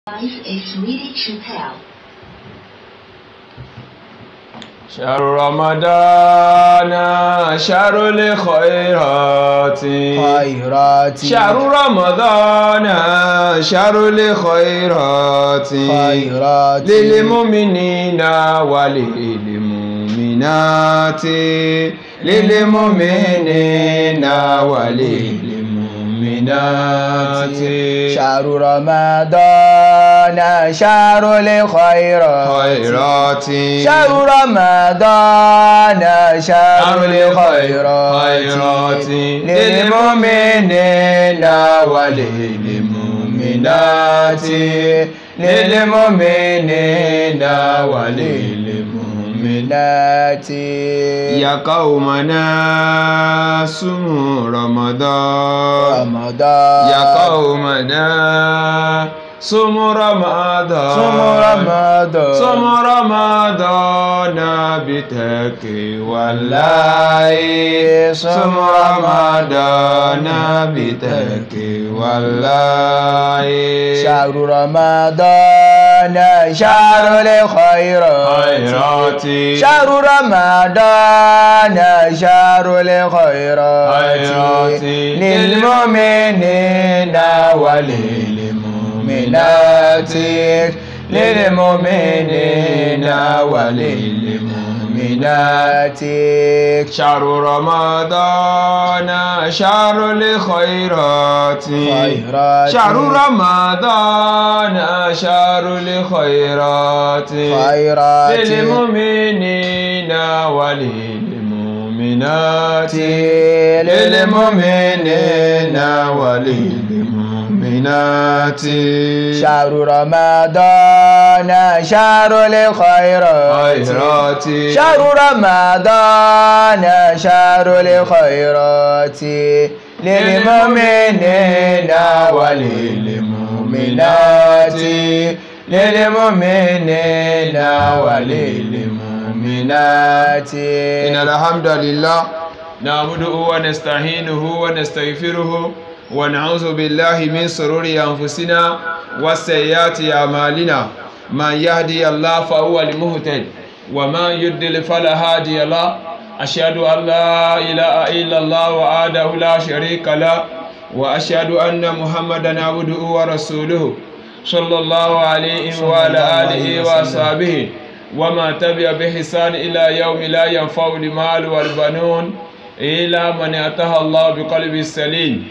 Life is really Chappelle. شهر رمضان شهر الخيرات شهر رمضان شهر الخيرات للمؤمنين وللمؤمنات للمؤمنين وللمؤمنات شهر رمضان شهر الخيرات شهر رمضان شهر الخيرات للمؤمنين وللمؤمنات للمؤمنين وللمؤمنات يا قومنا صوموا رمضان يا قومنا صوموا رمضان بتقوى الله صوموا رمضان بتقوى الله شهر رمضان شهر الخيرات شهر رمضان شهر الخيرات للمؤمنين وللمؤمنات للمؤمنين وللمؤمنات شهر رمضان شهر الخيرات شهر رمضان شهر الخيرات للمؤمنين وللمؤمنات للمؤمنين وللمؤمنات شهر رمضان شهر الخيرات شهر رمضان شهر الخيرات للمؤمنين وللمؤمنات للمؤمنين وللمؤمنات إن الحمد لله نعبده ونستعينه ونستغفره ونعوذ بالله من شرور أنفسنا وسيئات أعمالنا من يهدي الله فهو المهتد ومن يضلل فلا هادي له أشهد أن لا إله إلا الله وحده لا شريك له وأشهد أن محمدا عبده ورسوله صلى الله عليه وعلى آله وصحبه وما تبع بإحسان إلى يوم لا ينفع المال والبنون إلا من أتاه الله بقلب سليم.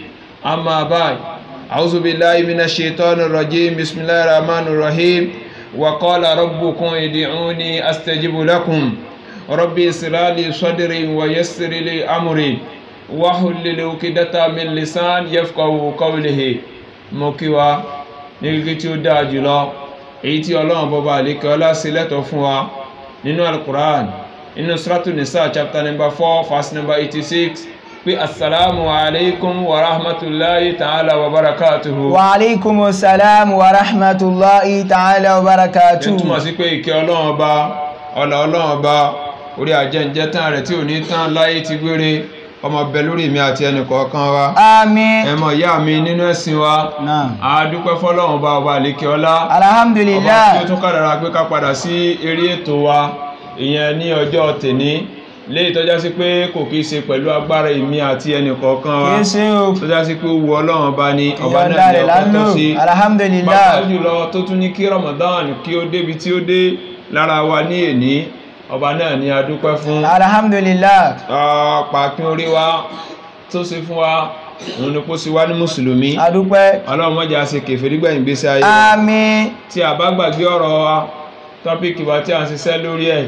أما بعد أعوذ بالله من الشيطان الرجيم بسم الله الرحمن الرحيم وقال ربكم ادعوني أستجب لكم ربي اشرح لي صدري ويسر لي أمري واحلل عقدة من لسان يفقهوا قولي mo kí wa nígbà tí ó dáa jùlọ èyí tí Ọlọ́run bọba àlékè ọlá ṣe lẹ́tọ̀ọ́ fún wa nínú Al-Qur'an nínú Suratul Nisa chapter number 4 verse number 86 pé assalamu alaikum wa rahmatullahi ta'ala wa barakatuhu. Wa alaikum assalam wa rahmatullahi ta'ala wa barakatuhu. Túmọ̀ sí pé ìkẹ́ Ọlọ́run ọba ọlá Ọlọ́run ọba orí àjẹǹjẹ tán rẹ̀ tí ò ní tán láyé ti gbére ọmọ bẹ lórí mi àti ẹnì kọ̀ọ̀kan wa. Àmín. Ẹmọ ìyá mi nínú ẹ̀sìn wa. A dúpẹ́ fọ́lọ́run ọba àlékè ọlá. Alhamdulillah. Ọba tí ó tún kádàrá pé ká padà sí eré ètò wa ìyẹn ní ọjọ́ tèní léyìí tọ́já sí pé kò kìí ṣe pẹ̀lú agbára èmi àti ẹnì kọ̀ọ̀kan wa. Kìí ṣe o. Tọ́já sí pé ó wu Ọlọ́run ọba ni ọba náà ní ọkọ̀ tó sí. Alhamdulillah. Pàápàá jùlọ tó tún ní kí Ramadan kí ó débi tí ó dé lára wa ní èní ọba náà ni a dúpẹ́ fún. Alhamdulillah. Pàápín orí wa tó ṣe fún wa òun ni kó sí wá ní mùsùlùmí. A dúpẹ́. Ọlọ́run má jẹ́ á ṣe kèfèrí gbẹ̀yìn ìgbésí ayé. Àmín. Tí a bá gbàgbé ọ̀rọ̀ wa tọ́píkì wa tí a ń ṣiṣẹ́ lórí ẹ̀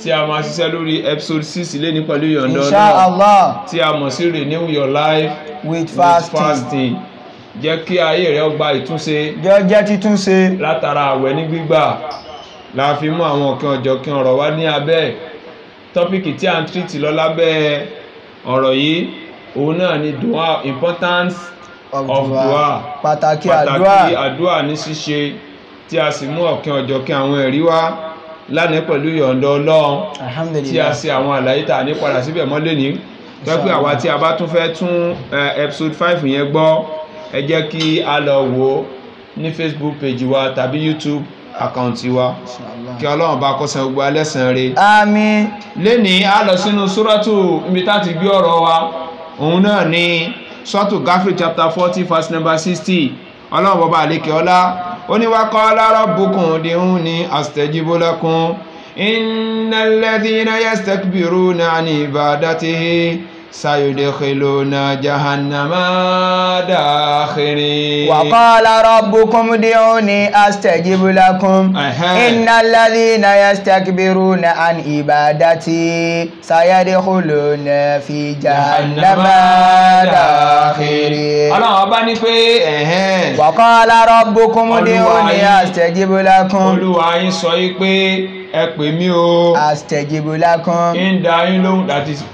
tí a máa ṣiṣẹ́ lórí episode 6 lé ní pẹ̀lú yọ̀ǹda Ọlọ́run. Inshallah. Tí a mọ̀ sí renew your life with fasting. Jẹ́ kí ayé rẹ̀ ó gba ìtúnṣe. Jẹ́ títúnṣe. Látara àwẹ̀ ní gbígbà la fi mú àwọn ọ̀kan ọ̀jọ̀kan ọ̀rọ̀ wá ní abẹ́ tọ́píkì tí a ń tírìtì lọ lábẹ́ ọ̀rọ̀ yìí òun náà ni dua, importance of dua, pàtàkì àdúà ní ṣíṣe tí a sì mú ọ̀kan ọ̀jọ̀kan àwọn ẹ̀rí wá lánàá pẹ̀lú yọ̀ǹda Ọlọ́run tí a ṣe àwọn àlàyé tà ní padà síbẹ̀ mọ́lẹ̀ ní pẹ́pẹ́ àwa tí a bá tún fẹ́ tún episode 5 yẹn gbọ́ ẹ jẹ́ kí a lọ wò ní Facebook page wa tàbí YouTube account wa kí Ọlọ́run bá kó san gbogbo alẹ́san rẹ̀. Àmín. Lẹ́ni a lọ sínú suratu ibi tá ti gbé ọ̀rọ̀ wa òun náà ni suratu Ghafir chapter 40 verse number 60. Ọlọ́run bọba àlékè ọlá ó ní wa qala rabbukum ud'uni astajibu lakum innal ladhina yastakbiruna an ibadatihi sayudkhiluna jahannama dakhirin. Wa qala rabbukum ud'uni astajib lakum innal ladhina yastakbiruna an ibadati sayadkhuluna fi jahannama dakhirin. Ọlọ́run bá ní pé wa qala rabbukum ud'uni astajib lakum. Olúwa yín sọ yí pé ẹ pè mí o astajib lakum. ń dá yín lóhùn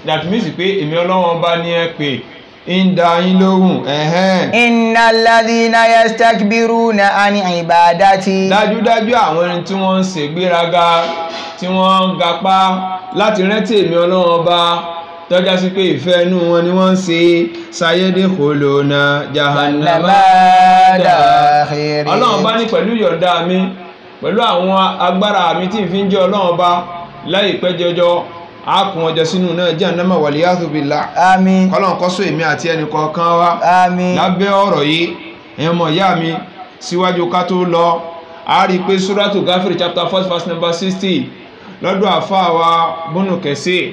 that means pé èmi Ọlọ́run bá ní ẹ pè ń dá yín lóhùn. Innal ladhina yastakbiruna an ibadati. Dájúdájú àwọn ẹni tí wọ́n ń ṣègbéraga tí wọ́n ń gapá láti rántí èmi Ọlọ́run bá tọ́já sí pé ìfẹ́ inú wọn ni wọ́n ń ṣe sayadkhuluna jahannama dakhirin. Ọlọ́run bá ní pẹ̀lú yọ̀ǹda mi pẹ̀lú àwọn agbára mi tí n fi ń jẹ́ Ọlọ́run bá láìpẹ́ jọjọ́ àkùn ọjọ́ sínú náà jahannama waliyadhu billah. Àmín. Ọlọ́run kó ṣọ́ èmi àti ẹnì kọ̀ọ̀kan wa. Àmín. Lábẹ́ ọ̀rọ̀ yìí ẹ̀yin ọmọ ìyá mi síwájú ká tó lọ a rí pé suratu Ghafir chapter 4 verse number 60 lọ́dọ̀ àfáà wa Ibn Kathir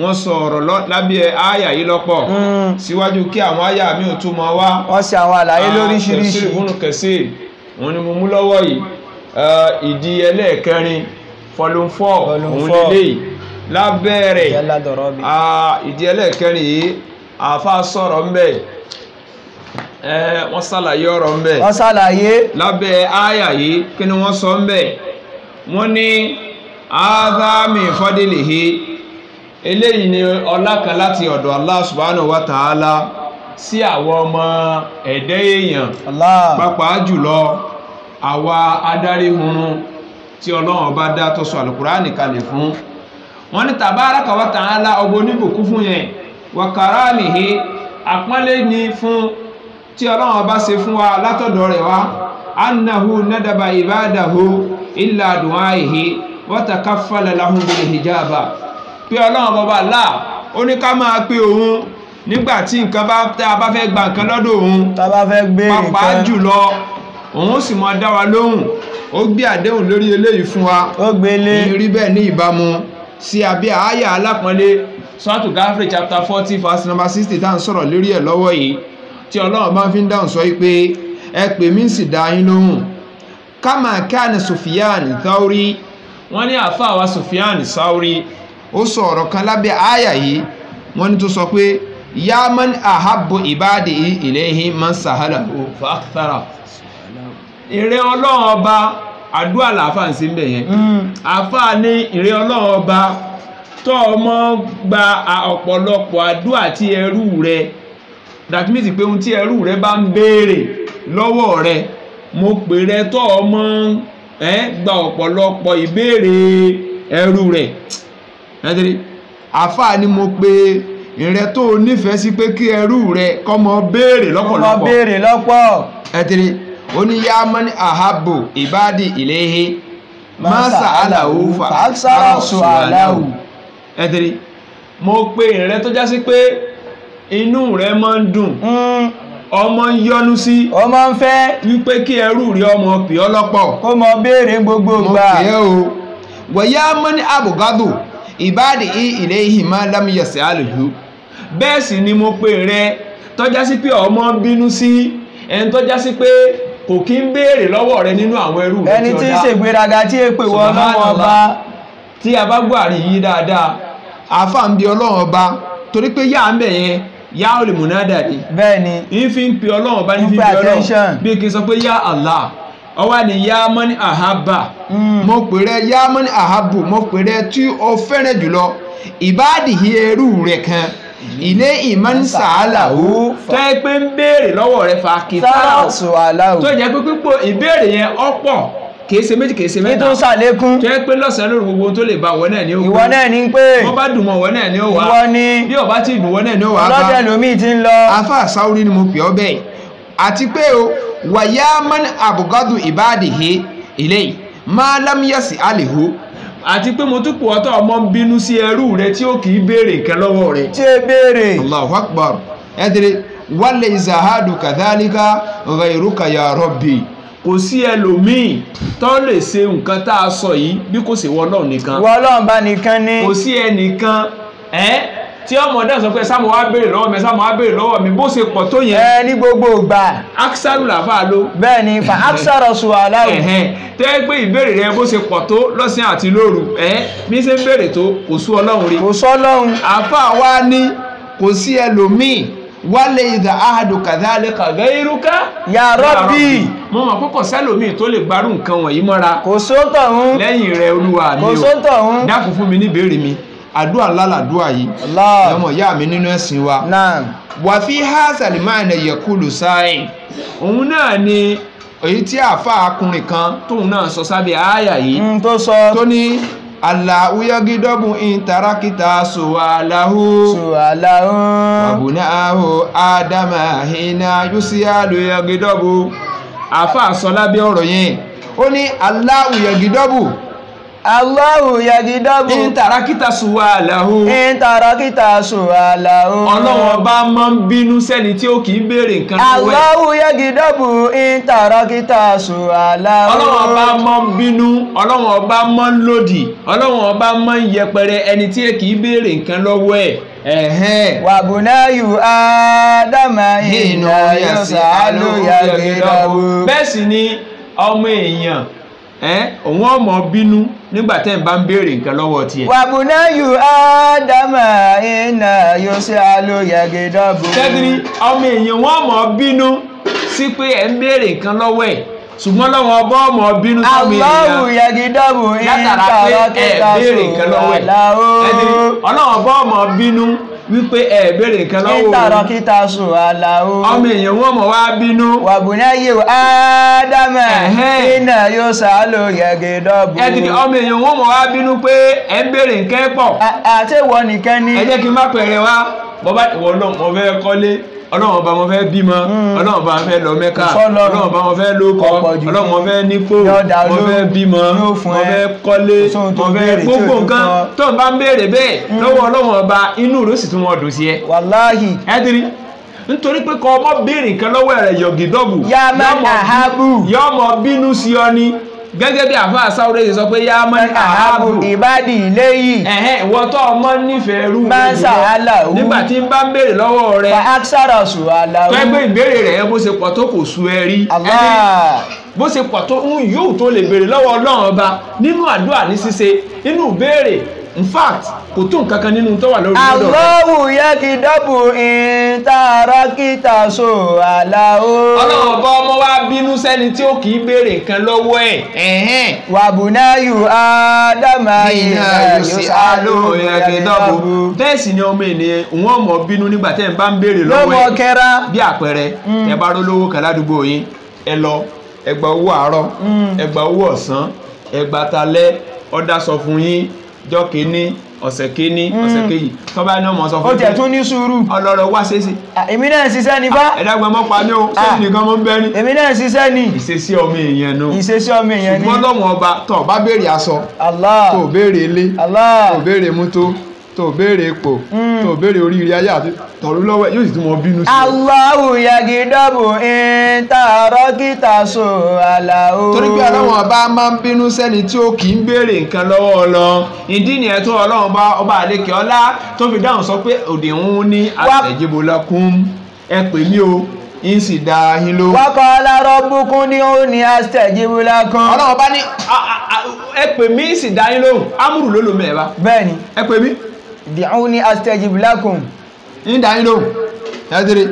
wọ́n sọ ọ̀rọ̀ lábẹ́ àyà yìí lọ́pọ̀ síwájú kí àwọn àyà mi ò tún mọ́ wá. Wọ́n ṣe àwọn àlàyé lóríṣiríṣi. Ibn Kathir wọ́n ní mo mú lọ́wọ́ yìí ìdí ẹlẹ́ẹ̀kẹrin volume 4 òun lélẹ́yìí lábẹ́rẹ̀ ìdí ẹlẹ́ẹ̀kẹrin yìí àfá sọ̀rọ̀ ńbẹ̀ wọ́n ṣàlàyé ọ̀rọ̀ ńbẹ̀ wọ́n ṣàlàyé lábẹ́ àyà yìí kí ni wọ́n sọ ńbẹ̀ wọ́n ní ádámì fadlihi eléyìí ni ọlá kan láti ọ̀dọ̀ Allah subhanahu wa ta'ala sí àwọn ọmọ ẹ̀dẹ́ èèyàn pàápàá jùlọ àwa adarí hurun tí Ọlọ́run bá dá tó sọ Al-Qur'ani kalẹ̀ fún. Wọ́n ní tabaraka wa ta'ala ọgbọ́ oníbùkún fún yẹn wa karamihi àpọ́nlé ní fún tí Ọlọ́run bá ṣe fún wa látọ̀dọ̀ rẹ̀ wá annahu nadaba ibadahu illa du'aihi wa takaffala lahum bil hijaba pé Ọlọ́run bọba láà ó ní ká máa pé òun nígbàtí nǹkan bá fẹ́ gba nǹkan lọ́dọ̀ òun tá bá fẹ́ gbé nǹkan pàápàá jùlọ òun sì máa dá wa lóhùn ó gbé àdéhùn lórí eléyìí fún wa ó gbélé rí bẹ́ẹ̀ ní ìbámu sí abẹ́ àyà alápọ̀nlé suratu Ghafir chapter 40 verse number 60 tá à ń sọ̀rọ̀ lórí ẹ̀ lọ́wọ́ yìí tí Ọlọ́run bá fi ń dáhùn sọ pé ẹ pè mí sì dá yín lóhùn kama kana Sufyan Thawri wọ́n ní àfáà wa Sufyan Thawri ó sọ ọ̀rọ̀ kan lábẹ́ àyà yìí wọ́n ní tó sọ pé ya man ahabbu ibadihi ilayhi man sahalahu fa akthara ìrẹ́ Ọlọ́run ọba àdúà làáfà ń sí ń bẹ̀ yẹn àfà ní ìrẹ́ Ọlọ́run ọba tó ọmọ gba ọ̀pọ̀lọpọ̀ àdúà tí ẹrú rẹ that means pé ohun tí ẹrú rẹ bá ń béèrè lọ́wọ́ rẹ mo pè rẹ tó ọmọ gba ọ̀pọ̀lọpọ̀ ìbéèrè ẹrú rẹ àfà ní mo pè ìrẹ́ tó nífẹ̀ẹ́ sí pé kí ẹrú rẹ kó mọ béèrè lọ́pọ̀lọpọ̀ ó ní yá mọ́ní àhábò ìbádì ilayhi máa sàálàwò fàására sùálàwò ẹ̀tẹ̀rí mo pè rẹ tó já sí pé inú rẹ máa ń dùn ọmọ ń yọ́nú sí ọmọ ń fẹ́ wípé kí ẹrú rí ọmọ pè ọ́ lọ́pọ̀ kó mọ béèrè gbogbo gbà mo pè é o wọ̀yá mọ́ní àbùgádò ìbádì ilayhi máa lam yas'alhu bẹ́ẹ̀ sì ni mo pè rẹ tó já sí pé ọmọ bínú sí ẹni tó já sí pé kò kí ń béèrè lọ́wọ́ rẹ nínú àwọn ẹrú rẹ ẹni tí ń ṣègbéraga tí èpè wọ Ọlọ́run ọba tí a bá gbọ́ àrí yìí dáadáa àfà ń bi Ọlọ́run ọba torí pé yá ń bẹ̀ yẹn yá ò lè múnádà ni bẹ́ẹ̀ ni ń fi ń pe Ọlọ́run ọba ní fi ń pe Ọlọ́run bí kí n sọ pé yá Allah ọwá ni yá mọ́ní àhábà mo pè rẹ yá mọ́ní àhábù mo pè rẹ tí o fẹ́rẹ̀ jùlọ ìbádìí ẹrú rẹ kan ilé ìmọ̀nsá aláwò tó yẹ pé ń béèrè lọ́wọ́ rẹ̀ fa kìtàrà tó yẹ pé pípò ìbéèrè yẹn ọ̀pọ̀ kìí ṣe méjì kìí ṣe mẹ́ta tó ṣàlékún tó yẹ pé lọ́sàn-án lórí gbogbo tó lè bá wọ́n náà ní ó ìwọ náà ní pé wọ́n bá dùn mọ́ wọ́n náà ní ó wá ìwọ ní bí ọba ti dùn wọ́n náà ní ó wá ọlọ́dẹ lómi ti ń lọ afá Sáúrí ni mo pè ọ́ bẹ́ẹ̀ àti pé o wàyámán àbùgádù ìbádìí ilé máa lámúyẹ̀sì àlèhó àti pé mo tún pọ̀ ọ́tọ̀ ọmọ ń bínú sí ẹrú rẹ tí ó kì í béèrè nǹkan lọ́wọ́ rẹ. tí ó béèrè. Allahu akbar ẹ̀dẹ̀rẹ̀ wálé ìzàhádù kàdálíkà ghayruka ya rabbi kò sí ẹlòmíì tó lè ṣe nǹkan tá a sọ yìí bí kò sí wọ́lọ́ọ̀ nìkan. wọ́lọ́ọ̀ bá nìkan ni. kò sí ẹnìkan tí ọmọdé sọ pé sáàmù wá béèrè lọ́wọ́ mi sáàmù wá béèrè lọ́wọ́ mi bó ṣe pọ̀ tó yẹn. ní gbogbo ìgbà. aksaru làfà ló. bẹ́ẹ̀ ni fa aksara su'alahu. tẹ́ pé ìbéèrè rẹ bó ṣe pọ̀ tó lọ́sìn àti lóru bí ṣe ń béèrè tó kò sú ọlọ́run rí. kò sọ ọlọ́run. àfà wa ní kò sí ẹlòmíì wálé ìdá ahadu kadhalika ghayruka ya rabbi. mo mọ̀ púpọ̀ sẹ́lòmíì tó lè gbárù nǹkan wọ̀nyí mọ́ra. kò sóńtọ̀ ń. lẹ́yìn rẹ olúwa mi o kò sóńtọ̀ ń. dákun fún mi ní ìbéèrè mi àdúrà lálàdúrà yìí ọmọ ìyá mi nínú ẹ̀sìn wa wà fi hazal ma'na yaqulu sáyìn òun náà ni èyí tí àáfà akùnrin kan tóun náà sọ sábẹ́ àáyà yìí tó ní Allahu yagidabu in tarakita su'alahu wabunahu adama hina yusialu yagidabu àáfà sọ lábẹ́ ọ̀rọ̀ yẹn ó ní Allahu yagidabu Allahu yagidabu. In tarakita su'alahu. In tarakita su'alahu. Ọlọ́run ọba máa ń bínú sẹ́ni tí ó kì í béèrè nǹkan lọ́wọ́ ẹ̀. Allahu yagidabu. In tarakita su'alahu. Ọlọ́run ọba máa ń bínú. Ọlọ́run ọba máa ń lòdì. Ọlọ́run ọba máa ń yẹpẹrẹ ẹni tí kì í béèrè nǹkan lọ́wọ́ ẹ̀. Wa bunayu Adama hina yus'alu yagidabu. Bẹ́ẹ̀ sì ni ọmọ èèyàn òun ọmọ bínú nígbà tẹ́ ń bá ń béèrè nǹkan lọ́wọ́ tiẹ̀. wàbùnáyù ádámà iná yóò ṣe alóyàgédọ́bù. tẹ́tìrí ọmọ èèyàn wọn mọ̀ bínú sí pé ẹ̀ ń béèrè nǹkan lọ́wọ́ ẹ̀ ṣùgbọ́n lọ́wọ́ ọba ọmọ bínú sọ́mọ èèyàn Allahu yàgédọ́bù látara pé ẹ̀ béèrè nǹkan lọ́wọ́ ẹ̀ tẹ́tìrí ọlọ́wọ́ ọba ọmọ bínú wípé ẹ béèrè nǹkan lọ́wọ́ ìtàrọ̀ kíta sùn aláwọ̀ ọmọ èèyàn wọ́n mọ̀ wá bínú wàbùnáyé ádámà iná yóò sàálò yẹ̀gẹ̀ dọ́bù ẹ̀dì ọmọ èèyàn wọ́n mọ̀ wá bínú pé ẹ ń béèrè nǹkan pọ̀ àti ìwọ nìkan ni ẹ jẹ́ kí n má pẹ̀rẹ̀ wá bọ́bá ìwọ náà mo fẹ́ kọ́lé ọlọ́run ọba mo fẹ́ bímọ ọlọ́run ọba mo fẹ́ lọ Mẹ́kà ọlọ́run ọba mo fẹ́ lóko ọlọ́run mo fẹ́ nípò mo fẹ́ bímọ mo fẹ́ kọ́lé mo fẹ́ gbogbo nǹkan tó ń bá ń béèrè bẹ́ẹ̀ lọ́wọ́ ọlọ́run ọba inú rẹ̀ sì tún wọn dùn sí ẹ. wàláhì ẹ̀dìrí nítorí pé kọ́ ọmọ béèrè nǹkan lọ́wọ́ rẹ̀ yọ̀gìdọ́bù yọmọ bínú sí ọ ni gẹ́gẹ́ bí àfáà sáwọ́rẹ́ yìí sọ pé yá mọ́ ní àhábù ìbádì léyìí ìwọ tó ọmọ nífẹ̀ẹ́ rú máa ń sàálà ó nígbà tí ń bá ń béèrè lọ́wọ́ rẹ̀ fa aksara sùn aláwọ̀ pẹ́gbẹ́ ìbéèrè rẹ̀ bó ṣe pọ̀ tó kò sú ẹ rí bó ṣe pọ̀ tó ń yóò tó lè béèrè lọ́wọ́ Ọlọ́run ọba nínú àdúrà ní ṣíṣe nínú béèrè in fact kò tó nǹkan kan nínú tó wà lórí lọ́dọ̀ Allahu yagidabu in tarakita su'alahu. Ọlọ́run ọba ọmọ wa bínú sẹ́ni tí ó kì í béèrè nǹkan lọ́wọ́ ẹ̀ wàbùnáyù ádámà iná yus'alu yagidabu bẹ́ẹ̀ sì ni ọmọ ènìyàn òun ọmọ bínú nígbà tẹ́ ń bá ń béèrè lọ́wọ́ ẹ̀ bí àpẹẹrẹ ẹ bá rólówó kan ládùúgbò yín ẹ lọ ẹ gba owó àárọ̀ ẹ gba owó ọ̀sán ẹ gba talẹ́ ọ̀dà sọ fún yín jọ́ kìíní ọ̀sẹ̀ kìíní ọ̀sẹ̀ kejì tọ́ba ní ọmọ sọ fún ó tẹ̀ tún ní sùúrù ọlọ́rọ̀ wá ṣeéṣe. èmi náà ṣiṣẹ́ ní bá ẹ̀dàgbà mọ́ pa ní o sẹ́yìn nìkan mọ́ ń bẹ́ ní. èmi náà ṣiṣẹ́ ní. ìṣesí ọmọ èèyàn nù. ìṣesí ọmọ èèyàn ní. ṣùgbọ́n lọ́wọ́n ọba tó bá béèrè aṣọ Allah tó béèrè ilé Allah tó béèrè mọ́tò tó béèrè epo tó béèrè oríire ayé àti tọ̀rú lọ́wọ́ yóò sì tún mọ bínú sí. Allahu yagidabu in tarakita su'alahu. torí pé ọlọ́wọ́n ọba máa ń bínú sẹ́ni tí ó kì í béèrè nǹkan lọ́wọ́ Ọlọ́run ìdí nìyẹn tó ọlọ́run ọba àlékè ọlá tó fi dáhùn sọ pé òde òun ní astajibu lakum ẹ pè mí o ń sì dá yín ló. wa qala rabbukum ud'uni astajibu lakum. ọlọ́run ọba ní ẹ pè mí ń sì dá yín lóhùn amúrù ló lò mẹ́ẹ̀bá. bẹ́ẹ̀ni ẹ pè mí. ud'uni astajibu lakum. ń dá yín lóhùn ẹ̀dẹ̀rẹ̀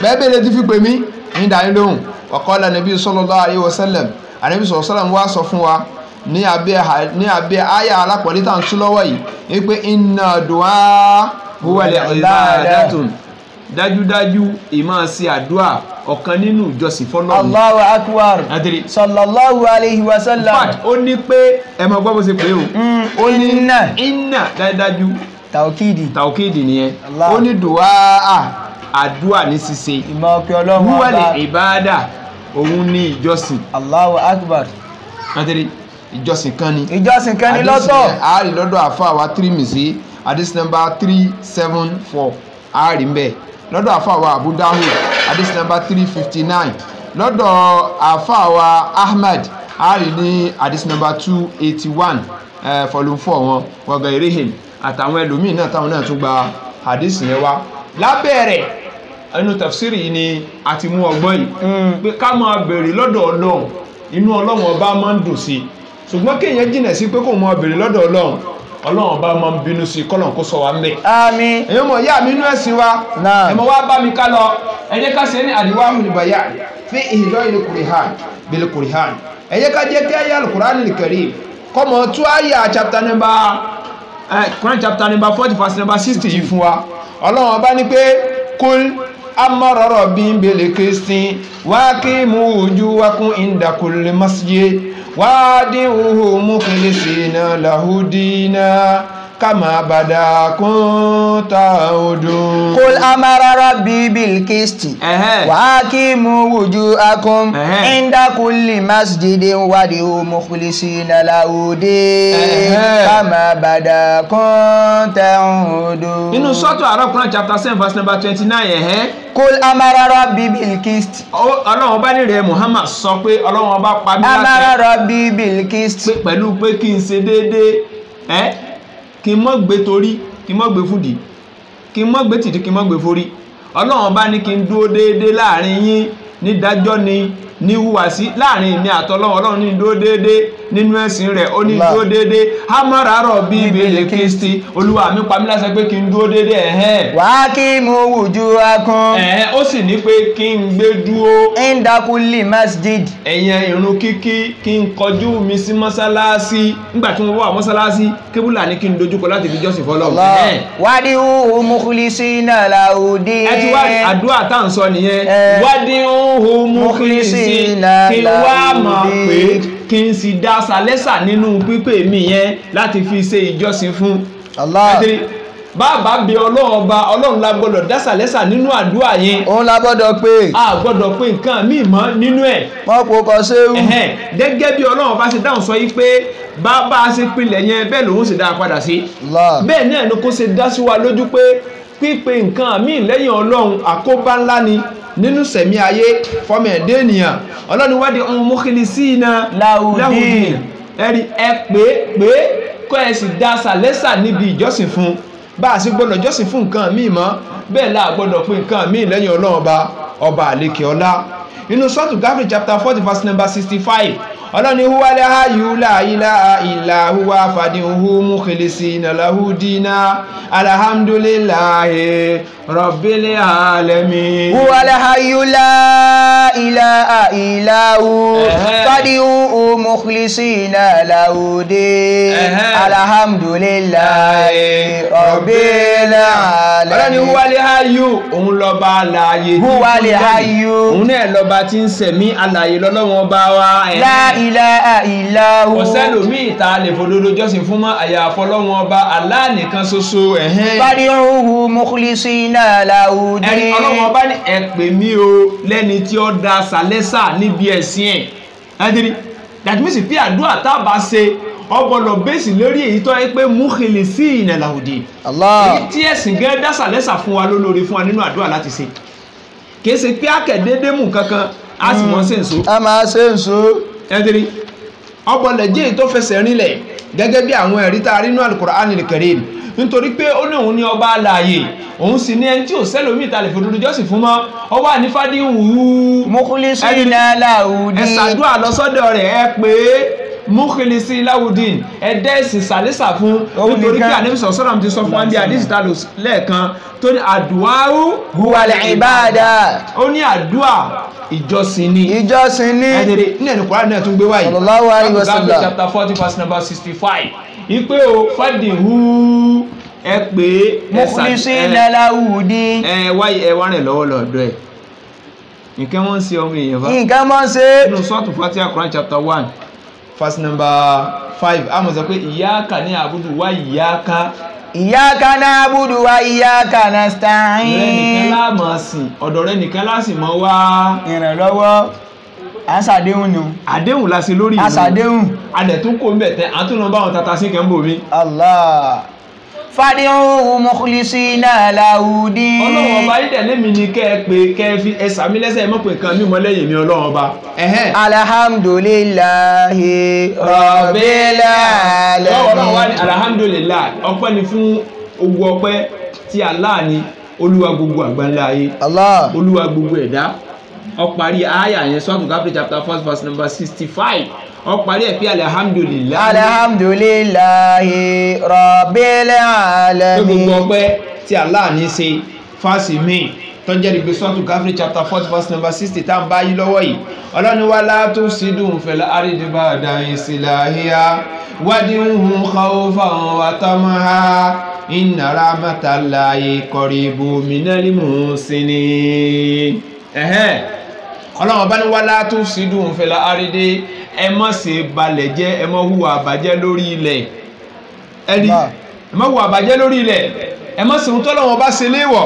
bẹ́ẹ̀ bẹ́ẹ̀ ti fi pè mí ń dá yín lóhùn wa qala nabi sallallahu alaihi wasallam ànábì sallallahu alaihi wasallam wá sọ fún wa ní abẹ́ àyà alápọ̀lẹ́ tá à ń tú lọ́wọ́ yìí wípé inna du'a huwa al-ibadatun dájúdájú ìmáa ṣe àdúà ọ̀kan nínú ìjọsìn fọ́lọ́run. Allahu akbar sallallahu alayhi wa sallam. fact ó ní pé ẹ máa gbọ́ bó ṣe pé o ó ní inna dájúdájú tàwkìdì nìyẹn ó ní du'a àdúà ní ṣíṣe ìmọ̀ ọ̀pẹ ọlọ́run huwa al-ibada òun ní ìjọsìn. Allahu akbar. Àtẹ̀lé ìjọsìn kan ni. Ìjọsìn kan ni lọ́tọ̀. Àárí lọ́dọ̀ àfa wa Tirmidhi hadith number 374 àárí mbẹ́. Lọ́dọ̀ àfa wa Abu Dawud hadith number 359. Lọ́dọ̀ àfa wa Ahmad àárí ní hadith number 281 volume 4 wọn wọ̀gàn ìrìhìn àtàwọn ẹlòmíì náà táwọn náà tún gba hadith yẹn wá. Lábẹ́rẹ̀ inú tafsiri yìí ni a ti mú ọgbọ́n yìí pé ká máa bèrè lọ́dọ̀ Ọlọ́run inú Ọlọ́run ọba máa ń dùn sí ṣùgbọ́n kéèyàn jìnà sí pé kò máa bèrè lọ́dọ̀ Ọlọ́run Ọlọ́run ọba máa ń bínú sí kọ́lọ̀ kó sọ wá ń bẹ̀. Àmín. èyí mọ̀ yá mi inú ẹ̀sìn wa ẹ mọ̀ wá bá mi ká lọ ẹ jẹ́ ká ṣe ní Adwa'ul Bayan fi Ihya'il Qur'an bil Qur'an ẹ jẹ́ ká jẹ́ kí ayé Al-Qur'anil Karim kọ́mọ tú ayé chapter number Quran chapter number 40 verse number 60 yìí fún wa. Ọlọ́run ọba ní pé kul amara rabbi bil qisti waqimu wujuhakum inda kulli masjid wadi'uhu mukhlisina lahu dina kama badakum ta'udun. Kul amara rabbi bil qisti waqimu wujuhakum inda kulli masjidin wadi'uhu mukhlisina lahu dina kama badakum ta'udun. Nínú Suratu Al-Quran chapter 7 verse number 29 Kul amara rabbi bil qisti. Ọlọ́run bá ní rẹ̀ Muhammad sọ pé Ọlọ́run bá pa mí láṣẹ. Amara rabbi bil qisti. Pẹ̀lú pé kí n ṣe déédéé kí n mọ́ gbé torí kí n mọ́ gbé fúdì kí n mọ́ gbé tìdí kí n mọ́ gbé forí. Ọlọ́run bá ní kí n dúró déédéé láàrin yín ní dájọ́ ni ní hùwàsí láàrin mi àtọlọ́run. Ọlọ́run ní dúró déédéé nínú ẹ̀sìn rẹ̀ ó ní dúró déédéé amara rabbi bil qisti. Olúwa mi pa mí láṣẹ pé kí n dúró déédéé waqimu wujuhakum. Ó sì ní pé kí n gbé dúró inda kulli masjid. ẹ̀yẹn ìrun kíkí kí n kọjú mi sí mọ́sálásí nígbà tí mo wà mọ́sálásí kébùlà ní kí n dojúkọ láti fi jọ́sìn fọ́lọ́run. wadi'uhu mukhlisina lahu din. ẹ ti wá àdúrà tá à ń sọ nìyẹn wadi'uhu mukhlisina kí n wá mọ̀ pé kí n sì dá sàlẹ́sà nínú pípé mi yẹn láti fi ṣe ìjọsìn fún Allah. bàbá bí Ọlọ́run la gbọ́dọ̀ dá sàlẹ́sà nínú àdúrà yẹn. Òun la gbọ́dọ̀ pé. A gbọ́dọ̀ pé nǹkan míì mọ́ nínú ẹ̀. Wọ́n kò kọ séwú. Gẹ́gẹ́ bí Ọlọ́run bá ṣe dáhùn sọ yí pé bàbá ṣe pilẹ̀ yẹn bẹ́ẹ̀ lòun sì dá a padà sí. Bẹ́ẹ̀ náà ló kó ṣe dá sí wa lójú pé pípe nǹkan míì lẹ́yìn Ọlọ́run àkóbá ńlá ni nínú sẹ̀mí ayé fọmọ ẹ̀dẹ́ ènìyàn. Ọlọ́run wádìí ohun mukhlisina lahu din. Ẹ̀rí ẹ pé kọ́ ẹ sì dá sàlẹ́sà níbi ìjọsìn fún. Bá a sì gbọ́dọ̀ jọ́sìn fún nǹkan míì mọ́ bẹ́ẹ̀ la gbọ́dọ̀ pé nǹkan míì lẹ́yìn Ọlọ́run ọba àlékè ọlá. Inú Suratu Ghafir chapter 40 verse number 65 Ọlọ́run ní huwal hayyu la ilaha illa huwa fad'uhu mukhlisina lahu dina alhamdulillahi rabbil alamin. Huwal hayyu la ilaha illa huwa fad'uhu mukhlisina lahu dina alhamdulillahi rabbil alamin. Ọlọ́run ní huwal hayyu òun lọ́ba alààyè. Huwal hayyu òun náà lọ́ba tí ń sẹ̀mí alààyè lọ́lọ́run ọba wa. La ilaha illa hu. Ọ̀sẹ́lòmíì ta lè fòdodo jọ́sìn fún mọ́ àyàfi Ọlọ́run ọba Allah nìkan ṣoṣo. Fad'uhu mukhlisina lahu din. Ẹni Ọlọ́run ọba ní ẹ pè mí o lẹ́ni tí ó da sàlẹ́sà níbi ẹ̀sìn ẹ̀. Ẹ̀dìrí that means pé àdúrà tá a bá ṣe ọgbọ́dọ̀ bẹ́sì lórí èyí tó yẹ pé mukhlisina lahu din. Allah. Èyí tí ẹ̀sìn gẹ́gẹ́ dá sàlẹ́sà fún wa lólórí fún wa nínú àdúrà láti ṣe. Kì í ṣe pé akẹ́dédé mú kankan a sì mọ́ ṣe ń so. A máa ṣe ń so. Ẹ̀dìrí ọgbọ̀nlẹ̀ jẹ́ tó fẹsẹ̀ rinlẹ̀ gẹ́gẹ́ bí àwọn ẹ̀rí tá a rí nínú Al-Qur'anil Karim nítorí pé ó ní òun ní ọba alààyè òun sì ní ẹni tí ò sẹ́lòmíì ta lè fòdodo jọ́sìn fún mọ́ ọwọ́ ànífàdí wù. mukhlisina lahu din. ẹ ṣàdúrà lọ́sọ́dọ̀ rẹ̀ ẹ pé mukhlisina lahu din ẹ dẹ́sìn sàlẹ́sà fún nítorí pé Ànábì sọ̀rọ̀ ti sọ fún wa bí àdìsí ta lò lẹ́ẹ̀kan tó ní àdúwáwù huwal ibada. ó ní àdúà ìjọsìn ni. Ìjọsìn ni. ẹ̀dẹ̀dẹ̀ ní ẹ̀nì Kùránì náà tún gbé wáyé. Sallallahu alaihi wasallam. chapter 40 verse number 65. Ìpé o fad'uhu ẹ pé mukhlisina lahu din. Wáyé ẹ wá rẹ̀ lọ́wọ́ lọ́dọ̀ ẹ̀. Nǹkan wọ́n ń ṣe ọmọ èèyàn bá. Nǹkan mọ́ ṣe. Nínú Suratu Fatiha Quran chapter 1 verse number 5 a mọ̀ sọ pé iyyaka na'budu wa iyyaka. Iyyaka na'budu wa iyyaka nasta'in. Ọ̀dọ̀ rẹ̀ nìkan láàmọ̀ sìn ọ̀dọ̀ rẹ̀ nìkan láàsì mọ́ wá ìrànlọ́wọ́. àṣàdéhùn ni àdéhùn la ṣe lórí àṣàdéhùn adẹ̀ tún kó ń bẹ̀ tẹ́ àtúnlọ bá wọn tata sí kẹ́ńbò mi. Allah fad'uhu mukhlisina lahu din. ọlọ́run ọba yìí dẹ̀ lémi ni kẹ́ ẹ pé kẹ́ ẹ fi ẹ̀sà mi lẹ́sẹ̀ mọ̀ pé nǹkan mi mọ́ lẹ́yìn mi ọlọ́run ọba. alhamdulillahi rabbil alamin. ọlọ́run wa ni alhamdulillahi ọpẹ́ ni fún ogun ọpẹ́ tí Allah ni olúwa gbogbo àgbáńlá ayé olúwa gbogbo ẹ̀dá ó parí àyà yẹn Suratul Ghafir chapter 1 verse number 65 ó parí ẹ̀ pé alhamdulillahi rabbil alamin. gbogbo ọpẹ́ tí Allah ní ṣe fásì míì tó jẹ́ ìgbé Suratul Ghafir chapter 4 verse number 60 tá ń bá yí lọ́wọ́ yìí ọlọ́ni wala tufsidu fil ardi ba'da islahiha wad'uhu khawfan wa tama'a inna rahmatallahi qaribun minal muhsinin. ọlọ́run bá ní wala tufsidu fil ardi ẹ má ṣe balẹ̀ jẹ́ ẹ má hùwà àbàjẹ́ lórí ilẹ̀ ẹ̀rí ẹ má hùwà àbàjẹ́ lórí ilẹ̀ ẹ má ṣe ohun tọ́lọ́run bá ṣe léèwọ̀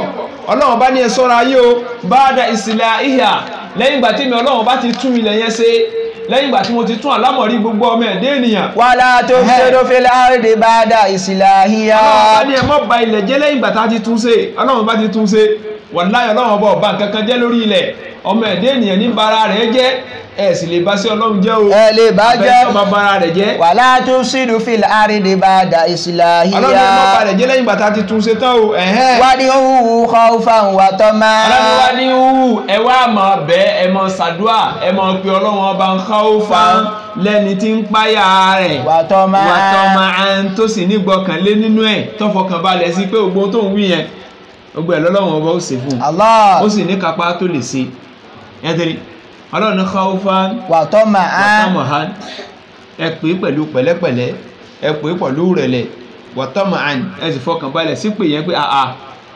ọlọ́run bá ní ẹ ṣọ́ra ayé o ba'da islahiha lẹ́yìn ìgbà tí mi ọlọ́run bá ti tún ilẹ̀ yẹn ṣe lẹ́yìn ìgbà tí mo ti tún àlámọ̀rí gbogbo ọmọ ẹ̀dẹ́ ènìyàn. wala tufsidu fil ardi ba'da islahiha. ọlọ́run bá ní ẹ má ba ilẹ̀ jẹ́ lẹ́yìn ìgbà tá a ti tún ṣe ọlọ́run bá ti tún ṣe wàláhì ọlọ́run bá ọba nǹkan kan jẹ́ lórí ilẹ̀ ọmọ ẹ̀dẹ́ ènìyàn ní bara rẹ̀ jẹ́ ẹ sì lè bá sí ọlọ́run jẹ́ o ẹ lè bá jẹ́ ọba bara rẹ̀ jẹ́. wala tufsidu fil ardi ba'da islahiha. ọlọ́run ẹ má ba rẹ̀ jẹ́ lẹ́yìn ìgbà tá a ti tún ṣe tán o. wad'uhu khawfan wa tama'an. ọlọ́run wá ní hù ẹ wá máa bẹ̀ ẹ máa ṣàdúà ẹ máa pe ọlọ́run ọba khawfan lẹ́ni tí ń páyà rẹ̀ wa tama'an tó sì ní gbọ́kànlé nínú ẹ̀ tó fọkàn balẹ̀ sí pé gbogbo tó ń wí yẹn gbogbo ẹ̀ lọ́lọ́run ọba ó ṣe fún un ó sì ní kápá tó lè ṣe ẹ̀dẹ̀rẹ̀ ọlọ́run ní khawfan wa tama'an ẹ pè pẹ̀lú pẹ̀lẹ́pẹ̀lẹ́ ẹ pè pẹ̀lú rẹ̀lẹ̀ wa tama'an ẹ sì fọkàn balẹ̀ sí pé yẹn pé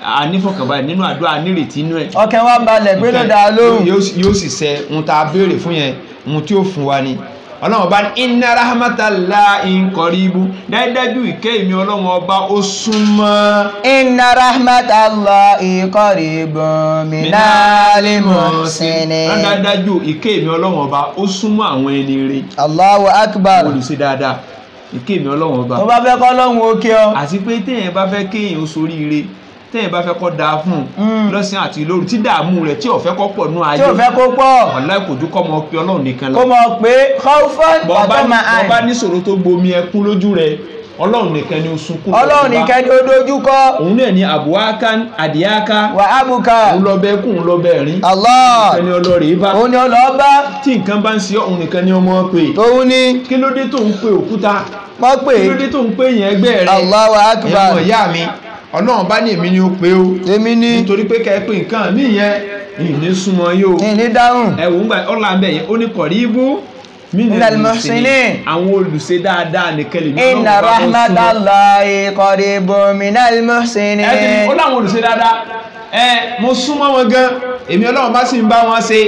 a ní fọkàn balẹ̀ nínú àdúrà nírètí inú ẹ̀ ọkàn wa balẹ̀ pé ló dáa lóhùn yóò sì ṣe ohun tá a béèrè fún yẹn ohun tí ó fún wa ni ọlọ́run ọba ní inna rahmatallahi qaribun dájúdájú ìkẹ́ ìmí ọlọ́run ọba ó súnmọ́. inna rahmatallahi qaribun minal muhsinin. dájúdájú ìkẹ́ ìmí ọlọ́run ọba ó súnmọ́ àwọn ẹni rere. Allahu akbar. olùṣe dáadáa ìkẹ́ ìmí ọlọ́run ọba. tó bá fẹ́ kọ́ ọlọ́run ó kí ọ. àti pé téèyàn bá fẹ́ kéèyàn ó soríire tẹ́yìn bá fẹ́ kọ́ dáa fún un lọ́sìn àti lóru tí dààmú rẹ̀ tí ò fẹ́ kọ́ pọ̀ nú ayé tí ò fẹ́ kó pọ̀ ọ̀la ìkòjú kọ́ mọ pé ọlọ́run nìkan lọ. kó mọ pé khawfan wa tama'an. bọ́ba níṣòro tó gbomi ẹkún lójú rẹ̀ ọlọ́run nìkan ni ó sunkún. ọlọ́run nìkan ni ó dojú kọ. òun náà ni àbúwáká àdìyáká wà ábùkà. òun lọ bẹ kún òun lọ bẹ rín. Allah nìkan ni ọlọ́rẹ̀ bá. òun ni ọlọ́ọ̀bá. tí nǹkan bá ń ṣe òun nìkan ni ọmọ pè. òun ni. kí ló dé tó ń pe òkúta. wọ́n pè. kí ló dé tó ń pe yẹn ẹgbẹ́ rẹ̀. Allahu akbar. ẹ̀mọ̀ ìyá mi ọlọ́run bá ní èmi ni ó pé o èmi ni nítorí pé kẹ́ ẹ pé nǹkan mí yẹn ìní súnmọ́ yóò ìní dáhùn ẹ̀wọ̀n gbà ọ̀là ń bẹ̀ yẹn ó ní qaribun minal muhsinin àwọn olùṣe dáadáa nìkan lè ní ọlọ́run inna rahmatallahi qaribun minal muhsinin. ó láwọn olùṣe dáadáa mo súnmọ́ wọn gan èmi ọlọ́run bá sì ń bá wọn ṣe.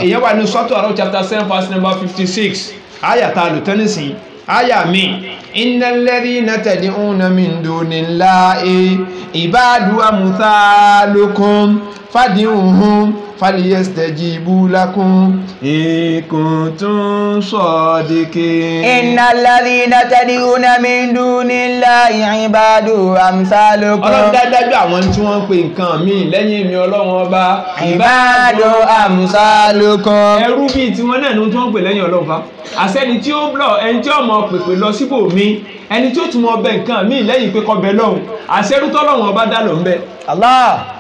èyàn wà ní Suratul A'raf chapter 7 verse number 56 ayàtà àlùtẹ́nìsìn aya mi innal ladhina tad'una min dunillahi ibadu amthalukum fad'uhum falyastajibu lakum in kuntum sadiqin. innal ladhina tad'una min dunillahi ibadu amthalukum. ọlọ́run dájú àwọn tí wọ́n ń pe nǹkan míì lẹ́yìn mi ọlọ́run ọba ibadu amthalukum. ẹrú bíi tiwọn náà ni wọ́n ń pè lẹ́yìn ọlọ́run fa àṣẹni tí ó lọ ẹni tí ó mọ pèpè lọ síbò mi ẹni tí ó tún mọ bẹ nǹkan míì lẹ́yìn pé kọ́ bẹ lọ́hùn àṣẹrú tọ́lọ́hùn ọba dá ló ń bẹ. Allah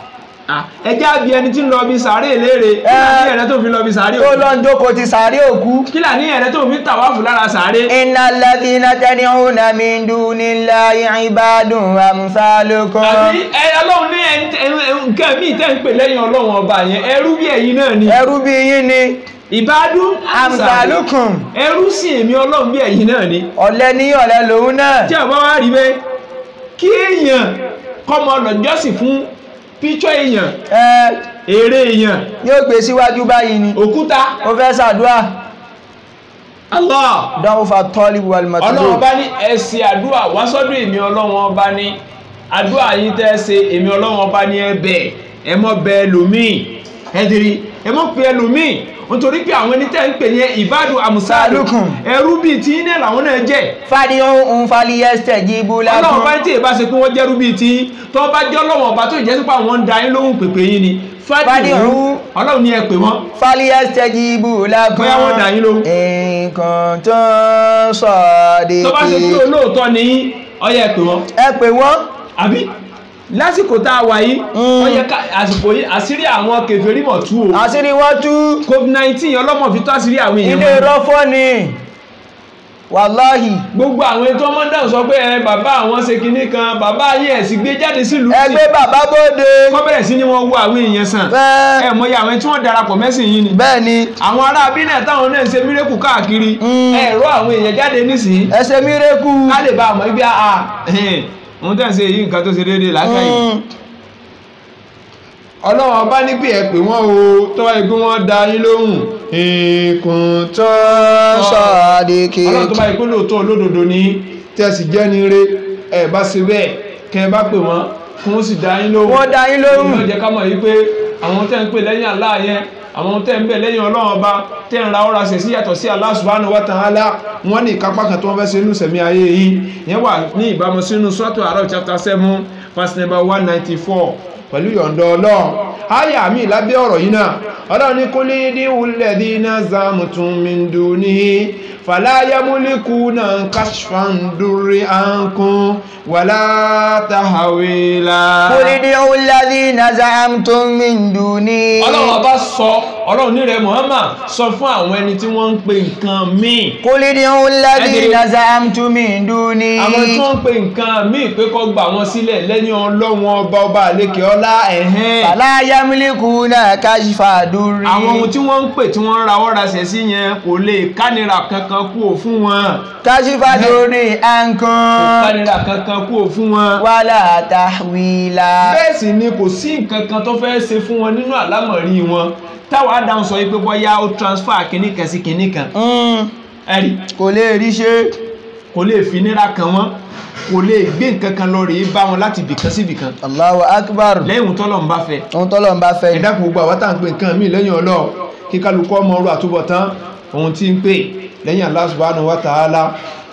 ẹjẹ́ àbí ẹni tí ń lọ bí sàárè léèrè kí làní ẹ̀rẹ́ tó fi lọ bí sàárè òkú tó lọ ń jókòó ti sàárè òkú kí làní ẹ̀rẹ́ tó fi tàwáfù lára sàárè. innal ladhina tad'una min dunillahi ibadun amthalukum. àbí ọlọ́run ní nǹkan míì tẹ́ ń pè lẹ́yìn ọlọ́run ọba yẹn ẹrú bí ẹ̀yin náà ni. ẹrú bí yín ni. ìbádùn amthalukum. ẹrú sí èmi ọlọ́run bí ẹ̀yin náà ni. ọ̀lẹ ní ọ̀lẹ lòun náà. tí àbá wá rí bẹ́ẹ̀ kí èèyàn kọ́mọ lọ́jọ́sìn fún píṣọ́ èèyàn èrè èèyàn yóò gbé síwájú báyìí ni òkúta ó fẹ́ ṣàdúrà. Allah dánwò fa tọ́lì wal matlub. ọlọ́run bá ní ẹ ṣe àdúrà wá sọ́dọ̀ èmi ọlọ́run ọba ní àdúrà yìí tẹ́ ṣe èmi ọlọ́run ọba ní ẹ bẹ̀ ẹ mọ́ bẹ ẹlòmíì ẹ dirí ẹ mọ́ pe ẹlòmíì nítorí pé àwọn ẹni tẹ́ ń pè yẹn ìbádùn àmùsáàlùkùn ẹrú bíi tí ní làwọn náà jẹ́. fad'uhum falyastajibu lakum. ọlọ́run bá ń tí ì bá ṣe pé wọ́n jẹ́rú bíi tí tó bá jẹ́ ọlọ́run ọba tó ìjẹ́ sípò àwọn ń da yín lóhùn pèpè yín ni fad'uhum ọlọ́run ní ẹ pè wọ́n. falyastajibu lakum. bóyá wọ́n da yín lóhùn. in kuntum sadiqin. tó bá ṣe pé olóòótọ́ ni ó yẹ pè wọ́n. ẹ pè wọ́n. àbí lásìkò tá a wà yìí ó yẹ ká àsìkò yìí àṣírí àwọn kèfèrí mọ̀ tú o. àṣírí wọn tú. COVID-19 ọlọ́mọ fi tó àṣírí àwọn èèyàn. ilé rọ́fọ́ ni wàláhì. gbogbo àwọn ètò ọmọ dáhùn sọ pé bàbá àwọn ṣe kinní kan bàbá ayé ẹ̀ sì gbé jáde sílùú sí. ẹgbẹ́ bàbá bóde. kọ́ bẹ̀rẹ̀ sí ni wọ́n wo àwọn èèyàn sàn. ẹ mọ̀ iye àwọn tí wọ́n darapọ̀ mẹ́sìn yìí ni. bẹ́ẹ̀ ni. àwọn ará abínẹ̀ táwọn náà ń ṣe mírèkù káàkiri. ẹ̀rọ àwọn èèyàn jáde nísìnyí. ẹ ṣe mírèkù. ká lè bá àmọ́ ibi òun tẹ́ ń ṣe èyí nǹkan tó ṣe déédéé lákàyè. ọlọ́run ọba ní pé ẹ pè wọ́n o tó wáyé pé wọ́n da yín lóhùn. ìkùn tó sadiqin. ọlọ́run tó bá yẹ pé lóòótọ́ olódodo ní tẹ̀sí jẹ́ ní ire ẹ bá ṣe bẹ́ẹ̀ kẹ́ ẹ bá pè wọ́n kí wọ́n sì da yín lóhùn. wọ́n da yín lóhùn. ìlú ọjà ká mọ̀ yìí pé àwọn tẹ́ ń pè lẹ́yìn Allah yẹn àwọn tẹ́ ń bẹ̀ lẹ́yìn ọlọ́run ọba tẹ́ ń ra ọ́ra ṣẹ̀ sí yàtọ̀ sí Allah subhanahu wa ta'ala wọ́n ní ìkápá kan tó wọ́n fẹ́ ṣe inú sẹ̀mí ayé yìí yẹn wà ní ìbámu sínú Suratul A'raf chapter 7 verse number 194 pẹ̀lú yọ̀ǹda ọlọ́run àyà mi lábẹ́ ọ̀rọ̀ yìí náà ọlọ́run ní qul ud'u alladhina za'amtum min dunihi fala yamlikuna kashfan durri ankum wala tahwila. qul ud'u alladhina za'amtum min dunihi. ọlọ́run ọba sọ ọlọ́run ní rẹ̀ Muhammad sọ fún àwọn ẹni tí wọ́n ń pe nǹkan míì. qul ud'u alladhina za'amtum min dunihi. àwọn tí wọ́n ń pe nǹkan míì pé kó gbà wọ́n sílẹ̀ lẹ́yìn ọlọ́run ọba àlékè ọlá ẹ̀hẹ́n. fala yamlikuna kashfa durri. àwọn ohun tí wọ́n ń pè tí wọ́n ń ra ọ́ra ṣẹ̀ sí yẹn kò lè kánira kankan kúrò fún wọn. kashfa durri ankum. kò kánira kankan kúrò fún wọn. wala tahwila. bẹ́ẹ̀ sì ni kò sí nǹkan kan tó fẹ́ ṣe fún wọn nínú àlámọ̀rí wọn táwa dáhùn sọ pé bóyá ó transfer kìnnìkan sí kìnnìkan. ẹ̀rí kò lè rí ṣe. kò lè fi nira kan wọn kò lè gbé nǹkan kan lọ rèé bá wọn láti bìkan sí bìkan. Allahu akbar. lẹ́yìn tọ́lọ̀ ń bá fẹ́. ohun tọ́lọ̀ ń bá fẹ́. ẹ̀dá kò gbogbo àwọn tá à ń pè nǹkan míì lẹ́yìn Ọlọ́run kí kálukú ọmọ ọrọ̀ àtúbọ̀tán ohun tí ń pè lẹ́yìn Allah subhanahu wa ta'ala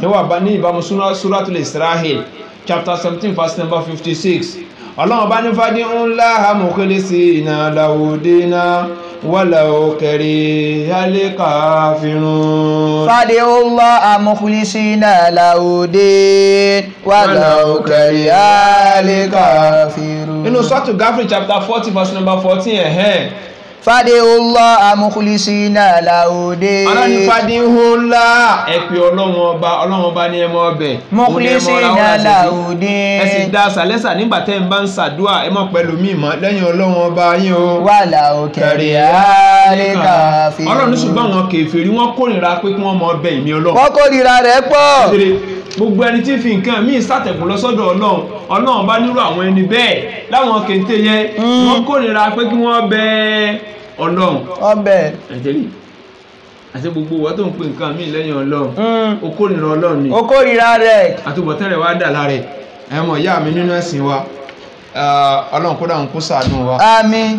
níwà bá ní ìbámu Suratul Isra'il chapter 17 verse number 56 Ọlọ́run bá ní fad'ullaha mukhlisina lahu dina walau karihal kafirun. fad'ullaha mukhlisina lahu dina walau karihal kafirun. inú Suratul Ghafir chapter 40 verse number 14 fad'ullaha mukhlisina lahu dina. ọlọ́run ní fad'ullaha ẹ pé ọlọ́run ọba ní ẹmọ ọbẹ̀ mukhlisina lahu dina. ẹ sì dá sàlẹ́sà nígbà tẹ́ ń bá ń ṣàdúà ẹ mọ̀ pẹ̀lú mi mọ́ lẹ́yìn ọlọ́run ọba yín o. walau karihal kafirun. ọlọ́run ṣùgbọ́n àwọn kèfèrí wọ́n kórìíra pé kí wọ́n mọ ọbẹ̀ ìmí ọlọ́run. wọ́n kórìíra rẹ̀ pọ̀. gbogbo ẹni tí fi nǹkan míì sàtẹ̀kùn lọ sọ́dọ̀ ọlọ́run bá nírú àwọn ẹni bẹ́ẹ̀ láwọn kéńté yẹn wọ́n kórìíra pé kí wọ́n bẹ ọlọ́run. ọbẹ̀. ẹ̀jẹ̀rì àti gbogbo wa tó ń pe nǹkan míì lẹ́yìn ọlọ́run ó kórìíra ọlọ́run ni. ó kórìíra rẹ̀. àtúbọ̀tán rẹ̀ wá dà lára ẹ̀ ẹ̀mọ̀ ìyá mi nínú ẹ̀sìn wa ọlọ́run kódà ń kó ṣàánú wa. àmín.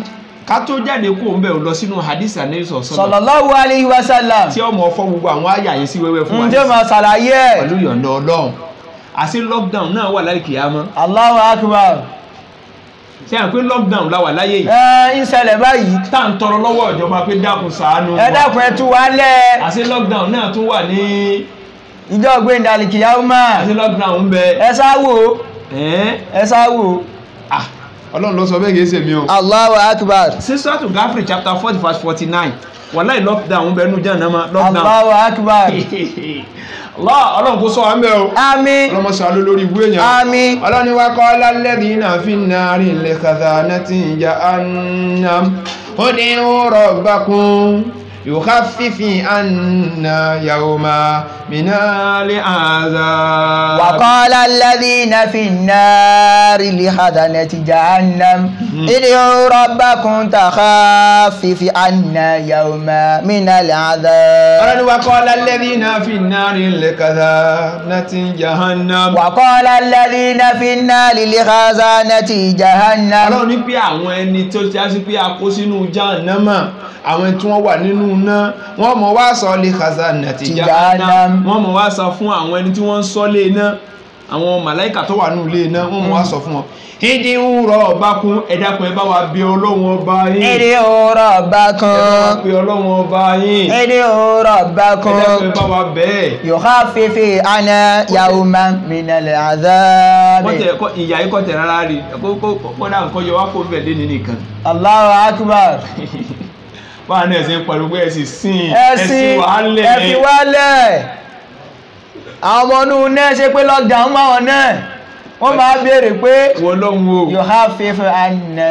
ká tó jáde kó ń bẹ̀ lọ sínú hadith Ànábì sallallahu alaihi wasallam tí ọmọ ọfọ gbogbo àwọn àyà yẹn sí wẹ́wẹ́ fún wa ǹjẹ́ máa ṣàlàyé ẹ̀ pẹ̀lú yọ̀ǹda ọlọ́run àti lockdown náà wà láì kìyàmọ́. Allahu akbar. ṣé à ń pé lockdown la wà láyé yìí. ń ṣẹlẹ̀ báyìí. tá à ń tọrọ lọ́wọ́ ìjọba pé dákun ṣàánú wa. ẹ dákun ẹ tú wa lẹ̀. àti lockdown náà tún wà ní. ìjọ gbẹ̀ndàlì kìyàmọ́. àti lockdown ń bẹ. ẹ sáwò. ẹ sáwò. ọlọ́run ló sọ bẹ́ẹ̀ kìí ṣe mi o. Allahu akbar. Suratul Ghafir chapter 40 verse 49 wàláì lockdown bẹ́ẹ̀ nù jẹ́ ànámá lockdown. Allahu akbar. ọlọ́run kó sọ wa ń bẹ́ o. àmín. ọlọ́mọ sàlú lórí ìwé èèyàn. àmín. ọlọ́run ni wa qala alladhina fin nari li khazanati jahannam ud'u rabbakum yukhaffif anna yawma من العذاب وقال الذين في النار لخزنة جهنم ادعوا ربكم تخفف عنا يوما من العذاب وقال الذين في النار لخزنة جهنم وقال الذين في النار لخزنة جهنم Ọlọ́run ní pé àwọn ẹni tó já sí pé a kó sínú Jahannama àwọn tí wọ́n wà nínú iná wọ́n mọ̀ wá sọ lè khazanati Jahannam wọ́n mọ̀ wá sọ fún àwọn ẹni tí wọ́n ń sọ lé iná àwọn màláìkà tó wà nínú ilé iná wọ́n mọ̀ wá sọ fún wọn ìdí ń rọ ọba kún ẹ̀dàkùn ẹ bá wa bí Ọlọ́run ọba yín ìdí ń rọ ọba kún ẹ bá wa bí Ọlọ́run ọba yín ìdí ń rọ ọba kún ẹ̀dàkùn ẹ bá wa bẹ́ẹ̀ yukhaffifu anna yawman minal adhab ìyá ikọ̀ tẹ̀ rárá rí kódà nǹkan yọ wá kó bẹ̀ lé nìkan Allahu akbar báwa náà ṣe ń pariwo pé ẹ̀sìn sìn ẹ̀sìn wàhálẹ̀ ẹ̀fì wálẹ̀ àwọn ọmọ inú náà ṣe pé lockdown máa wọn náà wọ́n máa béèrè pé wọ́n lọ́hùn o yukhaffifu anna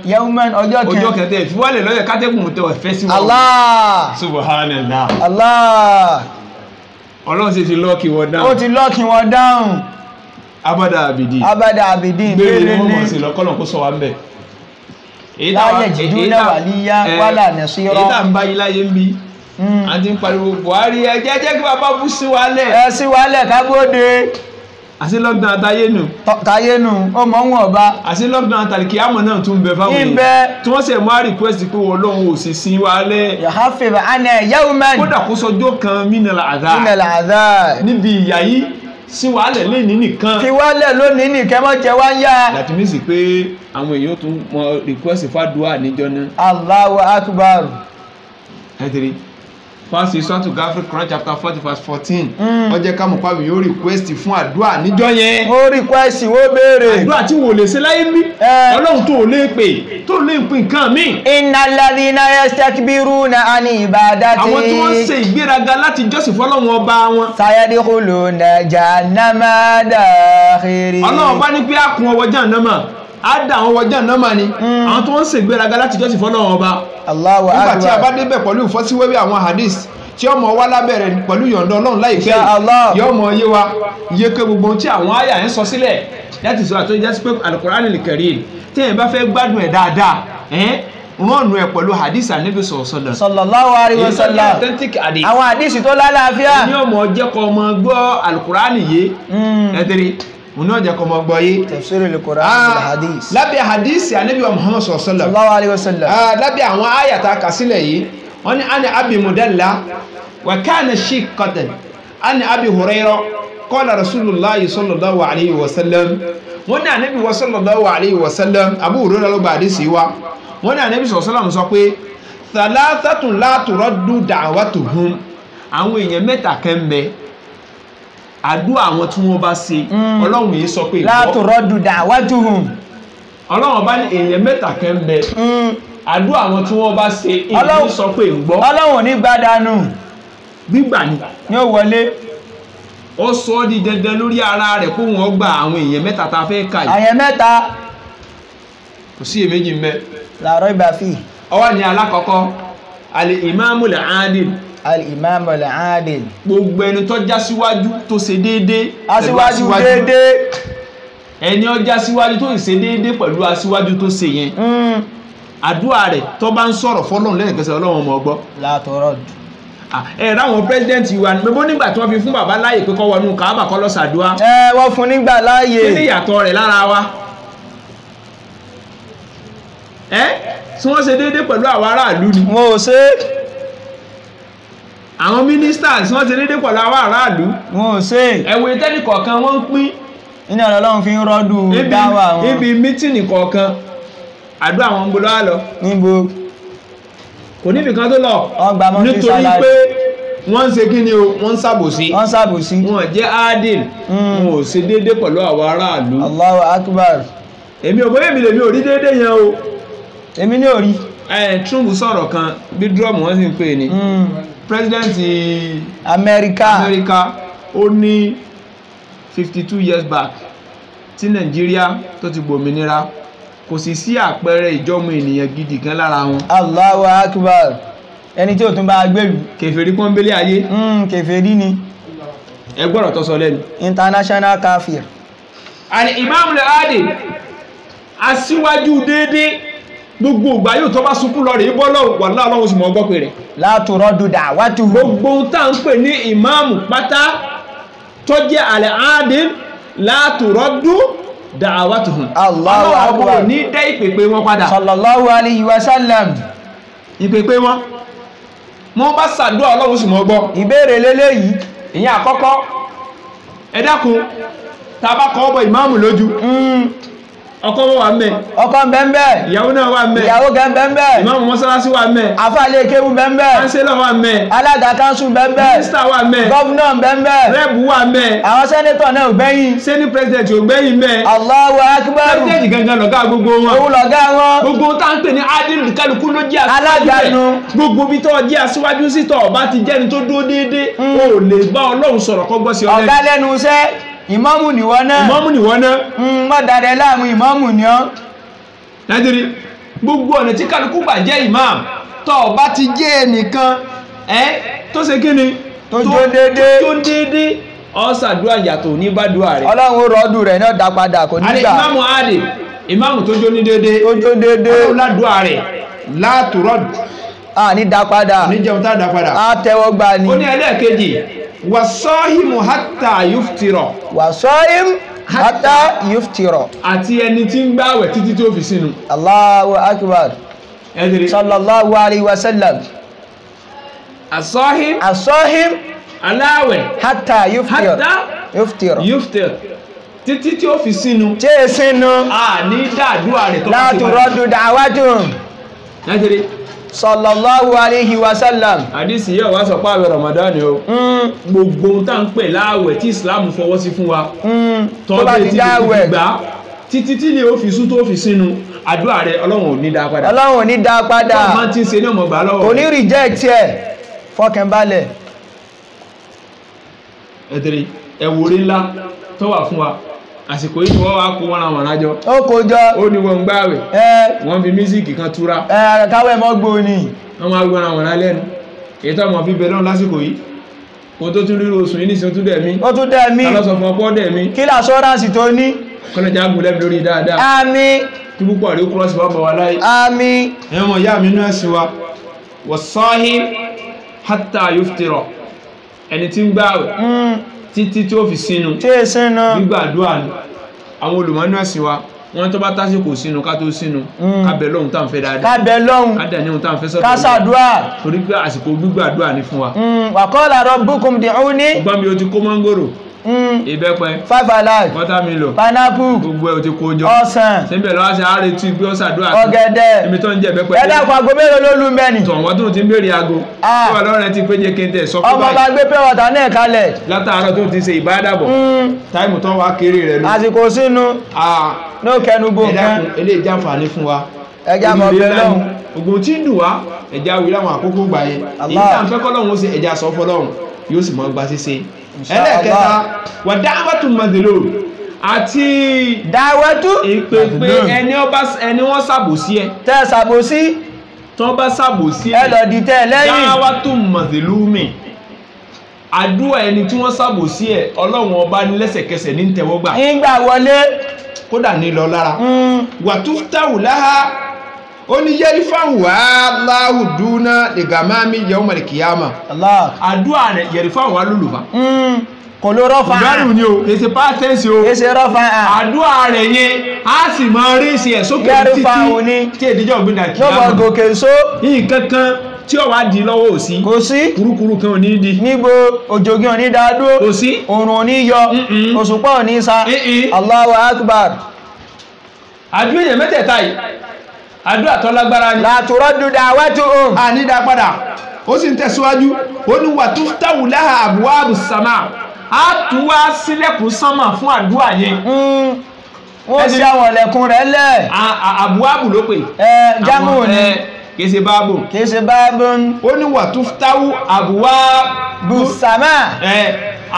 yawman ọjọ́ kẹtẹ ìfiwálẹ̀ lọ́yẹ̀ kátẹ́gùn tó ẹ̀fẹ́ sí wọn Allah subhanallah Allah Ọlọ́run sì ti lọ́ọ̀kì wọn dáhùn ó ti lọ́ọ̀kì wọn dáhùn abada abidi gbére ní ní mọ̀ sí lọ́kọ́lọ̀ kó sọ wa ń bẹ̀ láyé jìdúnà wàlíyá wálà nasira èyí tá ń bá yí láyé ń bí a ti ń pariwo Buhari ẹjẹ́ jẹ́ kí bàbá bú sí wálẹ̀ ẹ sí wálẹ̀ kábóde àti lockdown tayénu ó mọ̀ wọn ọba àti lockdown àtàlìkì àmọ̀ náà tún bẹ fáwọn èèyàn tí wọ́n sì mọ́ request pé wọ́n lóhun ò sì sin wálẹ̀ yukhaffifu anna yawman kódà kó sọjọ́ kan minal adhab níbi ìyà yìí sí wàhálẹ̀ lẹ́ni nìkan fi wálẹ̀ lónìí nìkẹ́ mọ́ jẹ wá ń yá láti mí sí pé àwọn èèyàn tún mọ request fàdúrà níjọ́ náà Allahu akbar ẹ̀tẹ̀rẹ̀ fásitì sọ́tù Gáfírì Quran chapter 40 verse 14 wọ́n jẹ́ ká mọ̀ pàmì yóò request fún àdúrà níjọ́ yẹn ó request ó béèrè àdúrà tí wò lè ṣe láyé mí Ọlọ́run tó lè pè tó lè pè nǹkan mí innal ladhina yastakbiruna an ibadati àwọn tí wọ́n ṣe ìgbéraga láti jọ́sìn fọ́lọ́run ọba wọn sayadkhuluna jahannama dakhirin Ọlọ́run bá ní pé á kún ọwọ́ Jahannama á dà àwọn ọwọ́ Jahannama ni àwọn tó ń ṣe ìgbéraga láti jọ́sìn fọ́lọ́run ọba Allahu akbar nígbà tí a bá débẹ̀ pẹ̀lú ìfọ́síwẹ́wẹ́ àwọn hadith tí ọmọ wá lábẹ̀rẹ̀ pẹ̀lú yọ̀ǹda Ọlọ́run láìpẹ́ yóò mọ yé wa iye ké gbogbo tí àwọn àyà ń sọ sílẹ̀ láti sọ àtúnjẹ sí pé Al-Qur'anil Karim tí ẹ̀ bá fẹ́ gbádùn ẹ̀ dáadáa rọ́ọ̀nù ẹ̀ pẹ̀lú hadith Ànábì sallallahu alaihi wasallam àwọn hadith tó lálàáfíà ní ọmọ jẹ́ kọ́ ọmọ gbọ́ Al-Qur'an yé ẹ̀dẹ̀rẹ̀ òun náà jẹ́ kọ́ ọmọ gbọ́ yé tafsirul Qur'an bil hadith lábẹ́ hadith Ànábì Muhammad sallallahu alaihi wasallam lábẹ́ àwọn àyà tá a kà sílẹ̀ yìí wọ́n ní ani abi mudalla wa kana shiqqatan ani abi hurayra qala rasulullahi sallallahu alaihi wasallam wọ́n ní Ànábì wa sallallahu alaihi wasallam Abu Hurayra ló gba hadisi wa wọ́n ní Ànábì sallallahu alaihi wasallam sọ pé thalathatun la turaddu da'watuhum àwọn èèyàn mẹ́ta kan ńbẹ àdúà àwọn tí wọ́n bá ṣe Ọlọ́run yìí sọ pé la turaddu da'watuhum Ọlọ́run bá ní èèyàn mẹ́ta kan ńbẹ àdúà àwọn tí wọ́n bá ṣe èyí sọ pé ń gbọ́ Ọlọ́run ní gbádànù gbígbà ni ó wọlé ó sọ ọ́ di dandan lórí ara rẹ̀ kó wọ́n gba àwọn èèyàn mẹ́ta tá a fẹ́ kà yìí àyẹ̀ mẹ́ta kò sí èméjì mẹ́ la rayba fi ọwọ́ ni alákọ̀ọ́kọ́ al-imamul adil al-imamul adil gbogbo ẹni tó já síwájú tó ṣe déédéé aṣíwájú déédéé ẹni ó já síwájú tó ṣe déédéé pẹ̀lú aṣíwájú tó ṣe yẹn àdúrà rẹ̀ tó bá ń sọ̀rọ̀ fọ́lọ́run lẹ́yìn kẹsẹ̀ Ọlọ́run ọmọ ọgbọ́ látọ̀rọ̀dù ráwọn pẹ́sidẹ́ntì wa ní gbogbo nígbà tí wọ́n fi fún bàbá láàyè pé kó wọnú Káàbà kó lọ ṣàdúà wọ́n fún nígbà láàyè kí ni ìyàtọ̀ rẹ̀ lára wa tí wọ́n ṣe déédéé pẹ̀lú àwọn aráàlú ni wọ́n ò ṣe àwọn mínísítà tí wọ́n ṣe déédéé pẹ̀lú àwọn aráàlú wọ́n ò ṣe ẹ̀wọ̀n ìtẹ́nì kọ̀ọ̀kan wọ́n ń pín iná Ọlọ́run fi ń rọ́dù dáwà wọn níbi mítìnì kọ̀ọ̀kan àdúrà àwọn gbogbo lọ níbo kò níbi kan tó lọ nítorí pé wọ́n ń ṣe kí ni o wọ́n ń ṣàbòsí wọ́n jẹ́ adil wọn ò ṣe déédéé pẹ̀lú àwọn aráàlú Allahu akbar èmi ò bóyá èmi lèmi ò rí déédéé yẹn o èmi ní orí Trump sọ̀rọ̀ kan bí drum wọ́n sì ń pè ní president Amẹ́ríkà ó ní 52 years back tí Nàìjíríà tó ti gbòmìnira kò sì sí àpẹẹrẹ ìjọmọ ènìyàn gidi kan lára wọn. Allahu akbar. ẹni tí ó tún bá gbèrú kèfèrí pọ́nbélé ayé kèfèrí ni ẹgbọ́rọ̀ tó sọ lẹ́nu. international kafir. al-imam al-adil aṣíwájú déédé gbogbo ìgbà yóò tó bá sunkún lọ rẹ̀ bọ́ lọ́wọ́ wallahi Ọlọ́run sì mọ̀ ọgbọ́ pé rẹ̀. la turaddu da'watuhu. gbogbo tá ń pè ní ìmáàmù pátá tó jẹ́ al-adil la turaddu da'watuhum. Allahu akbar. ní dẹ́ ìpèpè wọn padà. sallallahu alayhi wa sallam. ìpèpè wọn bá ṣàdúrà Ọlọ́run sì mọ̀ ọgbọ́. ìbéèrè lélẹ́yìí. ìyẹn àkọ́kọ́ ẹ dákun tá bá kọ́ ọbọ̀ ìmáàmù lójú ọkọ wà mẹ́ ọkọ bẹ́ẹ̀bẹ́ ìyàwó náà wà mẹ́ ìyàwó bẹ́ẹ̀bẹ́ ìmáàmù mọ́sálásí wà mẹ́ àfáàlẹ́ kéwú bẹ́ẹ̀bẹ́ kánsílọ̀ wà mẹ́ alága kánsù bẹ́ẹ̀bẹ́ mínísítà wà mẹ́ gọ́vnọ̀ bẹ́ẹ̀bẹ́ rẹ́bù wà mẹ́ àwọn sẹ́nẹ́tọ̀ náà ò gbẹ́yìn sẹ́ni pírẹsidẹ̀ntì ò gbẹ́yìn mẹ́ Allahu akbar pírẹsidẹ̀ntì gangan lọ̀gá gbogbo wọn òun lọ̀gá wọn gbogbo tá ń pè ní adil kálukú ló jẹ́ aláganu gbogbo bí tó jẹ́ aṣíwájú sí tó bá ti jẹ́ni tó dúró déédéé o lè bá Ọlọ́run sọ̀rọ̀ kó gbọ́ sí ọlẹ́nu ọ̀gá lẹ́nu iṣẹ́ ìmáàmù nìwọ náà ìmáàmù nìwọ náà mọ́ dàdẹ láàmú ìmáàmù ni ọ́ nàìjírí gbogbo ọ̀nà tí kálukú gbà jẹ́ imam tó bá ti jẹ́ ẹnìkan tó ṣe kíni tó déédé ọ́sàdúrà yàtọ̀ ní bádùá rẹ̀ Ọlọ́run rọ́dù rẹ̀ náà dá padà kò nígbà imamu adé imamu tó jó ní déédé Ọlọ́run ládùá rẹ̀ látùrọ́dù ní dá padà ní jẹun tá dá padà á tẹ́wọ́ gbà ní ó ní ẹlẹ́ẹ̀kejì wàsọ́hìmù hátà yúftìrọ̀ wàsọ́hìmù hátà yúftìrọ̀ àti ẹni tí ń gbààwẹ̀ títí tó fi sínú Allahu akbar ẹ̀dìrí sallallahu alayhi wa sallam asọ́hìm aláwẹ̀ hátà yúftìrọ̀ títí tí ó fi sínú tí è sínú ní dáadúwà rẹ̀ tó la turaddu da'watuhum ẹ̀dìrí sallallahu alayhi wa sallam àdísì yóò wá sọ pààwẹ̀ Ramadan o gbogbo tá ń pè láàwẹ̀ tí Islam fọwọ́ sí fún wa tó bá ti dáwẹ̀ títí tí ni ó fi sú tó fi sínú àdúrà rẹ̀ Ọlọ́run ò ní dá padà Ọlọ́run ò ní dá padà tó máa ti ń ṣe ní ọmọ gbà lọ́wọ́ kò ní reject ẹ̀ fọkànbalẹ̀ ẹ̀tẹ̀rẹ̀ ẹ̀wòrí ńlá tó wà fún wa àsìkò yìí wọ́n wá kó wọn àwọn àrájọ́ ó kó jọ ó ní wọn gbáwẹ̀ wọ́n fi mísíkì kan túra káwẹ̀ mọ́ gbóní wọ́n máa gbọ́n àwọn alẹ́nu èyí tó mọ̀ fi bẹ̀rẹ̀ náà lásìkò yìí kò tó tún rírò oṣù yìí ní ìsìn tó dẹ̀mí ó tún dẹ̀mí alọ́sọ̀ fún ọpọ́ dẹ̀mí kí l'assurance tó ní kọ́lẹ̀já gùn lẹ́bí lórí dáadáa àmín kí púpọ̀ rí kúrọ́sì bá bọ̀ wá láyé àmín ẹ̀mọ̀ yá mi nú ẹ̀sìn wa was-sahim hatta yuftira ẹni tí ń gbààwẹ̀ títí tí ó fi sínú tí è sínú gbígbàdúrà ni àwọn olùmọ̀nú ẹ̀sìn wa wọ́n tó bá tásìkò sínú ká tó sínú kábẹ̀ lọ́hun tá ń fẹ́ dáadáa kábẹ̀ lọ́hun kádẹ̀ ní ohun tá ń fẹ́ sọ́tọ̀ kásàdúà torí pé àsìkò gbígbàdúrà ní fún wa wa qala rabbukum ud'uni ọgbọ́n mi ó ti kó mọ́ngòrò ìbẹ́pẹ 5 alive watermelon pineapple gbogbo ẹ̀ ó ti kó jọ ọsàn síbẹ̀ lọ́wọ́ sí ààrẹ tí gbé ọ̀sàdúrà ọ̀gẹ̀dẹ̀ ibi tó ń jẹ ìbẹ́pẹ ẹ̀dàkùn ago mélòó ló lù mẹ́ni tọ̀wọ́n tó ti ń béèrè ago tó wà lọ́rẹ̀ ti péye kéńtẹ̀ sọ ọmọ bá gbé pé wọ̀tà náà kalẹ̀ látàárọ̀ tó ti ṣe ìbádàbọ̀ táìmù tó wá kéré rẹ̀ lọ àsìkò sínú ní kẹnugbò kan ilé ìjànfàní fún wa ẹjá mọ̀ bẹ̀ lọ́hun ogun tí ń dùn wá ẹjá wí láwọn àkókò gbà yẹn èyí tá ń fẹ́ kọ́lọ́hun ó ṣe ẹjá sọ fọ́lọ́hun yóò sì mọ́ gba ṣíṣe ẹlẹ́ẹ̀kẹta wà dáwàtú mazilo àti dáwàtú ìpèpè ẹni wọ́n ṣàbòsí ẹ tẹ́ ṣàbòsí tó bá ṣàbòsí ẹ lọ di tẹ́ lẹ́yìn dáwàtú mazilo mi àdúrà ẹni tí wọ́n ṣàbòsí ẹ Ọlọ́run ọba ní lẹ́sẹ̀kẹsẹ̀ ní tẹ́wọ́gbà ìgbà wọlé kódà ní lọ lára wàtúftàwù láha ó ní yẹ́rí fáwọn aláhù dúná ìgàmámi yawmal kìyàmà àdúrà rẹ̀ yẹ̀rí fáwọn alólùfà kò ló rọ́fà ìgbàrù ni o kèsè pàtẹ́sì o kèsè rọ́fà àdúrà rẹ̀ yẹn a sì máa rí sí ẹ̀ sókè títí tí èdèjọ́ ògbìnà kìyàmà lọ́bọ̀ gòkè só nǹkankan tí ó wá di lọ́wọ́ òsí kò sí kúrúkúrú kan ò ní di níbo òjògì ò ní dáadó kò sí òrùn ò ní yọ òṣùpá ò ní sa Allahu akbar àdúrà mẹ́tẹ̀ẹ̀ta yìí àdúrà tó lágbára ni la turaddu da'watuhum a ní dá padà ó sì ń tẹ̀síwájú ó ní wà tó táwù láha abwabu sàmà á tún wá sílẹ̀kùn sánmà fún àdúrà yẹn wọ́n sí àwọn ẹ̀lẹ̀kùn rẹ̀ lẹ̀ abwabu ló pè jámù ní kìí ṣe báàbù ó ní wà tó táwù abwabu sàmà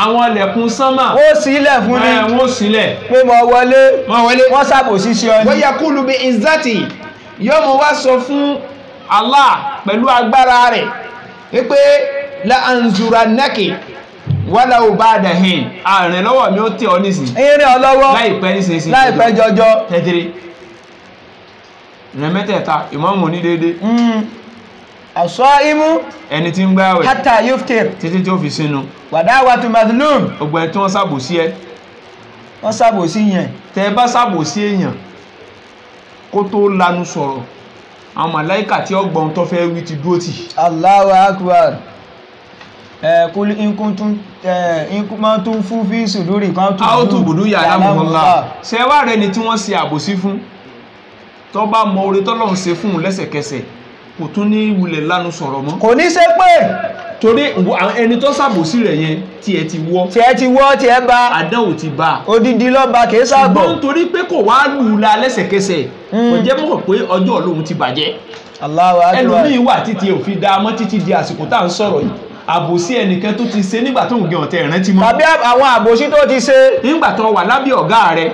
àwọn ẹlẹ́kùn sánmà ó sílẹ̀ fún ní wọ́n sílẹ̀ pé mọ̀ wọlé wọ́n sàbòsí sí ọ ní wọ́n yaqulu bi izzati yóò mọ̀ wá sọ fún Allah pẹ̀lú agbára rẹ̀ wípé la anzurannaki wala ubada hin àrìn lọ́wọ́ mi ó tẹ́ ọ nísìn ìrìn ọlọ́wọ́ láìpẹ́ nísìn láìpẹ́ jọjọ tẹ́tẹ́rẹ́ ìrìnmẹ́tẹ̀ẹ̀ta ìmáàmù ní dédé as-saimu ẹni tí ń gbààwẹ̀ hatta yuftir títí tí ó fi sínú wa da'watu madhlum ọgbẹ̀ni tí wọ́n ṣàbòsí ẹ wọ́n ṣàbòsí yẹn tẹ́ bá ṣàbòsí èèyàn kó tó lanu sọ̀rọ̀ àwọn màláíkà tí ọgbọ̀n tó fẹ́ wí ti dúró tì. Allahu akbar kul in kuntum fi suduri kan tu budu ya lamullah ṣé wá rẹ̀ ni tí wọ́n ṣe àbòsí fún tó bá mọ oore t'Ọlọ́run ṣe fún lẹ́sẹ̀kẹsẹ̀ kò tún ní wulẹ̀ lanu sọ̀rọ̀ mọ́ kò ní ṣe pé torí ẹni tó ṣàbòsí rẹ̀ yẹn tí ẹ ti bá àdánwò ti bá odidi lọ́ba kìí sábọ̀ ṣùgbọ́n torí pé kò wá lù la lẹ́sẹ̀kẹsẹ̀ kò jẹ́ mọ̀ pé ọjọ́ Ọlọ́run ti bàjẹ́. Allahu akbar ẹlòmíì wà títí òfin dá mọ́ títí di àsìkò tá à ń sọ̀rọ̀ yìí àbòsí ẹnìkan tó ti ṣe nígbà tó ń gẹ ọ̀tẹ̀ ìrántí mọ́. tàbí àwọn àbòsí tó ti ṣe nígbà tó wà lábẹ́ ọ̀gá rẹ̀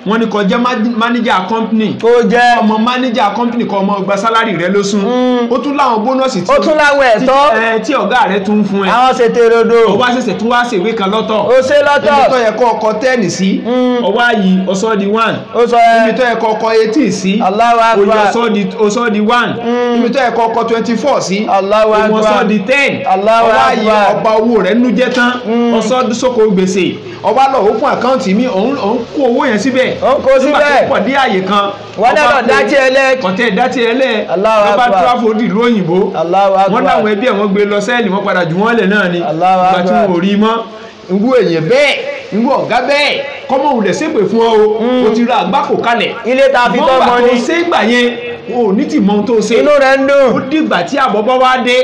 wọ́n ní kó jẹ́ mánéjà company tó jẹ́ ọmọ mánéjà company kó ọmọ gba sálárì rẹ̀ lóṣù ó tún láwọn bónọ́ọ̀sì ó tún láwọn ẹ̀tọ́ tí ọ̀gá rẹ̀ tún fún ẹ. àwọn ṣètò èròdò ó wá ṣẹ̀ṣẹ̀ tún wá ṣèwé kan lọ́tọ̀ ó ṣe lọ́tọ̀ ibi tó yẹ kó ọkọ̀ 10 sí ọwọ́ àyí ọsọ́ di 1 ibi tó yẹ kó ọkọ̀ 18 sí Allahu akbar ọsọ́ di 1 ibi tó yẹ kó ọkọ̀ 24 sí Allahu akbar ọsọ́ di 10 Allahu akbar ọba owó rẹ̀ nú jẹ́ tán ọsọ́ sókò gbèsè ọba lọ ó fún àkáǹtì mi òun kó owó yẹn síbẹ̀ ó kó síbẹ̀ nígbà tó pọ̀ dé àyè kan wọ́n dẹ̀rọ̀ dátí ẹlẹ́ kọ̀tẹ́ dátí ẹlẹ́ Allahu akbar ọba tráfò dì lóyìnbó Allahu akbar wọ́n láwọn ẹbí ẹ̀ wọ́n gbé lọ sẹ́ẹ̀lì wọ́n padà jù wọ́n lẹ̀ náà ni Allahu akbar ìgbà tí wọ́n ò rí mọ́ irú èèyàn bẹ́ẹ̀ irú ọ̀gá bẹ́ẹ̀ kọ́mọ òun lẹ̀ ṣépè fún ọ o ti ra àgbákò kalẹ̀ ilé ta fi tọ́ mọ́ ní ṣé ìgbà yẹn o ní ti mọ ohun tó ṣe inú rẹ̀ ń dùn ó dìgbà tí àbọ̀bọ̀ wá dé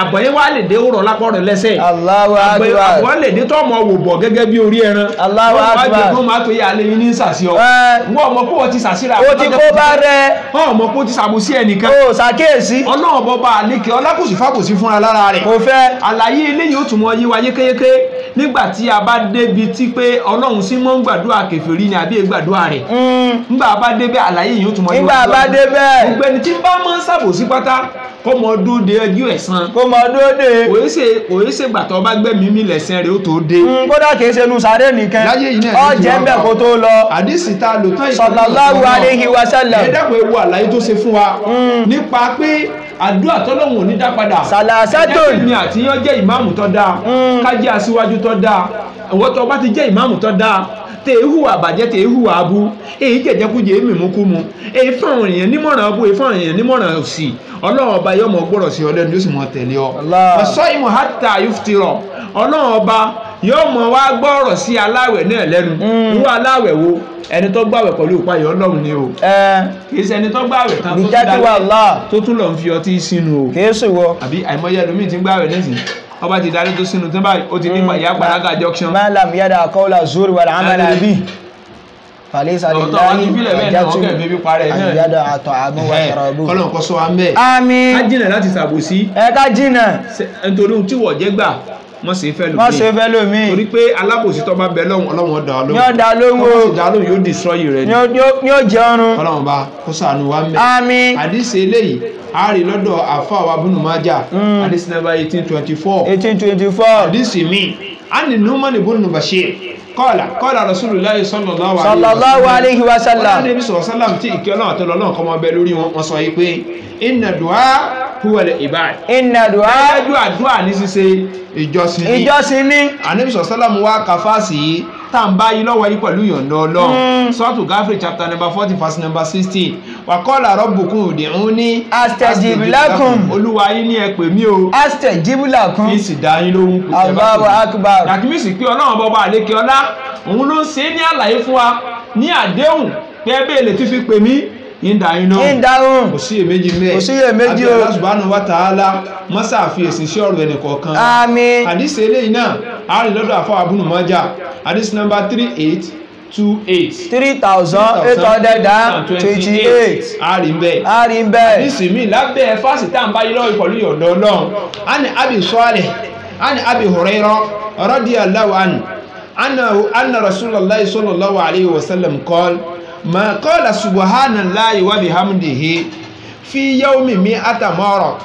àbọ̀ yẹn wá lè dé ó rọ̀ lápọ̀ rẹ̀ lẹ́sẹ̀ Allahu akbar àbọ̀ lè dé tó ọmọ wò bọ̀ gẹ́gẹ́ bí orí ẹran Allahu akbar wọ́n wá jẹ́ kó máa tó yẹ alẹ́ yín ní sàṣì ọ wọ́n ọmọ kó o ti sàṣìra ó ti kó bá rẹ̀ ọmọ kó o ti sàbòsí ẹnìkan ó ṣàkíyèsí ọlọ́run bọ́ bá àlékè ọlákùsì fàbòsí fúnra lára rẹ̀ kò fẹ́ àlàyé eléyìí ó tún mọ yé wa yékéyéké nígbà tí a bá débi tí pé ọlọ́run sí mọ́ ń gbàdúrà kèfèrí ni àbí gbàdúrà rẹ̀ nígbà bá débẹ̀ àlàyé yìí ó tún mọ yé wa nígbà bá débẹ̀ gbogbo ẹni tí bá máa ń ṣàbòsí pátá kọ́ mọ ọdún de ẹjú ẹ̀san kó mọ ọdún dé kò yé ṣe gbàtọ́ bá gbẹ̀mí mi lẹ̀sẹ̀ rẹ̀ ó tó dé. kódà kìí ṣe nu sáré nìkan ọ jẹ́ ń bẹ̀ kó tó lọ àdìsí ta lò tán sallallahu alaihi wasallam ẹ̀ẹ́dàpọ̀ ewu àlàyé tó ṣe fún wa nípa pé àdúrà tọ́lọ́hun ò ní dá padà sàlàsátòn ẹ̀jẹ̀ mi àti yán jẹ́ ìmáàmù tó dáa ká jẹ́ aṣíwájú tó dáa ìwọ tó bá ti jẹ́ ìmáàmù tó dáa tẹ ihu àbàjẹ́ tẹ ihu àbú èyí jẹjẹkújẹ èmi mú kú mu èyí fún àwọn èèyàn nímọ̀ràn abú èyí fún àwọn èèyàn nímọ̀ràn òsì ọlọ́run ọba yóò mọ gbọ́dọ̀ sí ọlẹ́nu yóò sì mọ tẹ̀lé ọ ọ̀sọ́ ìmọ̀ hátà yuftirọ̀ ọlọ́run ọba yóò mọ wá gbọ́rọ̀ sí aláwẹ̀ náà lẹ́nu irú aláwẹ̀ wo ẹni tó gbàwẹ̀ pẹ̀lú ìpayọ̀ ọlọ́run ni o kìí ṣe ẹni tó gbàwẹ̀ kan tó tún lọ ń fi ọtí sínú o kìí ṣe wọ àbí àìmọye ẹlòmíì ti ń gbàwẹ̀ nísìn ọba ti darí tó sínú tán báyìí ó ti nípa ìyá pàdágà junction. máa làm yàda qawla zuri wal amala bi falisa lillahi àyàdà àtọ̀ àmú wa sarabu. kọ́lọ̀ nǹkan sọ wa ń bẹ̀. àmín. ká jìnà láti ṣàbòsí. ká jìnà. nítorí ohun tí wọ́n jẹ́ gbà wọ́n sì fẹ́ lómi. wọ́n sì fẹ́ lómi. torí pé alábòsí tó bá bẹ lọ́hùn ọlọ́run dá lóhùn. yóò dá lóhùn o. wọ́n sì dá lóhùn yóò destroy rẹ̀ ni. yóò jẹ ọrùn. ọlọ́run bá kó ṣàánú wa ń bẹ̀. àmín. àdìsí eléyìí a rí lọ́dọ̀ àfáà Ibn Majah àdìsí nàbà 1824. àdìsí mi ani Nu'man ibn Bashir qala Rasulullahi sallallahu alaihi wasallam. Nabi sallam tí ìkẹ́ Ọlọ́run àti Ọlọ́run kó máa bẹ lórí wọn sọ yìí pé inna du'a huwa al-ibad. inna du'a àdúà ní ṣíṣe ìjọsìn ní. Ànábì sallam wá kàfáàsì yìí tá ń bá yí lọ́wọ́ yí pẹ̀lú yọ̀ǹda Ọlọ́run. Suratu Ghafir chapter number 40 verse number 16. Wa qala rabbukum ud'uni astajib lakum. Olúwa yín ní ẹ pè mí o. astajib lakum. kí sì dá yín lóhùn pé Allahu akbar. Yàtí sì pé Ọlọ́run bọ́ba àlékè ọlá òun ló ń ṣe ní àlàyé fún wa ní àdéhùn pé ẹbí èlé tí fi pè mí ìdáhùn náà. ìdáhùn. kò sí èméjì mẹ́ẹ̀. kò sí èméjì o. Allah subhanahu wa ta'ala mọ́sá àfiyèsí sí ọ̀rọ̀ ẹnì kọ̀ọ̀kan. àmín. àdìsí eléyìí náà a rí lọ́dọ̀ àfọwọ́ Ibn Majah àdìsí number 3828. 3828. a rí bẹ́ẹ̀. a rí bẹ́ẹ̀. àdìsí mi lábẹ́ fásitì à ń bá yí lọ́wọ́ pẹ̀lú yọ̀ǹda Ọlọ́run. ani Abi Salih ani Abi Hurairah radiyallahu anhu anna Rasulullahi sallallahu alayhi wa sallam qala ما قال سبحان الله وبحمده في يوم 100 مرة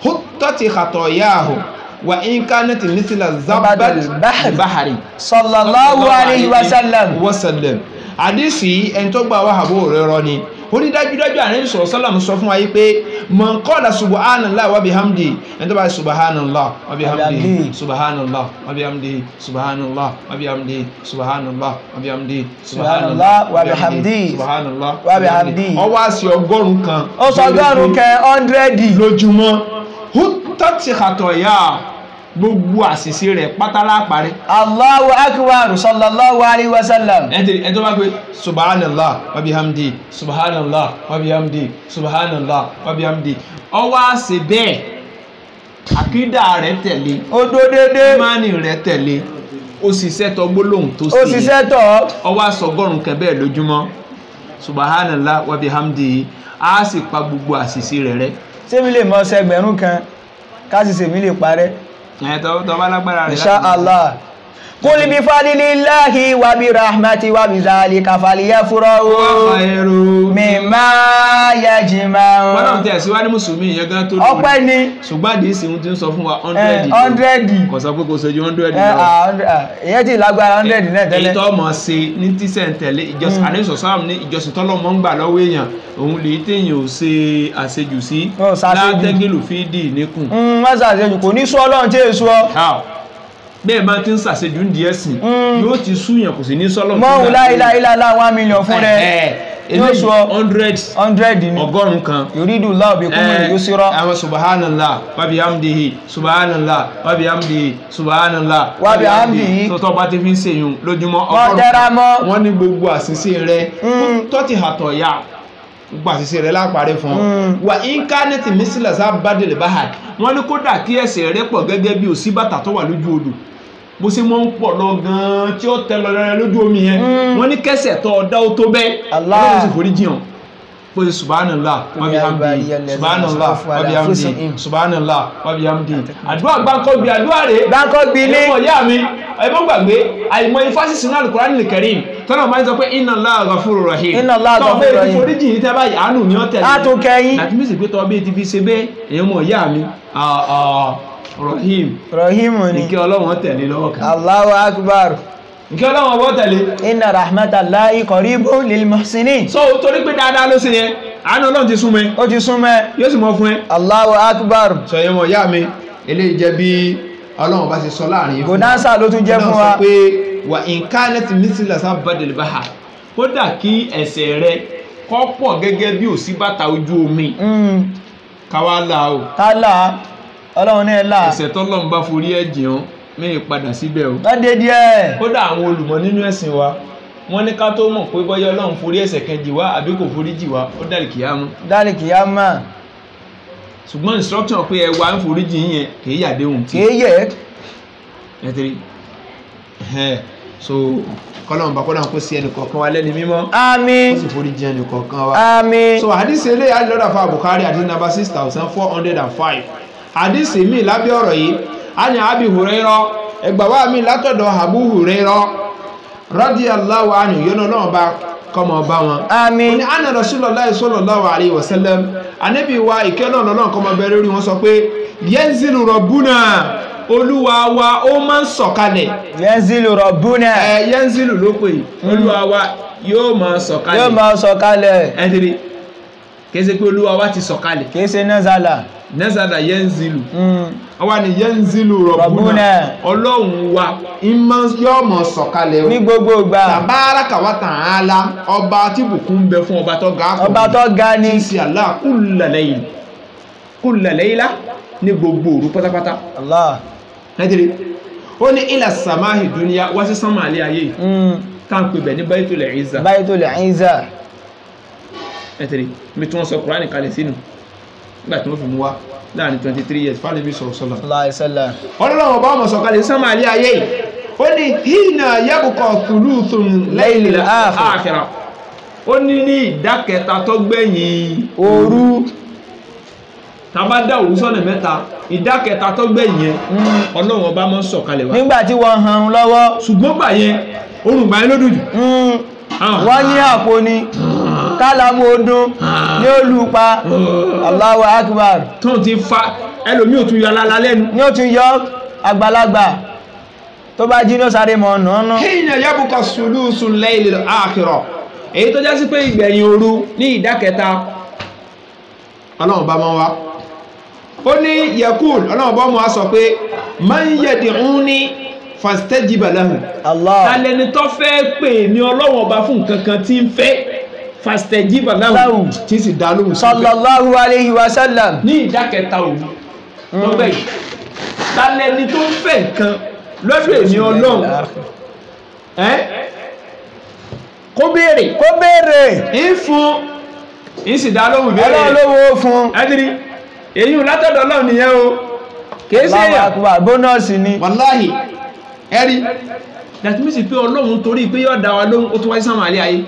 حط huttati khatayahu wa in kanat mithla zabadil bahri sallallahu alayhi wa sallam. Hadisi en tó gbà wá Abu Hurairah ni ó ní dájúdájú Ànábì sallallahu sọ fún wa yí pé man qala subhanallahi wa bihamdi en tó bá subhanallah wa bihamdi subhanallah wa bihamdi subhanallah wa bihamdi subhanallah wa bihamdi subhanallah wa bihamdi subhanallah wa bihamdi ó wá sí ọgọ́rùn kan ó sọ ọgọ́rùn kan 100 lójúmọ́ huttati khataya gbogbo àṣìṣe rẹ̀ pátálá parí. Allahu akbar sallallahu alayhi wa sallam. Ẹ tó bá pé subhanallah wa bihamdi subhanallah wa bihamdi subhanallah wa bihamdi ó wá ṣe bẹ́ẹ̀ àkídà rẹ̀ tẹ̀lé ó dó dédé ìmánì rẹ̀ tẹ̀lé ó sì ṣètò gbólóhùn tó ó sì ṣètò ó wá sọgọ́rùn kan bẹ́ẹ̀ lójúmọ́ subhanallah wa bihamdi á sì pa gbogbo àṣìṣe rẹ̀. ṣé mi lè mọ ṣẹgbẹ̀rún kan ká sì ṣe mi lè parẹ́ tó bá lágbára rẹ̀ insha Allah. Qul bi fadlillahi wa bi rahmati wa bi zalika falyafrahu mimma yajma'un. Wọ́n tẹ̀ sí wá ní mùsùlùmí ìyẹn gan tó lórí ọpẹ́ ni ṣùgbọ́n àdìsí ń ti ń sọ fún wa 100 kò sọ pé kò sojú 100 ìyẹn tí lágbára 100 náà tẹ́lẹ̀. èyí tó mọ̀ sí ní tíṣẹ̀ ń tẹ̀lé ìjọsìn àdìsọ̀ sáàmù ní ìjọsìn tọ́lọ́mọ ń gbà lọ́wọ́ èèyàn òun lè téèyàn ò ṣe àṣejù sí látẹ́gìlù fídì níkùn. wọ́n ṣàṣejù kò ní sọ Ọlọ́run tí èso bẹ́ẹ̀ máa ti ń ṣàṣejù ń di ẹ̀sìn yóò ti súyàn kò sí ní sọ́lọ́ mọ́ la ilaha illallah 1 million fún rẹ̀ yóò sọ 100 ní ọgọ́rùn kan yuridu Allahu bikumul yusra. àwọn subhanallah wa bihamdihi subhanallah wa bihamdihi subhanallah wa bihamdihi tó bá ti fi ń ṣèyún lójúmọ́ ọgọ́rùn wọ́n ní gbogbo àṣìṣe rẹ̀ tó ti hàtọ̀ ya gbogbo àṣìṣe rẹ̀ lápàrí fún wa incarnate mísílẹ̀ sábàdìlì báhàd wọ́n ní kódà kí ẹ̀ṣẹ̀ rẹ̀ pọ̀ gẹ́gẹ́ bí òsì bàtà tó wà lójú odò bó ṣe mọ́ ń pọ̀ lọ gan-an tí ó tẹ lọ rẹ̀ lójú omi yẹn wọ́n ní kẹsẹ̀ tó ọ̀dá ó tó bẹ́ẹ̀ Ọlọ́run sì forí jiyàn bó ṣe subhanallah wa bihamdi subhanallah wa bihamdi subhanallah wa bihamdi àdúrà gbáǹkọ́ bí àdúrà rẹ̀ gbáǹkọ́ bí ní ọmọ ìyá mi ẹ̀bọ́n gbàgbé àìmọ̀ ifásitì náà Al-Qur'an al-Karim tọ́nà máa ń sọ pé inna Allaha ghafurur rahim inna Allaha ghafurur rahim tọ́ bẹ́ẹ̀ ti forí jìn tẹ́ báyìí àánú ni ó tẹ̀lé látúnkẹ́yìn láti mísì pé tọ́ bẹ́ẹ̀ ti fi ṣe bẹ́ẹ̀ èèyàn mọ̀ ìyá mi Rahim ni ìkẹ́ Ọlọ́run tẹ̀lé lọ́wọ́ kan. Allahu akbar. Ìkẹ́ Ọlọ́run wọ́n tẹ̀lé. Inna rahmatallahi qaribun lil muhsinin. So torí pé dáadáa ló ṣe yẹn àánú Ọlọ́run ti súnmọ́ ó ti súnmọ́ yóò sì mọ́ fún ẹ. Allahu akbar. sọ yẹn mọ̀ ìyá mi eléyìí jẹ́ bí Ọlọ́run bá ṣe sọ láàrin fún wa. bonanza ló tún jẹ́ fún wa. sọ pé wà incarnate mísílẹ̀ sábàdìlì báhà kódà kí ẹ̀ṣẹ̀ rẹ kó pọ̀ gẹ́gẹ́ bí òsì bàtà ojú omi káwá là o. kálá Ọlọ́run ní ẹ̀lá ẹ̀ṣẹ̀ tọ́lọ́run bá forí ẹ̀ jìyàn mẹ́rin padà síbẹ̀ o. lọ́dẹ díẹ̀. kódà àwọn olùmọ̀ nínú ẹ̀sìn wa wọ́n ní ká tó mọ̀ pé bọ́yá Ọlọ́run forí ẹ̀ṣẹ̀ kan jì wá àbí kò forí jì wá ó dàrí kìyàmá. dàrí kìyàmá. ṣùgbọ́n instruction pé ẹ wá ń forí jì yẹn kìí yàdéhùn tí. kìí yẹ. ẹ tẹ́rí so kọ́lọ́run bá kọ́lọ́run kó sí ẹnì kọ̀ọ̀kan wa lẹ́ni mímọ́. àmín. ó sì forí jì ẹnì kọ̀ọ̀kan wa. àmín. so àdìsí eléyìí alọ́dà fún Bukhari àdìsí number 6405 àdìsí mi lábẹ́ ọ̀rọ̀ yìí a ní Abi Hurairah ẹgbàwá mi látọ̀dọ̀ Abu Hurairah radiyallahu anhu yọ́nà náà bá kọmọ bá wọn. àmín. ó ní anna Rasulullahi sallallahu alayhi wa sallam anábì wa ìkẹ́ náà lọ́nà kọmọ bẹ̀rẹ̀ rí wọn sọ pé yanzilu rabbuna olúwa wa ó máa ń sọ̀kalẹ̀. yanzilu rabbuna. yanzilu ló pè olúwa wa yóò máa sọ̀kalẹ̀. yóò máa sọ̀kalẹ̀. ẹ̀dìrí kìí ṣe pé olúwa wa ti sọ̀kalẹ̀. kìí ṣe nazala. nazala yanzilu. àwa ni yanzilu rabbuna ọlọ́run wa yóò máa sọ̀kalẹ̀. ní gbogbo ìgbà. tabaraka wa ta'ala ọba tí bùkún bẹ fún ọba tó ga. ọba tó ga ni. tí sí Allah kulla layla ní gbogbo òru pátápátá. Allah. ẹ̀dìrí ó ní ila samahi dunya wá sí sánmà alẹ́ ayé tá ń pè bẹ̀ ní Baitul Izza. Baitul Izza. ẹ̀tẹ̀rẹ̀ mi tí wọ́n sọ Kùránì kalẹ̀ sínú nígbà tí wọ́n fi mú wá láàrin 23 years fáwọn ibi sọ̀rọ̀ sọ́lá. ọlọ́run bá ọmọ sọ̀kalẹ̀ sánmà alẹ́ ayé yìí ó ní hina yabqa thuluthun laylil akhirah ó ní ìdákẹta tó gbẹ̀yìn òru tàbá dá òru sọ́nà mẹ́ta ìdákẹta tó gbẹ̀yìn yẹn ọlọ́run bá mọ́ sọ̀kalẹ̀ wá. nígbà tí wọ́n hàn lọ́wọ́. ṣùgbọ́n gbà yẹn orùn gbà yẹn ló dùn jù. wọ́n ní àpò ni kálámù ọdún ní olùpa Allahu akbar. tó ti fa ẹlòmí ò tún yọ alálá lẹ́nu ní ó tún yọ àgbàlagbà tó bá jí ní ó sáré mọ̀ ọ̀nà hina yabuqa sulusul layl al-akhirah èyí tó jásí pé ìgbẹ̀yìn òru ní ìdákẹta ọlọ́run bá mọ́ wá ó ní yakul ọlọ́run bá mọ́ wá sọ pé man yad'uni fastajiba lahu Allah tàlẹ́ni tó fẹ́ pè ní ọlọ́run ọba fún nǹkan kan tí ń fẹ́ fastajiba lahu tí sì dá lóhùn sí sallallahu alayhi wa sallam ní ìdákẹta òru lọ́gbẹ̀ yìí tàlẹ́ni tó ń fẹ́ nǹkan lọ́dọ̀ èmi ọlọ́run kó béèrè ìfún ìsìdá lóhùn béèrè ọlọ́run lówó fún ẹdìrí èyí látọ̀dọ̀ ọlọ́run nìyẹn o kìí sí èyàn bónọ́ọ̀sì ni wàláhì ẹ̀rí that means pé ọlọ́run torí pé yọ́ dá wa lóhùn ó tún wáyé sáwọn àlẹ́ ayé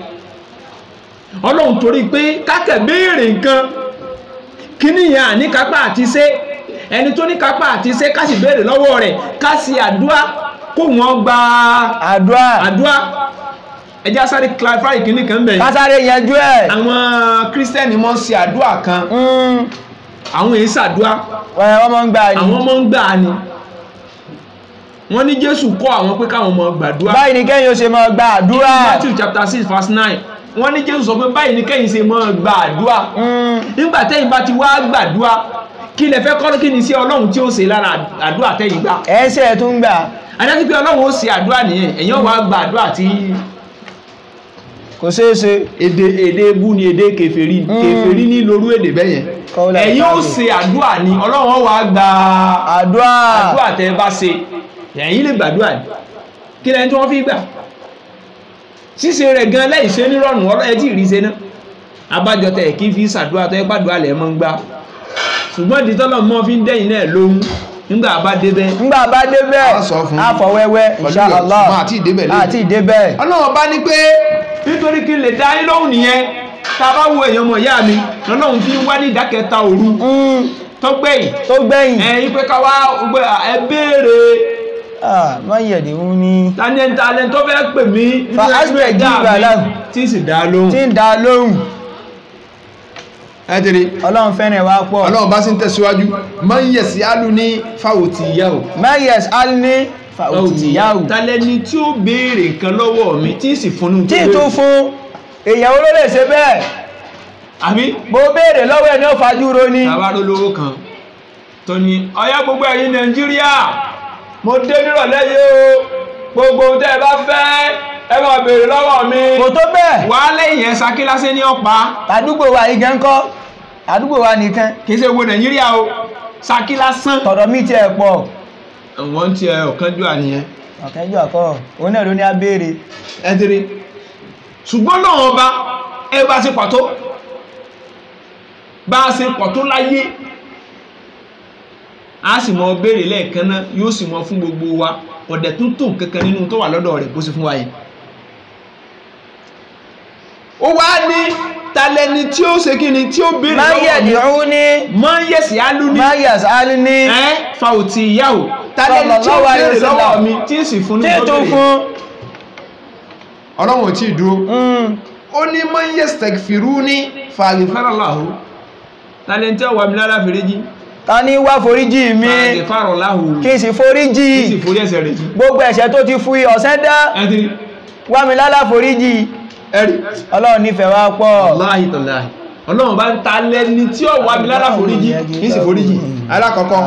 ọlọ́run torí pé kákẹ̀ béèrè nǹkan kí níyàn ní kápá àti ṣe ẹni tó ní kápá àti ṣe ká sì béèrè lọ́wọ́ rẹ̀ ká sì àdúrà kó wọ́n gba àdúrà ẹjá sáré clarify kìíní kan bẹ̀yìn ká sáré yanjú ẹ̀ àwọn kírísítẹ́nì mọ́ sí àdúrà kan àwọn èyí sàdúrà wọ́n mọ́ ń gbà ní àwọn mọ́ ń gbà ní wọ́n ní Jésù kọ́ àwọn pé káwọn mọ́ gbàdúrà báyìí ni kẹ́yìn ó ṣe mọ́ gbà àdúrà Matthew chapter 6 verse 9 wọ́n ní Jésù sọ pé báyìí ni kẹ́yìn ṣe mọ́ gbàdúrà nígbà tẹ́yìn bá ti wá gbàdúrà kí lẹ fẹ́ kọ́ kí ni sí Ọlọ́run tí ó ṣe lára àdúrà tẹ́yìn gbà ẹ̀ẹ́sẹ̀ tún gbà adájú pé Ọlọ́run ó ṣe àdúrà nìyẹn èyàn wá gbàdúrà tí kò ṣeéṣe èdè ebú ni èdè kèfèrí ní lórú èdè bẹ́yẹn ẹ̀yin ó ṣe àdúrà ni Ọlọ́run wá gba àdúrà tẹ́ bá ṣe ẹ̀yin lè gbàdúrà ni kí lẹ́ni tí wọ́n fi gbà ṣíṣe rẹ̀ gan lẹ́ìṣe nírọ̀rùn ọ̀rọ̀ ẹ̀ tí ì rí ṣe náà abájọ tẹ̀ kí fi ṣàdúrà tó yẹ gbàdúrà lẹ̀ mọ́ ń gbà ṣùgbọ́n ìdí tọ́lọ̀ mọ́ fi ń dẹ́yìn náà lóhun nígbà bá débẹ̀ àfọ̀wẹ́wẹ́ insha Allah àti ìdébẹ̀ Ọlọ́run bá ní pé nítorí kí n lè dá yín lóhùn nìyẹn tá a bá wo èèyàn ọmọ ìyá mi lọ́lọ́run fi ń wá ní ìdákẹta òru tó gbẹ̀yìn ẹ̀yin pé ká wá ẹ béèrè wọ́n yẹ̀dì ń ní tani tó fẹ́ pè mí nínú ẹ̀dá mi tí sì dá lóhùn ẹ̀tẹ̀rẹ̀ Ọlọ́run fẹ́rẹ̀ wá pọ̀ Ọlọ́run bá sí ń tẹ̀síwájú man yas'aluni fa'utiyahu tàlẹ́ni tí ó béèrè nǹkan lọ́wọ́ mi tí sì fún un tí tó fún èèyàn ló lè ṣe bẹ́ẹ̀ àbí mo béèrè lọ́wọ́ ẹni ó fajúro ní tàbárò lówó kan tó ní ọyá gbogbo ẹ̀yin Nàìjíríà mo dé nírọ̀lẹ́ yìí o gbogbo tẹ́ ẹ bá fẹ́ ẹ máa béèrè lọ́wọ́ mi kò tó bẹ́ẹ̀ wà lẹ́yìn ẹ̀ sakílásẹ́ ní ọ̀pá àdúgbò wa igẹ́ ńkọ́ àdúgbò wa nìkan kìí ṣe owó Nàìjíríà o sakílásán tọ̀dọ̀ mí ti ẹ̀ pọ̀ wọ́n ti ẹ̀ ọ̀kánjú àníyàn ọ̀kánjú àkọ́ òun náà ló ní abéèrè ẹ̀dẹ̀rẹ̀ ṣùgbọ́n náà ọba ẹ bá ṣe pọ̀ tó láyé a sì mọ béèrè lẹ́ẹ̀kan náà yóò sì mọ fún gbogbo wa ọ̀dẹ̀ tó tó kankan nínú tó wà lọ́dọ̀ rẹ̀ bó ṣe fún wa yìí ó wá ní talẹni tí ó ṣe kíni tí ó béèrè lọ́wọ́ máa yẹ̀sì alúní fàùtì ìyáwó talẹni tí ó béèrè lọ́wọ́ mi tí sì fún ní tó fún ọlọ́run tí ìdúró ó ní máa yastaghfiruni faghfara lahu talẹni tí ó wà mí lára fèrèjì ta ní wá foríjì mi kí sì foríjì gbogbo ẹ̀ṣẹ̀ tó ti fún ọ̀sẹ́ dá wá mi lálá foríjì Ọlọ́run nífẹ̀ẹ́ wá pọ̀ Ọlọ́run bá ń ta lẹ́ni tí ó wá mi lálá foríjì kí sì foríjì alákọ̀ọ́kọ́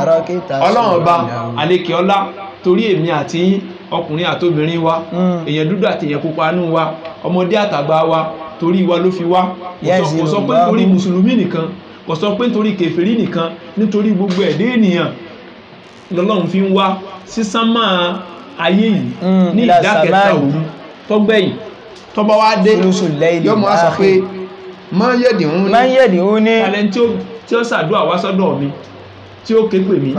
Ọlọ́run bá àlékè ọlá torí èmi àti ọkùnrin àtobìnrin wa èèyàn dúdú àti èèyàn pupa nù wa ọmọdé àtàgbà wa torí wa ló fi wá kò sọ pé torí mùsùlùmí nìkan kò sọ pé nítorí kèfèrí nìkan nítorí gbogbo ẹ̀dẹ́ ènìyàn lọ́lọ́run fi ń wá sísánmà ayé yìí ní ìdákẹta òru tọ́gbẹ̀yìn tọ́bọ̀ wá dé yọ́ mọ́ sọ pé máa yẹ̀dì ń ní alẹ́ tí ó sàdúà wá sọ́dọ̀ mi tí ó ké pè mí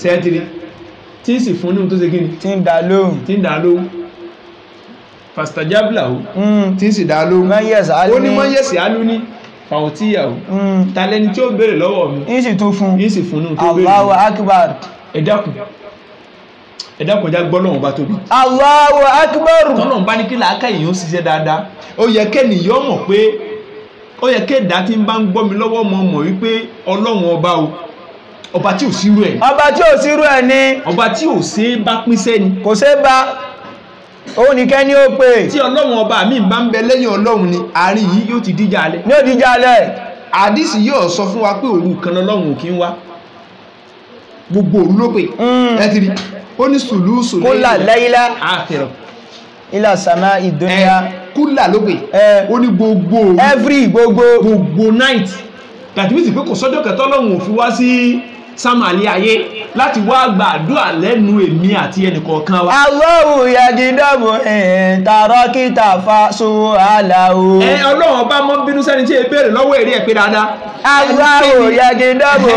sẹ́tìrì tí sì fún ní tó ṣe gíní tí ń dá lóhùn fastajabla tí sì dá lóhùn ó ní máa yẹ̀sì alúní fàwọ̀tíyàwó tàlẹ́ni tí ó béèrè lọ́wọ́ mi ní sì tó fún ní sì fún ní tó béèrè Allahu Akbar ẹ̀dàkùn já gbọ́lọ́wọ́n bá tóbi Allahu Akbar tọ́lọ́wọ́n bá ní kí làákà èèyàn ṣiṣẹ́ dáadáa ó yẹ kẹ́nìyàn mọ̀ pé ó yẹ kẹ́ẹ̀dá tí ń bá ń gbọ́ mi lọ́wọ́ mọ̀ wípé Ọlọ́run ọba o ọba tí ò sírú ẹ̀ ọba tí ò sírú ẹ̀ ni ọba tí ò ṣe é bá pín sẹ́ni kò ṣe bá òun nìkẹ́ ni ó pè tí ọlọ́run ọba mi bá ń bẹ lẹ́yìn ọlọ́run ni àárín yìí yóò ti díjà alẹ́ ní ó díjà alẹ́ àdísì yóò sọ fún wa pé òru kan lọ́lọ́run ò kí ń wá gbogbo òru ló pè ẹ ti rí ó ní sùlùsù kúlà láyílá àkẹrọ ilà sàmà ìdúnyà kúlà ló pè ó ní gbogbo òru every gbogbo night tàbí sì pé kò sọ́jọ́ kẹtọ́ lọ́run ò fi wá sí sámàlì ayé láti wá gbàdúrà lẹ́nu èmi àti ẹnìkọ̀ọ̀kan wa. Allahu yagidabu tarakita fasu alahu. Ọlọ́run ọba mọ́ bínú sẹ́ni tí ẹ béèrè lọ́wọ́ èrè ẹ̀ pé dáadáa. Allahu yagidabu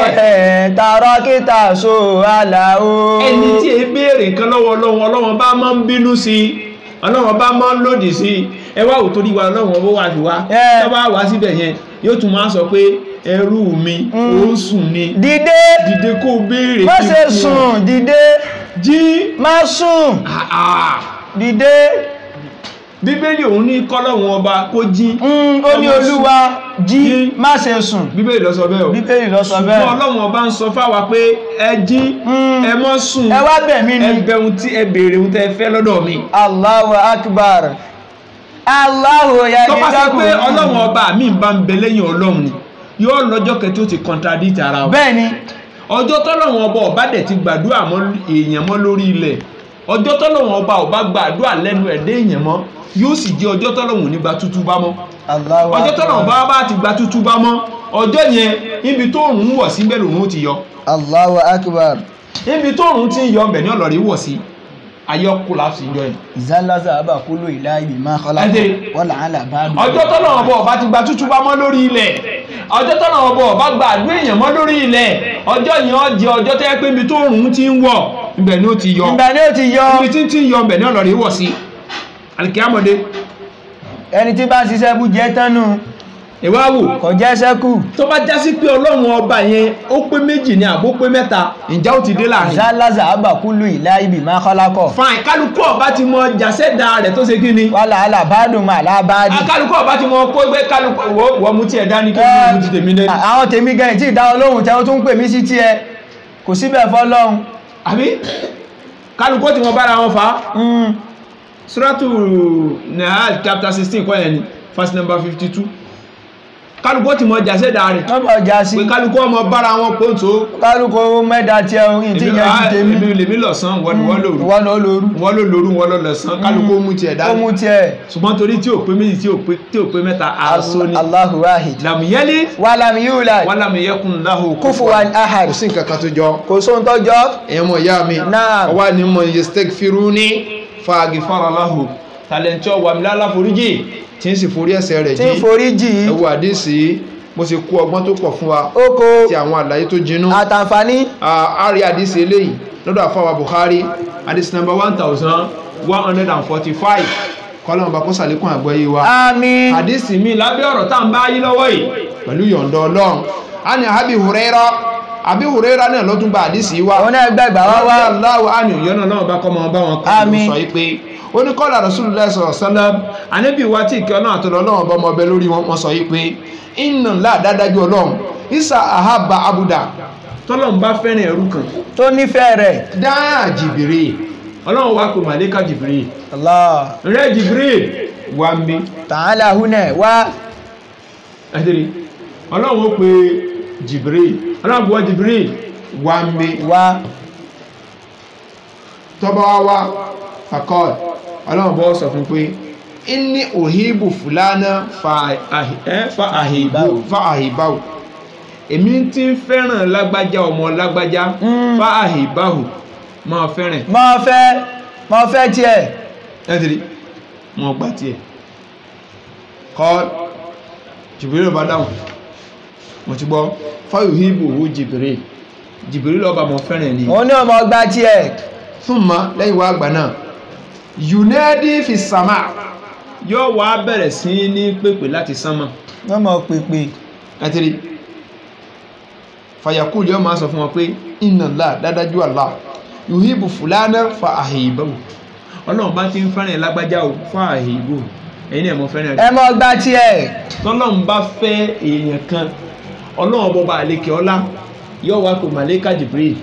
tarakita su alahu. Ẹni tí ẹ béèrè nǹkan lọ́wọ́ Ọlọ́run ọba mọ́ ń bínú sí i Ọlọ́run ọba mọ́ ń lòdì sí i ẹ wá wò torí wa Ọlọ́run ọba wà fi wá tó bá wá síbẹ̀ yẹn yóò tún máa sọ pé ẹrú mi ó sùn ni dìde kó béèrè má ṣe sùn dìde jí má sùn dìde bíbélì òun ní kọ́lọ́hun ọba kó jí ó ní olúwa jí má ṣe sùn bíbélì ló sọ bẹ́ẹ̀ o bíbélì ló sọ bẹ́ẹ̀ ṣùgbọ́n ọlọ́run ọba ń sọ fáwa pé ẹ jí ẹ mọ́ sùn ẹ wá bẹ̀ mí ni ẹ bẹ̀ ohun tí ẹ béèrè ohun tẹ́ ẹ fẹ́ lọ́dọ̀ mi. Allahu akbar Allahu yagidabu. tó bá sọ pé ọlọ́run ọba mi bá ń bẹ lẹ́yìn ọlọ́run ni yóò lọ́jọ́ kẹtí ó ti contradict ara o. bẹ́ẹ̀ni ọjọ́ tọ́lọ́run ọba ọba dẹ̀ ti gbàdúrà mọ́ èèyàn mọ́ lórí ilẹ̀ ọjọ́ tọ́lọ́run ọba ọba gbàdúrà lẹ́nu ẹ̀dẹ́ èèyàn mọ́ yóò sì jẹ́ ọjọ́ tọ́lọ́run ní gba tútú bá mọ́. ọjọ́ tọ́lọ́run ọba bá ti gba tútú bá mọ́ ọjọ́ yẹn ibi tó òun wọ̀ sí bẹ́ẹ̀ lòun ó ti yọ. Allahu akbar. ibi tó òun ti ń yọ ọbẹ̀ ní ọ̀lọ́rí wọ̀ sí ayọ́kùlá sí ìjọ yìí. ìzálásà àbà kúlò ìláyìí máa kọ́lá wọ́n là ń là bá dùn. ọjọ́ tọ́lọ́run ọba ọba ti gba tútú bá mọ́ lórí ilẹ̀ ọjọ́ tọ́lọ́run ọba ọba gba àdúrà èèyàn mọ́ lórí ilẹ̀ ọjọ́ yẹn ó jẹ́ ọjọ́ tẹ́ pé ibi tó òun ti ń wọ̀ ibẹ̀ ni ó ti yọ ibi tí ń ti yọ ibẹ̀ ní ọ̀lọ́rí wọ̀ sí alikiyamode. ẹni tí bá ń ṣiṣẹ́ bú jẹ́ tánu ìwáwò kò jẹ́ sẹ́kù. tó bá jásí pé ọlọ́run ọba yẹn ó pé méjì ní àbó pé mẹ́ta ǹjẹ́ ó ti dé láàrin. ìzálásà àbà kúlò ìláyìí máa kọ́lá kọ̀. fine kálukú ọba ti mọ jàsẹ́dà rẹ̀ tó ṣe kí ni. wàhálà àlàbádùn mà lábádì. kálukú ọba ti mọ kó gbé kálukú wọ́n mú tiẹ̀ dání kí wọ́n mú ti tèmi dé. àwọn tèmi gan tí ìdá ọlọ́run tẹ́ ó tún pè mí sí tiẹ̀ kò síbẹ̀ fọlọ́run. àbí kálukú ti mọ bára wọn fà á. suratu Nahl chapter 16 kọ́ yẹn ni verse number 52. kálukú ti mọ jàsẹ́dà rẹ̀ wọ́n bọ̀ já sí pé kálukú ọmọ bára wọn kó tó. kálukú mẹ́ta tí ẹ orin tí yẹn ti tèmi. èmi lèmi lọ̀sán wọ́n lòrú wọ́n ló lòrú wọ́n ló lòrú wọ́n ló lọ̀sán kálukú mú tiẹ̀ dání. ó mú tiẹ̀. ṣùgbọ́n torí tí ò pé méjì tí ò pé mẹ́ta àṣọ ni. Allahu wahid. lam yalid wa lam yulad wa lam yakun lahu kufuwan ahad. kò sí nǹkan kan tó jọ. kò sóhun tó jọ. ẹ̀yin mọ̀ ìyá mi. náà ọwọ́ ni mo yastaghfiruni faghfara lahu tàlẹ́ntọ́ wàmílálà foríjì tí ń sì forí ẹ̀ṣẹ̀ rẹ̀ tí ń foríjì. ẹ wo àdìsí mo sì kó ọgbọ́n tó pọ̀ fún wa oko ti àwọn àlàyé tó jinú àtàǹfààní. àárí àdìsí eléyìí lọ́dọ̀ àfáwà Bukhari àdìsí number 1145 kọ́lọ́mù bá kó sàlékún àgbọ́yé wa. àmín. àdìsí mi lábẹ́ ọ̀rọ̀ tá à ń bá yí lọ́wọ́ yìí pẹ̀lú yọ̀ǹda Ọlọ́run a ní Abi Hurairah náà ló tún gba àdìsí wa. òun náà gbàgbà wá wá. Allahu àní ìyọ́nà náà bá kọ́ mọ́ bá wọn kọ́ àmín. sọ yìí pé ó ní kọ́lá Rasulullah sallallahu alaihi wasallam ànábì wa tí ìkẹ́ náà àtọ̀lọ́ Ọlọ́run bá ọmọ ọbẹ̀ lórí wọn sọ yìí pé inna Allah dájú Ọlọ́run isa ahaba abuda tọ́lọ́run bá fẹ́ràn ẹrú kan tó nífẹ̀ẹ́ rẹ̀. dáa Jibril Ọlọ́run wá pè màlẹ́kà Jibril. Allah. rẹ̀ Jibril wá ń bí. ta'ala huna wá. ẹ̀dẹ̀rẹ̀ Ọlọ́run ó pe Jibril Ọlọ́run bọ́ Jibril wá ń bí. wá. tọ́bọ̀ wá fakọ́d Ọlọ́run bọ́ sọ fún pé inni òhìbù fúlánà fa àhìbáwò èmi tí ń fẹ́ràn lágbájá ọmọ lágbájá fa àhìbáwò máa fẹ́ràn máa fẹ́ tiẹ̀ ẹ́tìrí mọ́ gbà tiẹ̀ kọ́ Jibril bá dáhùn mo ti gbọ́ fáyòhìbù owó Jibril lọ́ba mọ́ fẹ́ràn ní òun ní ọmọ gbà tiẹ̀ fún ma lẹ́yìn wá àgbà náà yunadi fi sama yóò wá bẹ̀rẹ̀ sí ní pèpè láti sánmà wọ́n mọ̀ pèpè àtìrí fàyàkúlù yóò máa sọ fún wọn pé inna Allah dádájú Allah yuhibu fulana fa àhìbáwò Ọlọ́run bá ti ń fẹ́ràn lágbájá o fa àhìbáwò ẹ̀yin ẹ̀ mọ́ fẹ́ràn ẹ mọ́ gbá tiẹ̀ tọ́lọ́run bá fẹ́ èèyàn kan Ọlọ́run bọba àlekè ọlá yóò wá kó màlẹ́kà Jibril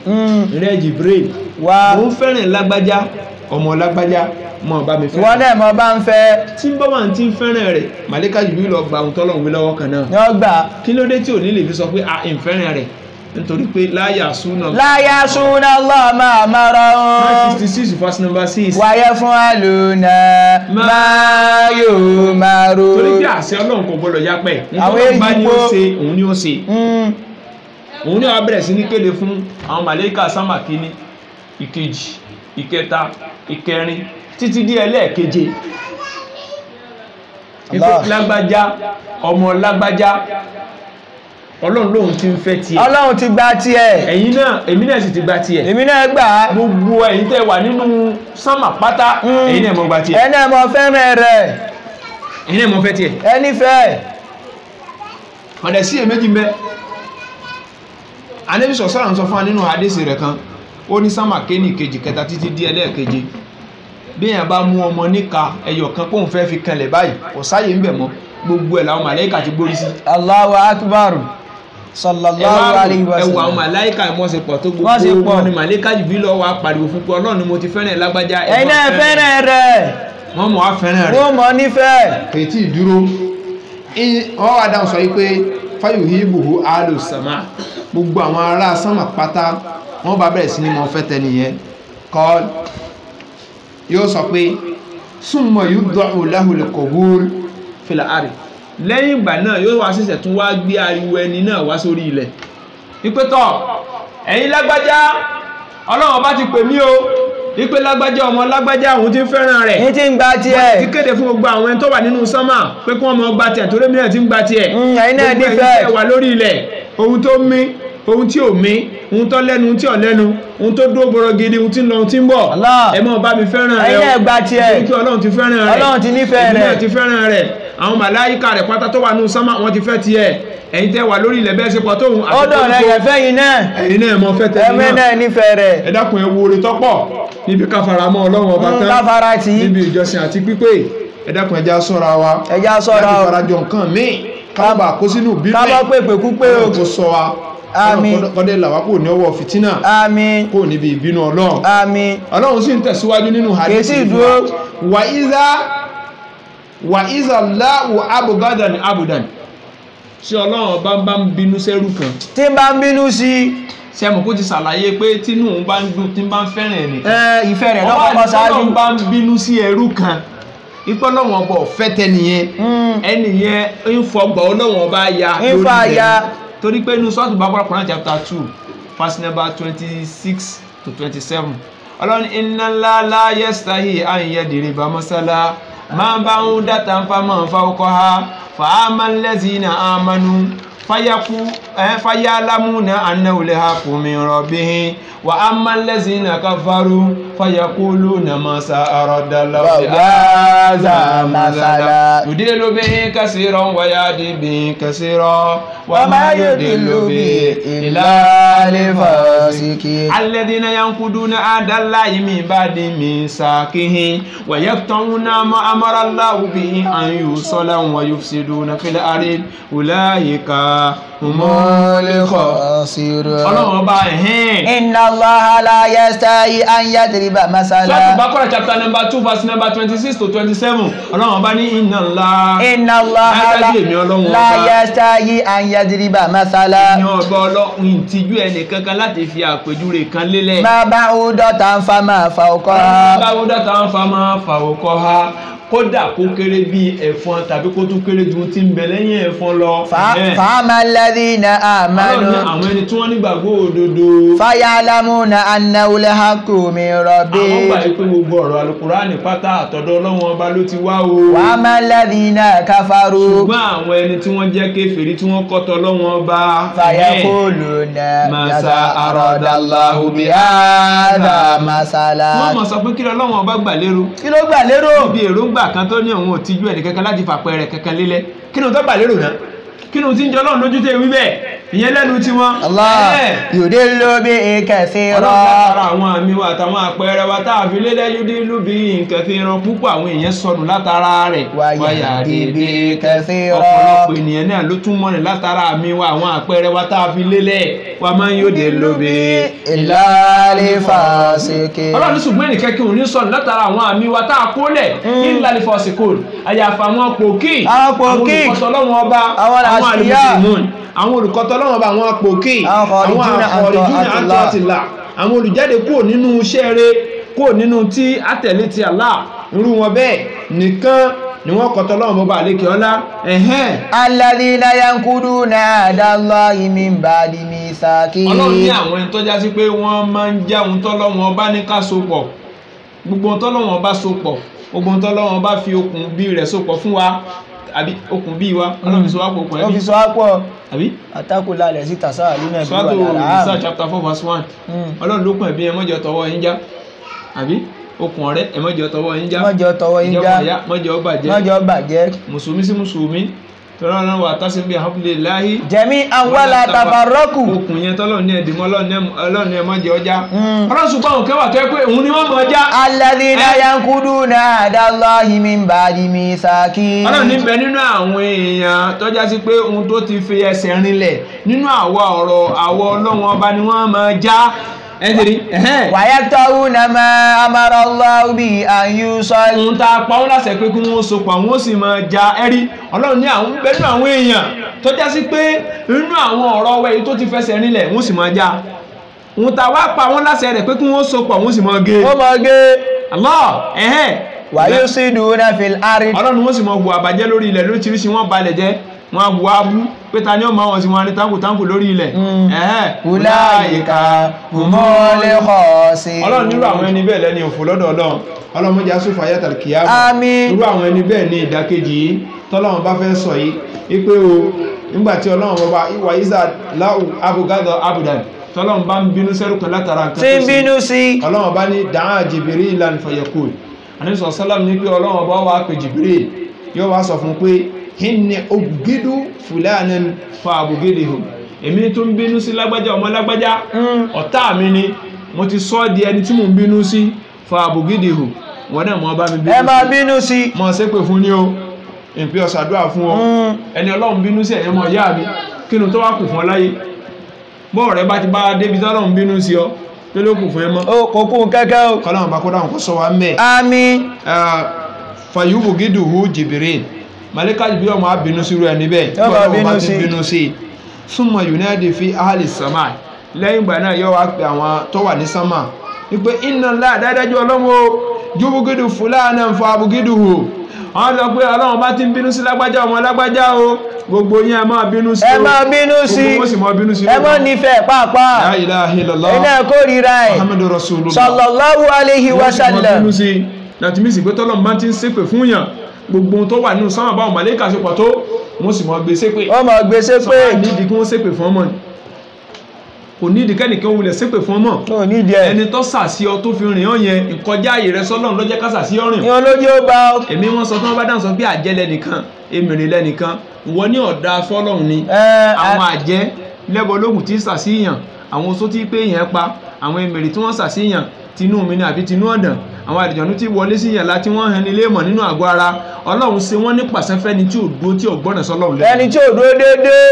rẹ̀ Jibril wá mo ń fẹ́ràn lágbájá ọmọ lágbájá mọ̀ bá mi fẹ́ràn wọ́n dẹ̀ mọ́ bá ń fẹ́ tí ń bọ́ máa ti ń fẹ́ràn rẹ̀ màlẹ́kà Jibril lọ gba ohun tọ́lọ́run wí lọ́wọ́ kan náà ní ọgbà kí ló dé tí ò ní lè fi sọ pé à ń fẹ́ràn rẹ̀ nítorí pé láyà súnà láyà súnà lọ́mọ àmọ́rọ̀ 966 verse number 6 wáyé fún àlùnà máa yóò máa ro torí pé àṣẹ Ọlọ́run kò gbọdọ̀ yapẹ̀ àwọn nítorí bá ní ó èyí ṣe òun ni ó ṣe òun ni wàá bẹ̀rẹ̀ sí ní kéde fún àwọn màlẹ́kà sámà kínní ìkejì ìkẹta ìkẹrin títí di ẹlẹ́ẹ̀keje ìpè lágbájá ọmọ lágbájá Ọlọ́run lóhun ti ń fẹ́ tiẹ̀ Ọlọ́run ti gba tiẹ̀ ẹ̀yin náà èmi náà sì ti gba tiẹ̀ èmi náà gbà á gbogbo ẹ̀yin tẹ́ wà nínú sámà pátá ẹ̀yin náà mọ̀ gba tiẹ̀ ẹni ẹ̀mọ fẹ́ràn rẹ̀ ẹ̀yin náà mọ̀ fẹ́ tiẹ̀ ẹni fẹ́ ọ̀dẹ̀ sí èméjì mẹ́ Ànábì sọ̀sọ́rọ̀ sọ fún wa nínú hadisi rẹ̀ kan ó ní sámà kéènì kejì kẹta títí di ẹlẹ́ẹ̀keje bí èèyàn bá mú ọmọ níka ẹyọ kan kóun fẹ́ fi kanlẹ̀ báyìí kò sáyé ń bẹ̀ mọ́ gbogbo ẹ̀ làwọn màláíkà ti gbórí sí. Allahu akbar sallallahu alayhi wa sallam ẹwà àwọn màláíkà ìmọ̀sepọ̀ tó gbogbo wọn ni màláíkà Jibril lọ wá pariwo fún pé Ọlọ́run ni mo ti fẹ́ràn lágbájá ẹ̀yin náà fẹ́ràn rẹ̀ wọ́n mọ̀ á fẹ́ràn rẹ̀ wọ́n mọ̀ nífẹ̀ẹ́ kèétí ìdúró wọ́n wá dáhùn sọ wípé fayuhibuhu alu sama gbogbo àwọn ará sánmà pátá wọ́n bá bẹ̀rẹ̀ sí ní mọ̀ fẹ́ tẹniyẹn kọ́ yóò sọ pé summa yud'u lahu al-qabul fil ard lẹ́yìn ìgbà náà yóò wá ṣẹ̀ṣẹ̀ tún wá gbé ariwo ẹni náà wá sórí ilẹ̀ wípé tọ́ ẹ̀yin lágbájá Ọlọ́run bá ti pè mí o wípé lágbájá ọmọ lágbájá òun ti ń fẹ́ràn rẹ̀ ní tí ń gba tiẹ̀ ti kéde fún gbogbo àwọn ẹni tó wà nínú sánmà pé kí wọ́n mọ gba tiẹ̀ torí mìíràn ti ń gba tiẹ̀ ẹ̀yin náà nífẹ̀ẹ́ wà lórí ilẹ̀ ohun tó mí ohun tí ò mí ohun tó lẹ́nu ohun tí ò lẹ́nu ohun tó dúró gbọ́rọ̀ gidi ohun tí ń lọ ohun tí ń bọ̀ ẹ mọ́ bá mi fẹ́ràn rẹ̀ ẹ̀yin náà gba tiẹ̀ kí Ọlọ́run ti fẹ́ràn rẹ̀ Ọlọ́run ti nífẹ̀ẹ́ rẹ̀ ti fẹ́ràn rẹ̀ àwọn màláíkà rẹ̀ pátá tó wà nínú sánmà wọ́n ti fẹ́ tiẹ̀ ẹ̀yin tẹ́ wà lórí ilẹ̀ bẹ́ẹ̀ ṣe pọ̀ tóun ọ̀dọ̀ rẹ̀ yẹ̀fẹ́ yìí náà ẹ̀yin náà mọ fẹ́ tẹ́lẹ̀ ẹ̀mí náà nífẹ̀ẹ́ rẹ̀ ẹ dákun ẹ wo oore tọ́pọ̀ níbi káfara mọ́ Ọlọ́run ọba tán káfara tí níbi ìjọsìn àti pípé ẹ dákun ẹja ṣọ́ra wa ẹja ṣọ́ra láti farajọ nǹkan míì kábà kó sínú bí kábà pèpè kúpé o kó sọ wa àmín kọ́dé làwá kò ní ọwọ́ fìtínà àmín kò níbi ìbínú Ọlọ́run àmín Ọlọ́run sì ń tẹ̀síwájú nínú hadith kèsì dúró wà ìzà láwù abùgádàn abùdàn tí Ọlọ́run bá ń bínú sẹ́rù kan tí bá ń bínú sí sẹ́mù kó ti ṣàlàyé pé tínú òun bá ń dùn tí bá ń fẹ́ràn ẹnìkan ìfẹ́ rẹ̀ lọ́kọ̀ọ́kọ́ ṣáájú Ọlọ́run bá ń bínú sí ẹrú kan ipò Ọlọ́run ọba ọ̀fẹ́ tẹnìyẹn ẹnìyẹn ń fọgbà Ọlọ́run ọba ya lórí rẹ̀ torí pé inú sọ́ọ̀tù Baqarah Quran chapter 2 verse number 26 to 27 Ọlọ́run inna Allaha la yastahi an yadriba masala ma ba'udatan faman fawqaha fa ammal ladzina amanu fayalamuna annahu al-haqqu min rabbihim wa ammal ladzina kafaru fayaquluna ma sa'aradallahu hadha masala yudillu bihi kaseeran wa yahdi bihi kaseeran wa ma yudillu bihi illa al-fasiqin alladhina yanquduna ahdallahi min ba'di mithaqihi wa yaqta'una ma amara Allahu bihi an yusala wa yufsiduna fil ardi ulaika humul khasirun Ọlọ́run ọba inna Allaha la yastahi an yadriba masala Sọ́ọ̀tù Baqarah chapter number 2 verse number 26 to 27 Ọlọ́run ọba ní inna Allaha la yastahi an yadriba masala ní ọba Ọlọ́run ìtìjú ẹnì kankan láti fi àpèjúwe kan lélẹ̀ ma ba'udatan fama fawqaha kódà kó kéré bí ẹ̀fọn tàbí kó tún kéré ju tí ń bẹ lẹ́yìn ẹ̀fọn lọ. fàámà alladhina amanu. Ọlọ́run ní àwọn ẹni tí wọ́n nígbàgbọ́ òdodo. fayalamuna annahu al-haqqu min rabbihim. àwọn gbà pé gbogbo ọ̀rọ̀ Al-Qur'ani pátá àtọ̀dọ̀ Ọlọ́run ọba ló ti wá o. wàámà alladhina kafaru. ṣùgbọ́n àwọn ẹni tí wọ́n jẹ́ kèfèrí tí wọ́n kọ̀tọ̀ Ọlọ́run ọba. fayaquluna masa aradallahu bi hadha masala. wọ́n mọ̀ sọ pé kí Ọlọ́run ọba gbà lérò. kí ló gbà lérò? bí èròǹgbà kan tó ní òun ò tijú ẹnì kankan láti fàpẹẹrẹ kankan lélẹ̀ kí ni ó tó gbà lérò náà kí ni ó ti ń jọ Ọlọ́run lójú tẹ́ wí bẹ́ẹ̀ ìyẹn lẹ́nu tí wọ́n yudillu bihi kathira látara àwọn àmì wa àtàwọn àpẹẹrẹ wa tá a fi lélẹ̀ yudillu bihi kathira púpọ̀ àwọn èèyàn sọnù látara rẹ̀ wa yahdi bihi kathira ọ̀pọ̀lọpọ̀ ènìyàn náà ló tún mọ́ni látara àmì wa àwọn àpẹẹrẹ wa tá a fi lélẹ̀ wa man yudillu bihi illa lil fasiqin. ọlọ́run ṣùgbọ́n ẹnìkan kí òun ní sọnù látara àwọn àmì wa tá a kó lẹ̀ illa lil fasiqin àyàfà àwọn pòkì àwọn olùkọ́tọ̀ ọlọ́run ọba àwọn àlùmùsùlùmùn àwọn olùkọ́tọ̀ ọlọ́run ọba àwọn pòkì àwọn àkọ̀rìjúnà àtọ́tìlá àwọn olùjáde kúrò nínú iṣẹ́ rẹ̀ kúrò nínú tí àtẹ̀lé ti Allah irú wọn bẹ́ẹ̀ nìkan ni wọ́n kọ́tọ̀ ọlọ́run ọba àlékè ọlá alladhina yankuduna ahdallahi min ba'di mithaqi. ọlọ́run ní àwọn ẹni tó já sí pé wọ́n máa ń já ohun tọ́lọ́run ọba ní ká so pọ̀ gbogbo ohun tọ́lọ́run ọba so pọ̀ gbogbo ohun tọ́lọ́run ọba fi okùn bí rẹ̀ so pọ̀ fún wa àbí okùn bí wa ọlọ́run fi so wá pọ̀ pọ̀ ẹbí so wá pọ̀ àbí àtàkù lálẹ̀ sí tàṣà nínú ẹ̀bí wà Suratu lára Nisa chapter 4 verse 1 ọlọ́run ló pọ̀ ẹ̀bí ẹ mọ́jọ tọwọ́ yín já àbí okùn ọ̀rẹ́ ẹ mọ́jọ tọwọ́ yín já mọ́jọ tọwọ́ yín já mọ́jọ bàjẹ́ mùsùlùmí sí mùsùlùmí tọ́lọ́ náà wà tásí bí hablillahi jami'an wala tafarraqu okùn yẹn tọ́lọ́ ní ẹ̀dìmọ́ ọlọ́run ẹ mọ́jọ ọjà ọlọ́run ṣùgbọ́n àwọn kẹwàá kẹ́ pé òun ni wọ́n mọ̀ ọjà alladhina yankuduna ahdallahi min ba'di mithaqi. ọlọ́run níbẹ̀ nínú àwọn èèyàn tọ́já sí pé ohun tó ti fi ẹsẹ̀ rinlẹ̀ nínú àwọ̀ ọlọ́run ọba ni wọ́n mọ̀ já wa yaqta'una ma amara Allahu bi an yusal. ohun tá a pa wọ́n láṣẹ pé kí wọ́n so pọ̀ wọ́n sì máa ja ẹ̀rí ọlọ́run ní àwọn bẹ́ẹ̀ nínú àwọn èèyàn tó já sí pé nínú àwọn ọ̀rọ̀ ọwọ́ èyí tó ti fẹsẹ̀ rinlẹ̀ wọ́n sì máa já ohun tá a wá pa wọ́n láṣẹ rẹ̀ pé kí wọ́n so pọ̀ wọ́n sì máa gé. wọ́n máa gé. Allah wa yusiduna fil ard. ọlọ́run wọ́n sì máa hùwà bàjẹ́ lórí ilẹ̀ lóríṣiríṣi wọ́n balẹ̀ jẹ́ wọ́n á hùwà abú pé ta ni ó máa wọ̀n sí wọn ní táǹkù lórí ilẹ̀. ulaika humul khasirun. ọlọ́run nírú àwọn ẹni bẹ́ẹ̀ lẹ́ni òfò lọ́dọ̀ ọlọ́run ọlọ́run mọ́jà sófà ayatal qiyamah. àmín. irú àwọn ẹni bẹ́ẹ̀ ní ìdákejì yìí tọ́lọ́run bá fẹ́ sọ yìí wípé o nígbàtí ọlọ́run bọ́bá ìwà ìzà láhù abùgádọ̀ abùdàn tọ́lọ́run bá ń bínú sẹ́rù kan látara nǹkan tó sí. tí ń bínú sí. ọlọ́run bá ní da'a Jibrilan fayaqul àníṣọ́ sálàm ní pé ọlọ́run bá wà pé Jibril yóò wá sọ fún pé inni ubgidu fulanan fa abgiduhu èmi tó ń bínú sí lágbájá ọmọ lágbájá ọ̀tá mi ni mo ti sọ di ẹni tí mò ń bínú sí fa abgiduhu wọ́n náà mọ́ bá mi bínú sí. ẹ máa bínú sí. mọ́ ṣépè fún ní o ìpí ọ̀sàdúrà fún ọ ẹni ọlọ́run bínú sí ẹ̀yẹmọ̀ ìyá mi kínú tó wá kù fún ọ láyé bọ́ọ̀ rẹ bá ti bá débi tọ́lọ́run bínú sí ọ pé ló kù fún ẹ mọ́. ó kò kú kẹ́kẹ́ o. kọ́lọ́run bá kó dáhùn kó sọ wa mẹ́. àmín. fàyúbù gídùhù Jibril màlíkà Jibril ọmọ abínú sí rẹ níbẹ̀ ọlọ́run bá ti bínú sí súnmọ́ yunadi fi ahli sama lẹ́yìn ìgbà náà yóò wá pé àwọn tó wà ní sámà wípé inna Allah dáadájú ọlọ́wọ́ jùbùgídù fúlànà fún abùgídùhù wọ́n sọ pé ọlọ́run bá ti ń bínú sí lágbájá ọmọ lágbájá o gbogbo yín ẹ máa bínú sí ẹ máa bínú sí gbogbo sì máa bínú sí ẹ máa nífẹ̀ẹ́ pàápàá la ilaha illallah iná kórìíra ẹ̀ muhammadu rasulullah sallallahu alayhi wa sallam bínú sí láti mí sì pé tọ́lọ́run bá ti ń ṣépè fún yàn gbogbo tó wà nínú sáwọn báwọn màlẹ́kà ṣe pọ̀ tó wọ́n sì máa gbé ṣépè wọ́n máa gbé ṣépè nídìí kí wọ́n ṣépè fún ọmọ ni kò nídìí kẹ́nìkan wulẹ̀ ṣépè fún ọmọ ẹni tó sàsí ọ tó fi rìn ọ yẹn ìkọjá ààyè rẹ sọ́lọ́run ló jẹ́ ká sàsí ọ rìn ìyọ́n lójú ó bá ọ. èmi wọn sọ tí wọn bá dáhùn sọ pé àjẹ́ lẹ́nìkan èmìrì lẹ́nìkan ìwọ ní ọ̀dà fọ́lọ́run ni àwọn àjẹ́ lẹ́bọ̀ lóhùn tí sàsíyàn àwọn oṣó tí pé yẹn pa àwọn èmìrì tí wọ́n sàsíyàn tinú mi ní àbí tinú ọ̀dàn àwọn àdìjọ̀nú tí wọlé sí yàrá tí wọ́n hẹni lé mọ̀ nínú àgọ́ ara ọlọ́run ṣe wọ́n ní pàṣẹfẹ́ni tí ò dúró tí ò gbọ́nà sọ́lọ́run lẹ́nu ẹni tí ò dúró déédéé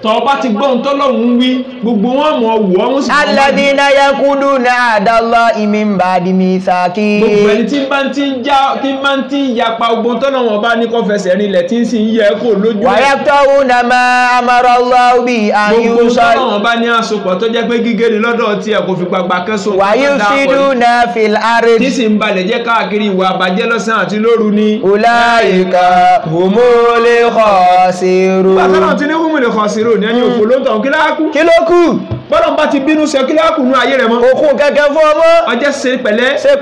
tọ́ bá ti gbọ́n tọ́lọ́run wí gbogbo wọn mọ̀ wọ́ wọ́n sì mọ̀ alladhina yakuduna ahdallahi min ba'di mithaqi. gbogbo ẹni tí bá ń tí ń yapa ogun tọ́lọ́run ọba ní kó fẹsẹ̀ rinlẹ̀ tí ń sì ń yẹ kó lójú wa yaqta'una ma amara Allahu bi an gbogbo yusal. tọ́lọ́run ọba ní àsopọ̀ tó jẹ́ pé gígé ni lọ́dọ̀ tí ẹ kò fi gbàgbà kẹ́sùn wa yufsiduna fil ard. tí sì ń balẹ̀ jẹ́ káàkiri ìwà àbàjẹ́ lọ́sàn àti lóru ni. ulaika humul khasirun. bàtàlọ́n ti ní humul khasirun ní ẹni òfò ló ń tàn kí ló kù bọ́lọ̀n bá ti bínú ṣe kí láàkù ní ayé rẹ̀ mọ́ òkú kẹ́kẹ́ fún ọmọ ọjẹ́ ṣe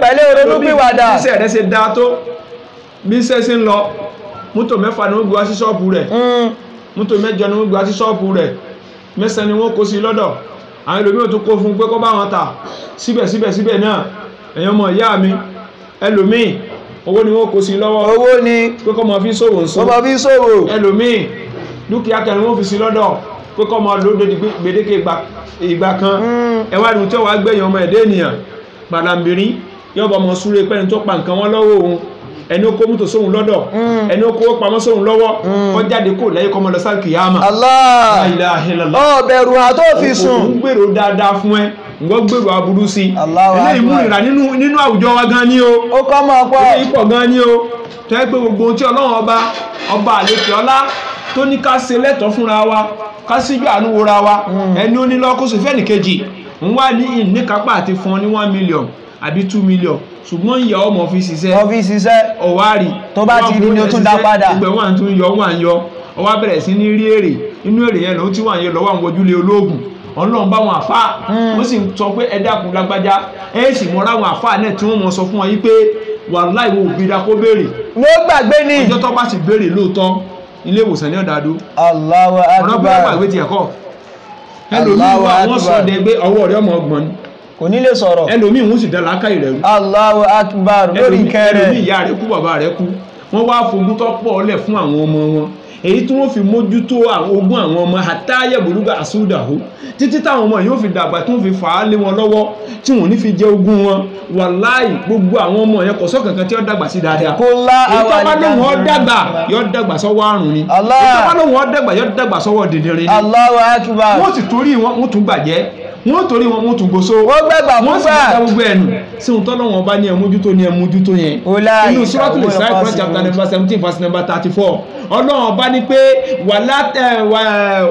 pẹ̀lẹ́ oronúpìwàdà bí iṣẹ́ rẹ̀ ṣe dáa tó bí iṣẹ́ ṣe ń lọ mọ́tò 6 ni wọ́n gbé wá sí ṣọ́ọ̀pù rẹ̀ mọ́tò 7 ni wọ́n gbé wá sí ṣọ́ọ̀pù rẹ̀ 9 ni wọ́n kó sí lọ́dọ̀ àwọn ẹlòmíì tó kó fún pé kó bá wọn tà síbẹ̀síbẹ̀ náà ẹ̀yàn mọ̀ ìyá mi ẹlòmíì owó ni wọ́n kó sí lọ́wọ́ owó ni pé kó mọ̀ fi ṣòwò ń sọ ẹlòmíì dúkìá kẹrin wọ́n fi sí lọ́dọ̀ pé kọ́ máa lóde di gbèdéke ìgbà kan ẹ wá ní tí wàá gbẹ̀yìn ọmọ ẹ̀dẹ́ ènìyàn gbàdàmbìrín yóò bá ọmọ súré pẹ́ni tó pa nǹkan wọn lọ́wọ́ òun ẹni ó kó mọ́tò sóhun lọ́dọ̀ ẹni ó kó pamọ́ sóhun lọ́wọ́ kọ́ jáde kó lẹ́yìn kọ́mọ lọ sáà kìyàmà. Allah ọ bẹ̀rù àtó fi sùn. òun gbèrò dáadáa fún ẹ ǹgbọ́ gbèrò aburú sí eléyìí mú ìrà nínú àwùjọ wa gan ni o ó kọ́ mọ́ ọpọ́ eléyìí pọ̀ gan ni o tó yẹ pé gbogbo ohun tí ọlọ́run ọba àlekè ọlá tó ní ká ṣe lẹ́tọ̀ọ́ fúnra wa ká síjú àánú wora wa ẹni ó ní lọ́kọ́sọ fẹ́nìkejì ń wá ní ìníkápá àti fún ọ ní 1 million àbí 2 million ṣùgbọ́n ìyá ọmọ fi ṣiṣẹ́ ọ̀wárì tó bá ti rí ní o tún dá padà ìgbẹ̀ wà tún yọ ọwá bẹ̀rẹ̀ sí ní rí èrè inú èrè yẹn ló tí wà ń yẹ lọ́wọ́ àwọn ojúlé ológun ọlọ́run bá wọn àfáà wọ́n sì sọ pé ẹ dákun lágbájá ẹ sì mọ́ra àwọn àfáà náà tí wọ́n mọ̀ sọ fún wọn yí pé wàláhì wo òbí da kó béèrè ló gbàgbé ni ọjọ́ tó bá sì béèrè lóòótọ́ ilé ìwòsàn ní ọ̀dàdó Allahu Akbar ọ̀rọ̀ bí wọ́n gbàgbé tiẹ̀ kọ́ ẹlòmíì wọ́n sọ de gbé ọwọ́ rẹ̀ ọmọ ọgbọ̀n ni kò ní lè sọ̀rọ̀ ẹlòmíì wọ́n sì dá lákàyè rẹ̀ rú Allahu Akbar lórí kẹrẹ ẹlòmíì ìyá rẹ̀ kú bàbá rẹ̀ kú wọ́n wá fogún tó pọ̀ lẹ̀ fún àwọn ọmọ wọn èyí tí wọ́n fi mójútó ogún àwọn ọmọ àtàyè burúkú àsúdàhó títí táwọn ọmọ yóò fi dàgbà tí wọ́n fi fà á lé wọn lọ́wọ́ tí wọ́n ní fi jẹ ogún wọn wàláì gbogbo àwọn ọmọ yẹn kò sọ kankan tí ó dàgbà sí dáadáa èyí tó bá lóhùn ó dàgbà yóò dàgbà sọ́wọ́ àrùn ni èyí tó bá lóhùn ó dàgbà yóò dàgbà sọ́wọ́ dìndìnrín ni Allahu Akbar wọ́n sì torí wọn wọ́n tún gbàjẹ́ wọ́n torí wọn wọ́n tún gbóso wọ́n gbẹ̀gbà wọ́n sì gbà gbogbo ẹnu sí ohun tọ́lọ́wọ́n bá ní ẹmójútó yẹn inú Suratul Isra Quran chapter number 17 verse number 34 ọlọ́run bá ní pé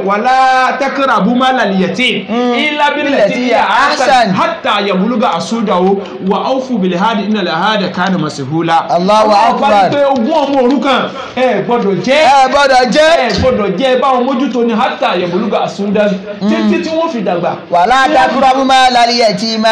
wàlá taqrabu malal yatim illa billati hiya ahsan hatta yablugha ashuddahu wa awfu bil ahdi innal ahda kana mas'ula. Allahu Akbar ọlọ́run bá ní pé ogún ọmọ òrukàn ẹ gbọ́dọ̀ jẹ́ báwọn mójútó ní hatta yablugha ashuddahu títí tí wọ́n fi dàgbà. wàlá taqrabu malal yatima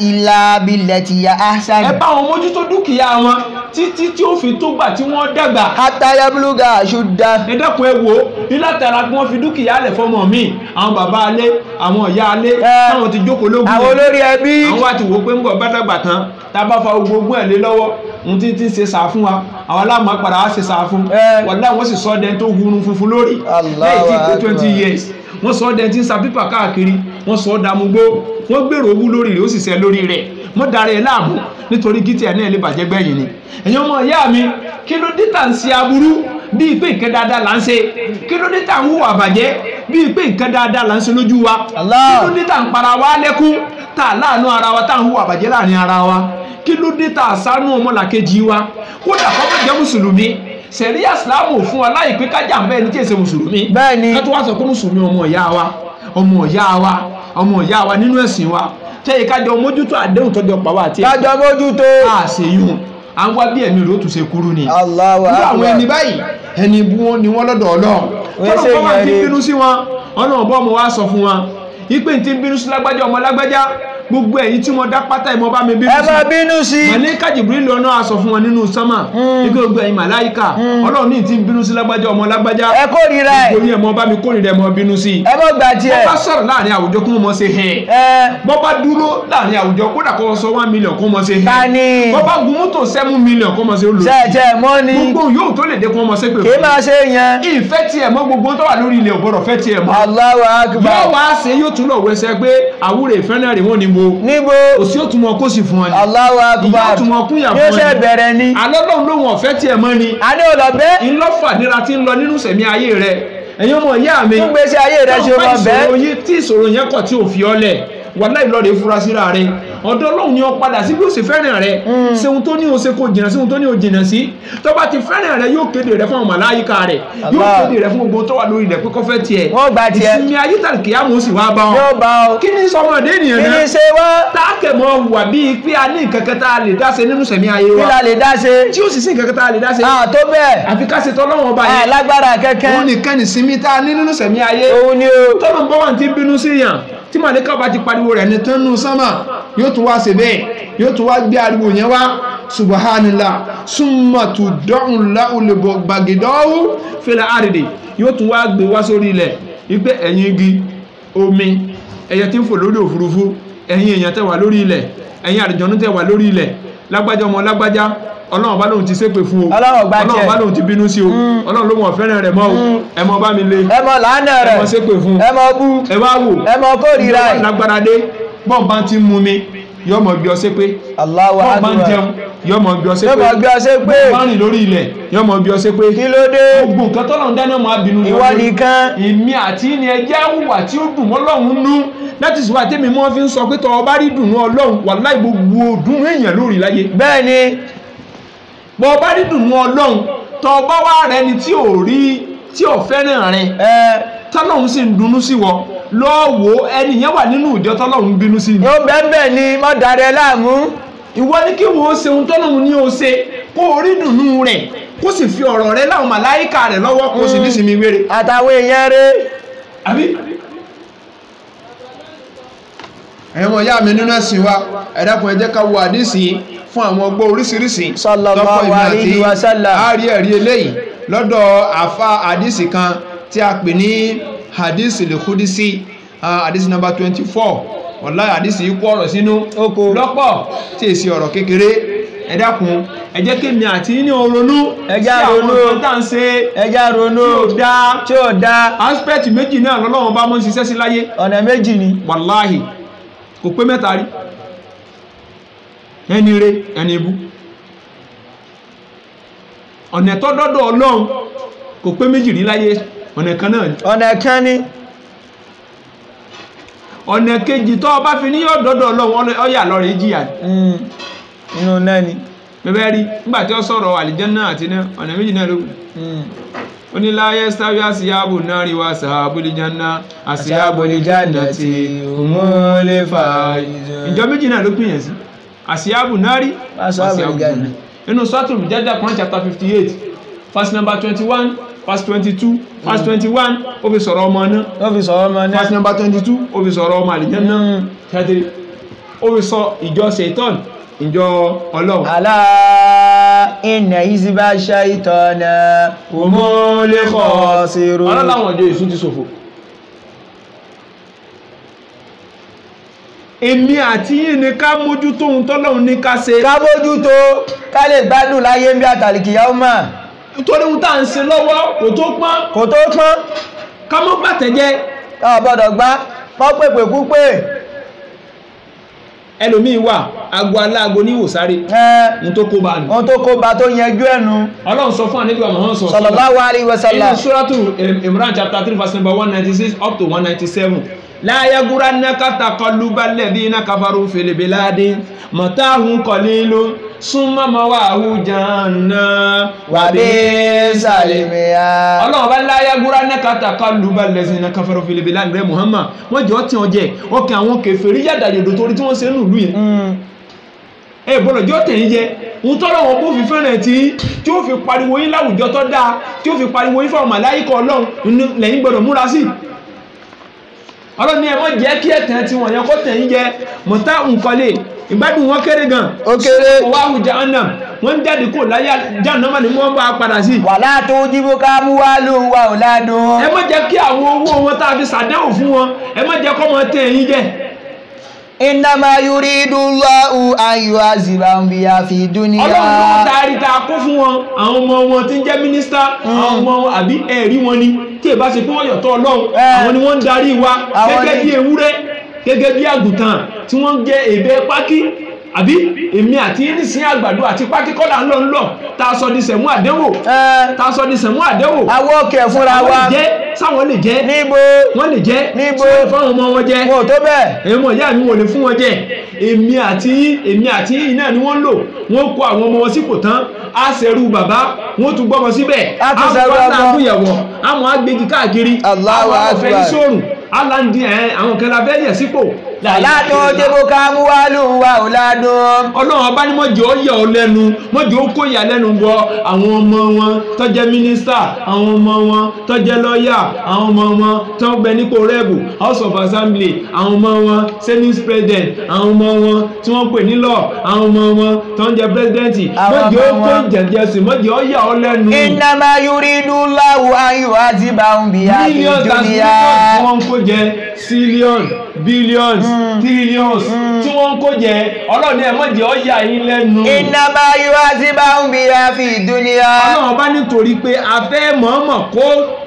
illa billati hiya ahsan. ẹ bá wọn mójútó dúkìá wọn títí tí ó fi tó gbà tí wọ́n dàgbà. hatta yablugha ashuddahu. ẹ dẹ́kun ẹ wo ilátara kí wọ́n fi dúkìá lẹ̀ fọmọ mi àwọn bàbá alẹ́ àwọn ìyá alẹ́ táwọn ti jókòó lógún àwọn olórí ẹbí àwọn àti wò pé ń bọ̀ bá dàgbà tán tá a bá fa gbogbo ẹ̀ lé lọ́wọ́ ohun tí ti ṣe sàá fún wa àwọn aláàmọ́ padà wá ṣe sàá fún wàlá wọ́n sì sọ dẹ́n tó hurun funfun lórí lẹ́yìn tí kò 20 years wọ́n sọ dẹ́n tí ń sa pípà káàkiri wọ́n sọ dàmúgbó wọ́n gbèrò owó lórí rẹ̀ ó sì ṣe lórí rẹ̀ mọ́ darí ẹ̀ láàmú nítorí kí tiẹ̀ náà lè bàjẹ́ gbẹ̀yìn ni ẹ̀yin ọmọ ìyá mi kí ló dé tà ń ṣe aburú bíi pé nǹkan dáadáa là ń ṣe kí ló dé tà ń hùwà bàjẹ́ bíi pé nǹkan dáadáa là ń ṣe lójú wa kí ló dé tà ń para wa lẹ́kún tà láàánú ara wa tà ń hùwà bàjẹ́ láàrin ara wa kí ló dé tà ṣàánú ọmọlàkejì wa kódà kọ́ mọ̀ jẹ́ mùsùlùmí sẹ̀ríà ìsìlámù fún wa láì pé kájà ń bẹ́ẹ̀ ní tí èsè mùsùlùmí bẹ́ẹ̀ ni ká tó wá sọ pé mùsùlùmí ọmọ ìyá wa nínú ẹ̀sìn wa tẹ́yẹ kájọ mójútó àdéhùn tọ́jọ pàwọ́ àti kájọ mójútó àṣeyún àwọn wá bí ẹ̀mí rẹ̀ ó tún ṣe kúrú ni Allahu Akbar àwọn ẹni báyìí ẹni bú wọn ni wọ́n lọ́dọ̀ Ọlọ́run tọ́lọ́ bọ́ máa ti bínú sí wọn Ọlọ́run bọ́ ọmọ wa sọ fún wọn ìpè tí ń bínú sí lágbájá ọmọ lágbájá gbogbo ẹ̀yin tí wọ́n dá pátá ìmọ̀ bá mi bínú sí ẹ máa bínú sí màlẹ́kà Jibril lọ́nà aṣọ fún wọn nínú sánmà ìpè gbogbo ẹ̀yin màláìkà Ọlọ́run ní tí ń bínú sí lágbájá ọmọ lágbájá ẹ kórìíra ẹ gbogbo ẹ̀mọ bá mi kórìíra ẹ̀mọ bínú sí ẹ mọ̀ gbà tiẹ̀ bọ́ bá sọ̀rọ̀ láàrin àwùjọ kó mọ̀ ṣe hẹ́ bọ́ bá dúró láàrin àwùjọ kódà kó sọ 1 million kó mọ̀ ṣe hẹ́ tani bọ́ bá gun mọ́tò 7 million kó mọ̀ ṣe olùsí ṣẹ̀ṣẹ̀ mọ́ ni gbogbo yóò tó lè dé kó mọ̀ ṣe pé kì í máa ṣe yẹn ìfẹ́ tiẹ̀ mọ́ gbogbo tó wà lórí ilẹ̀ ògbọ́dọ̀ fẹ́ tiẹ̀ mọ́ Allahu Akbar yóò wá ṣe yóò tún lọ wẹsẹ̀ pé àwúrẹ̀ ìfẹ́ náà rí wọ́n níbo òsì ó tún mọ kó sì fún ọ ni Allahu Akbar ìyá tún mọ kún yà fún ọ ni yóò ṣe bẹ̀rẹ̀ ni alọ́lọ́run lóhun ọ̀fẹ́ tiẹ̀ mọ́ ni adé ò lọ bẹ́ ńlọ́fàdíra tí ń lọ nínú sẹ̀mí ayé rẹ̀ ẹ̀yin ọmọ ìyá mi tún gbèsè ayé rẹ̀ ṣe mọ bẹ́ẹ̀ tí ìṣòro yẹn kọ̀ tí ò fi ọlẹ̀ wàláhì lọ́ọ̀rẹ́ fura síra rẹ̀ ọ̀dọ̀ Ọlọ́run ni ó padà sí bí ó sì fẹ́ràn rẹ̀ ṣe ohun tó ní o ṣe kò jìnà sí ohun tó ní o jìnà sí tó bá ti fẹ́ràn rẹ̀ yóò kéde rẹ̀ fún àwọn màláyíká rẹ̀ yóò kéde rẹ̀ fún gbogbo tó wà lórí rẹ̀ pé kọ́fẹ́ tiẹ̀ wọ́n gba tiẹ̀ ìsinmi ayé tàlùkìyàmù sì wá bá ọ yóò bá ọ kí ni sọmọdé ènìyàn kí náà ni ṣe wá táàkẹ̀mọ́ wà bíi pé a ní nǹkan kan tá a lè dá ṣe nínú sẹ̀mí ayé kí wa la lè dá ṣe tí ó sì sí nǹkan kan tá a lè dá ṣe tó bẹ́ẹ̀ àfi ká ṣe tọ́lọ́wọ́n ọba yẹn lágbára kẹ́kẹ́ òun nìkan nìsinmi tá a ní nínú sẹ̀mí ayé òun ni o tọ́lọ́ bọ́ wà ní ti bínú sí yàn tí màlẹ́kà bá ti pariwo rẹ̀ ní tánú sánmà yóò tún wá ṣe bẹ́ẹ̀ yóò tún wá gbé ariwo yẹn wá subhanallah summa tud'un láwùlẹ̀ gbàgídọ́wù fil ardi yóò tún wá gbé wá sórí ilẹ̀ wípé ẹ̀yin igi omi ẹyẹ tí ń fò lórí òfurufú ẹ̀yin èèyàn tẹ́ wà lórí ilẹ̀ ẹ̀yin àlùjànnú tẹ́ wà lórí ilẹ̀ lágbájá ọmọ lágbájá Ọlọ́run bá lóhun ti ṣépè fún o Ọlọ́run bá lóhun ti bínú sí o Ọlọ́run ló mọ̀ fẹ́ràn rẹ̀ mọ́ o ẹ mọ́ bá mi lé ẹ mọ́ làánà rẹ̀ ẹ mọ́ ṣépè fún ẹ mọ́ bú ẹ wá wò ẹ mọ́ kórìíra ẹ̀ lágbára dé bọ́ọ̀ bá ti mú mi yọ́ mọ̀ bí ọ ṣépè Allahu Akbar bọ́ọ̀ bá ń jẹun yọ́ mọ̀ bí ọ ṣépè bọ́ọ̀ bá rìn lórí ilẹ̀ yọ́ mọ̀ bí ọ ṣépè kí ló dé gbogbo nǹkan tọ́lọ́run dáná mọ́ abínú ìwọ nìkan èmi àti ní ẹjẹ́ àwùwà tí ó dùn mọ́ Ọlọ́run nú láti sùwà tèmi mọ́ fi ń sọ pé tọ́ ọ bá rí dùnú Ọlọ́run wàláhì gbogbo dùnú èèyàn lórí láyé bẹ́ẹ̀ ni bọ́ bá rí dùnú Ọlọ́run tọ́ bá wá rẹ ni tí ò rí tí ò fẹ́ràn rẹ tọ́lọ́run sì ń dunú sí wọ lọ́wọ́ ẹnìyẹn wà nínú ìjọ tọ́lọ́run bínú sí ni. yóò bẹ́ẹ̀ ni mọ́ darẹ̀ láàmú. ìwọ ní kí wo ṣe ohun tọ́lọ́run ní o ṣe kó o rí dùnú rẹ̀ kó sì fi ọ̀rọ̀ rẹ̀ láwọn màláìkà rẹ̀ lọ́wọ́ kó o sì ní sinmi wéré. àtàwọn èèyàn rẹ̀. àbí. ẹ̀wọ̀n ìyá mi nínú ẹ̀sìn wa ẹ dákun ẹ jẹ́ ká wo àdísì fún àwọn ọgbọ́ oríṣiríṣi sallallahu alaihi wa sallam àárí ẹ̀rí eléyìí lọ́dọ̀ àfa àdísì kan tí a pè ní àdísì lèkúdísì àdísì number 24 wallahi àdísì yìí kó ọ̀rọ̀ sínú lọ́pọ̀ tí èsì ọ̀rọ̀ kékeré ẹ dákun ẹ jẹ́ kémi àti ní ronú ẹjá ronú ẹjá ronú tí ó dá aspect méjì náà lọ́lọ́run bá mọ́ ń ṣiṣẹ́ sí láyé ọ̀nà méjì ni wallahi kò pé mẹ́ta rí ẹni rẹ̀ ẹni ibú ọ̀nà tó dọ́dọ̀ Ọlọ́run kò pé méjì rí láyé ọ̀nà kan náà ni ọ̀nà kan ni ọ̀nà kejì tó bá fi ní yóò dọ́dọ̀ Ọlọ́run ọ̀yà lọ rẹ̀ jìyà inú náà ni bẹ́bẹ́ rí nígbàtí ó sọ̀rọ̀ àlìjẹ́nà àti ọ̀nà méjì náà ló oníláyé sáwí àsíyábù náà rí wá sàábùlì jánà àsíyábùlì jánà tí òmúlé fà ìjọ méjì náà ló pìyàn sí àsíyábù náà rí àsíyábù jánà inú sọ́tù Jẹ́dà Quran chapter 58 verse number 21 verse 22 verse 21 ó fi sọ̀rọ̀ ọmọ náà verse number 22 ó fi sọ̀rọ̀ ọmọ àlìjẹ́nà kẹ́tẹ́rẹ́ ó fi sọ ìjọ Ṣaitan ìjọ Ọlọ́run alá inna hizba shaytana humul khasirun ọlọ́láwọn ọjọ́ èsù ti ṣòfò èmi àti yìí ni ká mójútó ohun tọ́lọ́run ní ká ṣe ká mójútó ká lè gbádùn láyé ń bí àtàlìkìyàwó mà nítorí ohun tá à ń ṣe lọ́wọ́ kò tó pọ́n ká mọ́ gbàtẹ́jẹ́ ọ̀bọ̀dọ̀ gbá mọ́ pèpè kúpè ẹlòmíì wà agbo aláàgbò ní ìwòsáré ohun tó kó bá nù ohun tó kó bá tó yẹjú ẹnu Ọlọ́run sọ fún àníbíwà Muhammad sallallahu alaihi wasallam inú suratu Imran chapter 3 verse number 196 up to 197 la yagurannaka taqallubal ladhina kafaru fil biladi mata'un qalilun summa mawahu jahannam wa bi'sal mihad Ọlọ́run bá la yagurannaka taqallubal ladhina kafaru fil biladi rẹ̀ Muhammad wọ́n jọ tí wọ́n jẹ́ ọkàn àwọn kèfèrí yàdàyòdò torí tí wọ́n ṣe nù lú yẹn bọ́lọ̀ jọ tẹ̀yìn jẹ ń tọ́lọ̀ wọn bó fi fẹ́rẹ̀ tí ó fi pariwo yín láwùjọ tó dáa tí ó fi pariwo yín fáwọn màláíkà Ọlọ́run lẹ́yìn gbọ́dọ̀ múra sí Ọlọ́run ní ẹ má jẹ́ kí ẹ̀tẹ̀ tí wọ́n yẹn kó tẹ̀yìn jẹ mọ̀tá nkọlé ìgbádùn wọn kéré gan ó kéré wàhù jahannam wọ́n jáde kó láyé jahannam ni wọ́n bá padà sí wala tujibuka amwalun wa auladun ẹ má jẹ́ kí àwọn owó wọn tá a fi ṣàdéhùn fún wọn ẹ má jẹ́ kó mọ tẹ̀yìn jẹ innama yuridu Allahu an yu'azibahum biha fi dunya Ọlọ́run ló taari ta kó fún wọn àwọn ọmọ wọn tí ń jẹ́ mínísítà àwọn ọmọ wọn àbí ẹ̀rí wọn ni tí ẹ bá ṣe pé wọ́n yọ̀tọ̀ Ọlọ́run àwọn ni wọ́n ń darí wa gẹ́gẹ́ bí ewúrẹ́ gẹ́gẹ́ bí àgùntàn tí wọ́n ń jẹ èbè pákí àbí èmi àti nísìn àgbàdo àti pákí kọ́là ńlọ tá a sọ di sẹ̀mú àdẹ́wò àwọn òkè fúnra wa sáwọn lè jẹ́ níbo wọ́n lè jẹ́ níbo fáwọn ọmọ wọn jẹ́ wọn ò tó bẹ́ẹ̀ ẹ̀mọ̀ ìyá mi wò lè fún wọn jẹ́ èmi àti yìí náà ni wọ́n lò wọ́n kó àwọn ọmọ wọn sípò tán á ṣẹrú bàbá wọ́n tún gbọ́mọ síbẹ̀ á tún ṣẹrú ọmọ àbúyẹ̀wọ̀ àmọ́ agbègi káàkiri Allahu akbar alandi àwọn kan la fẹ́ yẹ̀ sípò látò débò ká mú wá lù wá ò ládùn Ọlọ́run ọba ní mọ́jọ́ ó yẹ̀ ọ́ lẹ́nu mọ́jọ́ ó kó ìyà lẹ́nu bọ àwọn ọmọ wọn tó jẹ́ mínísítà àwọn ọmọ wọn tó jẹ́ lọ́yà àwọn ọmọ wọn tó ń bẹ nípò rẹ́bù house of assembly àwọn ọmọ wọn senate president àwọn ọmọ wọn tí wọ́n pè ní law àwọn ọmọ wọn tó ń jẹ́ president mọ́jọ́ ó kó ìjẹ̀jẹ̀ sí mọ́jọ́ ó yẹ̀ ọ́ lẹ́nu. innama yuridu Allahu an yu'azibahum biha fi dunya wọ́n kó jẹ billions trillions tí wọ́n ń kó jẹ ọlọ́ni ẹ̀ mọ̀jẹ̀ ọ̀yà yín lẹ́nu. innama yu'azibahum biha fi dunya. ọlọ́run bá nítorí pé a fẹ́ mọ̀ọ́mọ̀ kó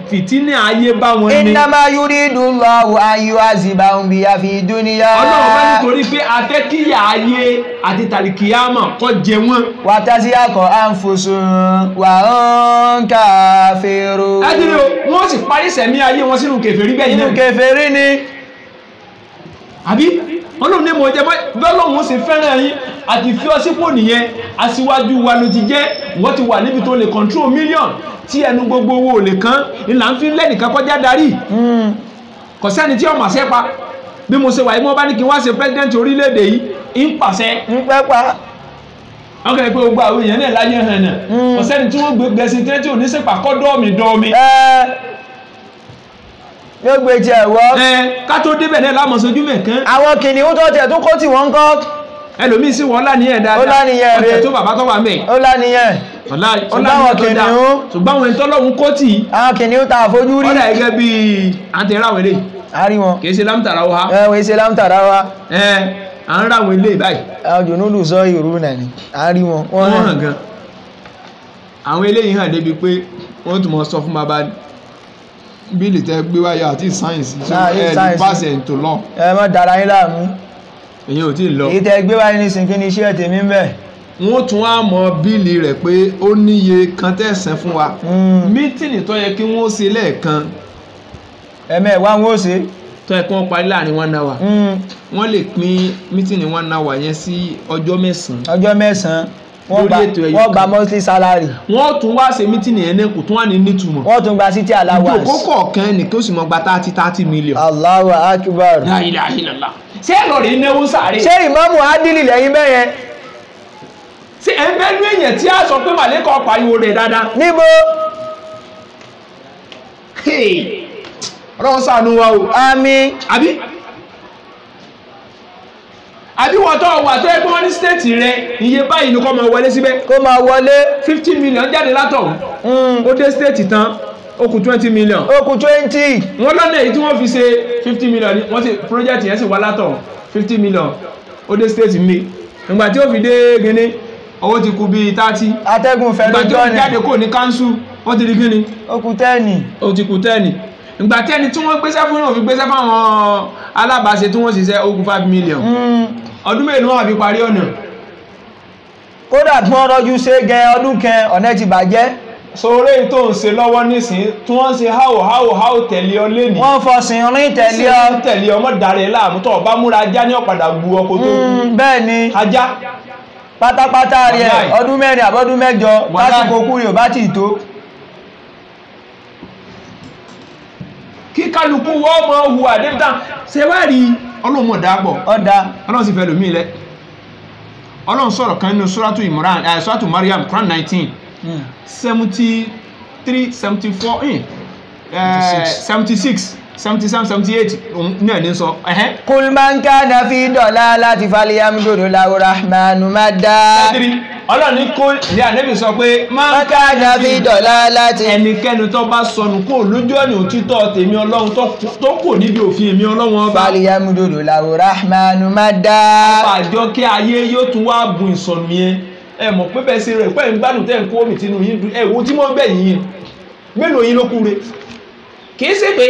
fìtínà ayé bá wọn ní. innama yuridu Allahu an yu'azibahum biha fi dunya. ọlọ́run bá nítorí pé a fẹ́ kíyà ayé àti tàlìkìyàmọ̀ kó jẹ wọ́n. wa taziyaqa anfusuhum wa hum kafirun. ẹ́dínlẹ́ o wọ́n sì parí sẹ̀mí ayé wọn sínú kèfèrí bẹ́ẹ̀ inú kèfèrí ni. àbí ọlọ́run ní mo jẹ́ bọ́lọ́run sì fẹ́ràn yín àti fi ọ sípò nìyẹn aṣíwájú wa ló ti jẹ́ wọ́n ti wà níbi tó lè control million tí ẹnu gbogbo owó lè kán ìlà ń fi lẹ́nìkan kọjá darí kò sẹ́ni tí ọmọ àṣẹ pa bí mo ṣe wà yìí mo bá ní kí n wá ṣe president orílẹ̀-èdè yìí ń pàṣẹ ń pẹ́ pa. wọ́n kẹ́lẹ́ pé gbogbo àwọn èèyàn náà láyé hàn náà kò sẹ́ni tí wọ́n gbé gbẹ̀sìn tí ò ní sèpà kọ́ dọ́ọ̀mì. yóò gbé jẹ ẹ̀wọ́. ká tó débẹ̀ náà lámọ̀ sojú mẹ́kan. àwọn kìnìún tó tẹ̀ tó kó tí wọ́n ń kọ́. ẹlòmíì sì wọ́n láníyàn dáadáa. ó láníyàn rẹ̀ ọ̀tẹ̀ tó bàbá tó wà mẹ́. ó láníyàn. ṣùgbọ́n kìnìún. ṣùgbọ́n àwọn ìtọ́lọ́hún kó tì í. àwọn kìnìún ta àfojú rí. ó dà gẹ́gẹ́ bíi àtẹ̀ráwọ̀ eléyìí. a rí wọn. kì í ṣe lámùtàrà wa. wọ́n ṣe lámùtàrà wa. à ń ráwọn eléyìí báyìí. àwọn jònúlù sọ ìrú náà ni a rí wọn. wọ́n hàn gan. àwọn eléyìí hàn débi pé wọ́n tún mọ sọ fún bàbá bíìlì tẹ gbé wáyà àti sáyẹ̀nsì ẹ̀ pàṣẹ ètò lọ. ẹ má dára yín láàmú. èyí ò tí ì lọ. èyí tẹ gbé wáyà ní sinkin ní iṣẹ́ tèmi ń bẹ̀. wọ́n tún wá mọ bíìlì rẹ̀ pé ó níye kan tẹ̀sán fún wa. mítìnì tó yẹ kí wọ́n ṣe lẹ́ẹ̀kan. ẹ̀mẹ́wàá wọn ó ṣe. tó yẹ kí wọ́n parí láàrin 1 hour. wọ́n lè pín mítìnì 1 hour yẹn sí ọjọ́ 9. ọjọ́ 9 wọ́n gba monthly salary. wọ́n tún wá ṣe mítìnì yẹn ní kò tún wà ní nítumọ̀. wọ́n tún gba city allowance. ìjòkó kọ̀ọ̀kan nìkan ó sì mọ gba 30 million. Allahu akbar. La ilaha illallah. ṣé ẹ lọ rí náwó sáré. ṣé ìmáàmù adìlì lẹ́yìn bẹ́ẹ̀ yẹn. ṣé ẹ ń bẹ́ẹ̀ ní èèyàn tí a sọ pé màlẹ́kọ̀ pariwo rẹ̀ dáadáa. níbo. ọlọ́run ṣàánú wa o. àmín. àbí wọ́n tó wà tó ẹgbẹ́ wọn ní stéètì rẹ iye báyìí ni kó máa wọlé síbẹ̀. kó máa wọlé. 50 million jáde látọ̀. ó dé stéètì tán ó kù 20 million. ó kù 20. wọ́n lọ́nà èyí tí wọ́n fi ṣe 50 million wọ́n sì project yẹn sì wá látọ̀ 50 million ó dé stéètì mi. ìgbà tí ó fi dé gíní owó ti kù bíi 30. atẹ́gùn fẹ́ lójú ọ̀nà. ìgbà tí ó fi jáde kò ní káńsù wọ́n ti di gíní. ó kù 10. ó ti kù 10. ìgbà tí ẹni tí wọ́n gbéṣẹ́ fún yóò fi gbéṣẹ́ fún àwọn alábàáṣe tí wọ́n ṣiṣẹ́ ó kù 5 million. ọdún mélòó wọn àfi parí ọ̀nà. kódà tí wọ́n rọ́jú ṣe gẹ ọdún kan ọ̀nà ti bàjẹ́. sọ̀rọ̀ tó ń ṣe lọ́wọ́ nísìnyí tí wọ́n ṣe háò tẹ̀lé ọ lé ní. wọ́n fọsìn orin tẹ̀lé ọ. tẹ̀lé ọmọ dàrẹ́ láàmú tó ọba múra ajá ní ọ̀padà gbu ọkọ̀ tó kú. bẹ́ẹ̀ ni ajá. pátápátá rẹ̀ ọdún 4 àbọ́dún 8 lásìkò kú rẹ̀ ò bá tì tó. kí kálukú wọ́n mọ̀ hùwà débítà ṣe wá rí ọlọ́mọ dàgbọ̀. ọ̀dà. ọlọ́run sì fẹ́ lómi lẹ. ọlọ́run sọ̀rọ̀ kan nínú suratu Imran suratu Maryam Quran 19 73 74 76 77 78 náà ní sọ. Kul man kana fi dalalati falyamdud lahu rahmanu madda. ọlọ́run ní kó ní ànẹ́bì sọ pé man kana fi dalalati. ẹnikẹ́ni tó bá sọnù kó lójú ọ̀nà òtítọ́ tèmi ọlọ́run tó kò níbi òfin èmi ọlọ́run ọba. falyamdud lahu rahmanu madda. ọba àjọ kí ayé yóò tún wá bùn ìsọnù yẹn ẹ mọ̀ pé bẹ́ẹ̀ ṣe rẹ̀ pẹ́ ń gbádùn tẹ́ ń kó omi tínú yín ẹ wo tí wọ́n bẹ̀ yín mélòó yín ló kúre kì í ṣe pé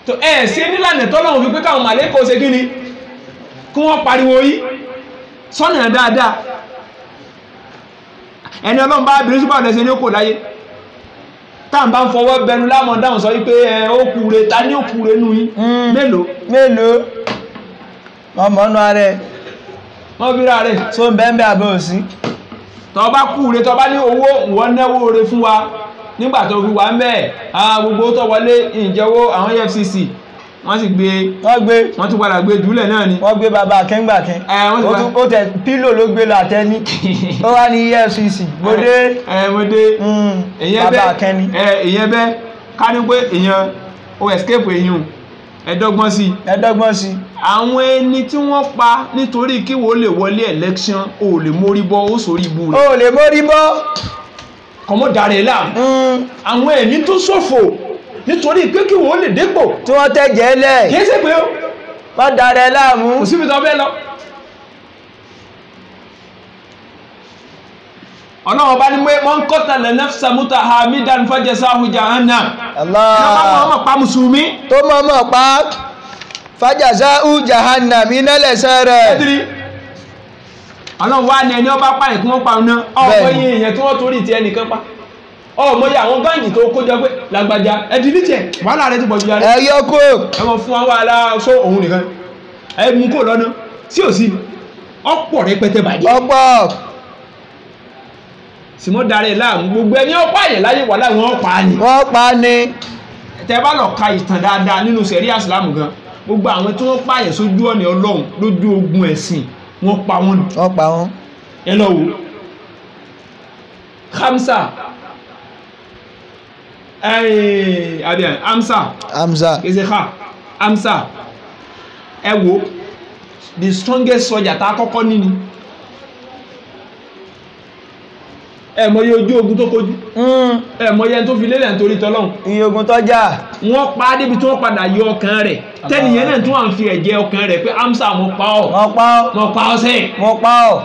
tó ẹ ṣe nílànà tọ́lọ́run fi pé káwọn màlẹ́kọ̀ ṣe kí ni kí wọ́n pariwo yí sọ́nà dáadáa ẹni ọlọ́run bá bìrì súpà ọ̀dẹ̀ṣẹ́ ní ó kò láyé táà bá ń fọwọ́ bẹnu lámọ̀ dáhùn sọ wípé ó kúre ta ní ó kúre nú yín mélòó ọmọ ọ̀nà rẹ̀ wọ́n bí ra rẹ̀ tó ń bẹ́ẹ̀ àbẹ́ òsí tọ́ bá kúre tọ́ bá ní owó wọ́n náwó rẹ̀ fún wa nígbà tó fi wà ń bẹ́ẹ̀ gbogbo tó wọlé ìjẹ́wó àwọn EFCC wọ́n sì gbé wọ́n tún padà gbé jùlẹ̀ náà ni wọ́n gbé bàbá akẹ́ngbàkẹ́ ó tẹ̀ pílò ló gbé lọ àtẹ́ní ó wá ní EFCC mọ́dé bàbá akẹ́ni èyàn bẹ́ ká ní pé èyàn ó escape èyàn ẹ̀dọ́gbọ́n sí àwọn ẹni tí wọ́n pa nítorí kí wọ́n lè wọlé election ó lè mórí bọ́ ó sórí ibu rẹ̀ ó lè mórí bọ́ kọmọ́ dàrẹ̀ láàmú àwọn ẹ̀mí tó ṣòfò nítorí pé kí wọ́n lè dépò tí wọ́n tẹ́jẹ̀ lẹ̀ kìí ṣe pé ó má darẹ̀ láàmú kò síbi tó fẹ́ lọ. ọlọ́run bá ní man qatala nafsan muta'ammidan fajazahu jahannam. Allah pa mùsùlùmí tó mọ̀mọ̀ pa fajazahu jahannam iná lẹ̀san rẹ̀. ọlọ́run wá ní ẹni ọba pààyàn kí wọ́n pa ọ̀nà ọmọ yìí èèyàn tí wọ́n torí ti ẹnìkan pa ọmọ yìí àwọn gáǹjì tó kójọ pé lágbàjá ẹdí ní tiẹ̀ wàhálà rẹ ti pọ̀ jù jáde. ẹ yọ kó ẹmọ fún wa wàhálà sọ òun nìkan ẹ mú kó lọ́nà sí ò sí ọ̀pọ̀ rẹpẹtẹ bàjẹ́. ọ̀pọ̀ sìmọ́ darẹ̀ láàmú gbogbo ẹni ó pààyàn láyé wà láwọn ọ̀pá ni. wọ́n pa ni. tẹ bá lọ ka ìtàn dáadáa nínú sẹ̀ríà ìsìlámù gan gbogbo àwọn tí wọ́n pààyàn sójú ọ̀nà ọlọ́run lójú ogun ẹ̀sìn wọ́n pa wọ́n ni. wọ́n pa wọ́n. ẹ lọ wo Hamza kìí ha Hamza ẹ wo the strongest soldier tá a kọ́kọ́ ní ni ẹ mọye ojú ogun tó kojú ẹ mọye tó fi lélẹ̀ nítorí tọ́lọ́hun iye ogun tó jà wọ́n pa á débi tí wọ́n padà yọ ọkàn rẹ̀ tẹ́nìyẹn náà tún wà ń fi ẹ̀jẹ̀ ọkàn rẹ̀ pé Hamza mo pa ọ́ sẹ́yìn mo pa ọ́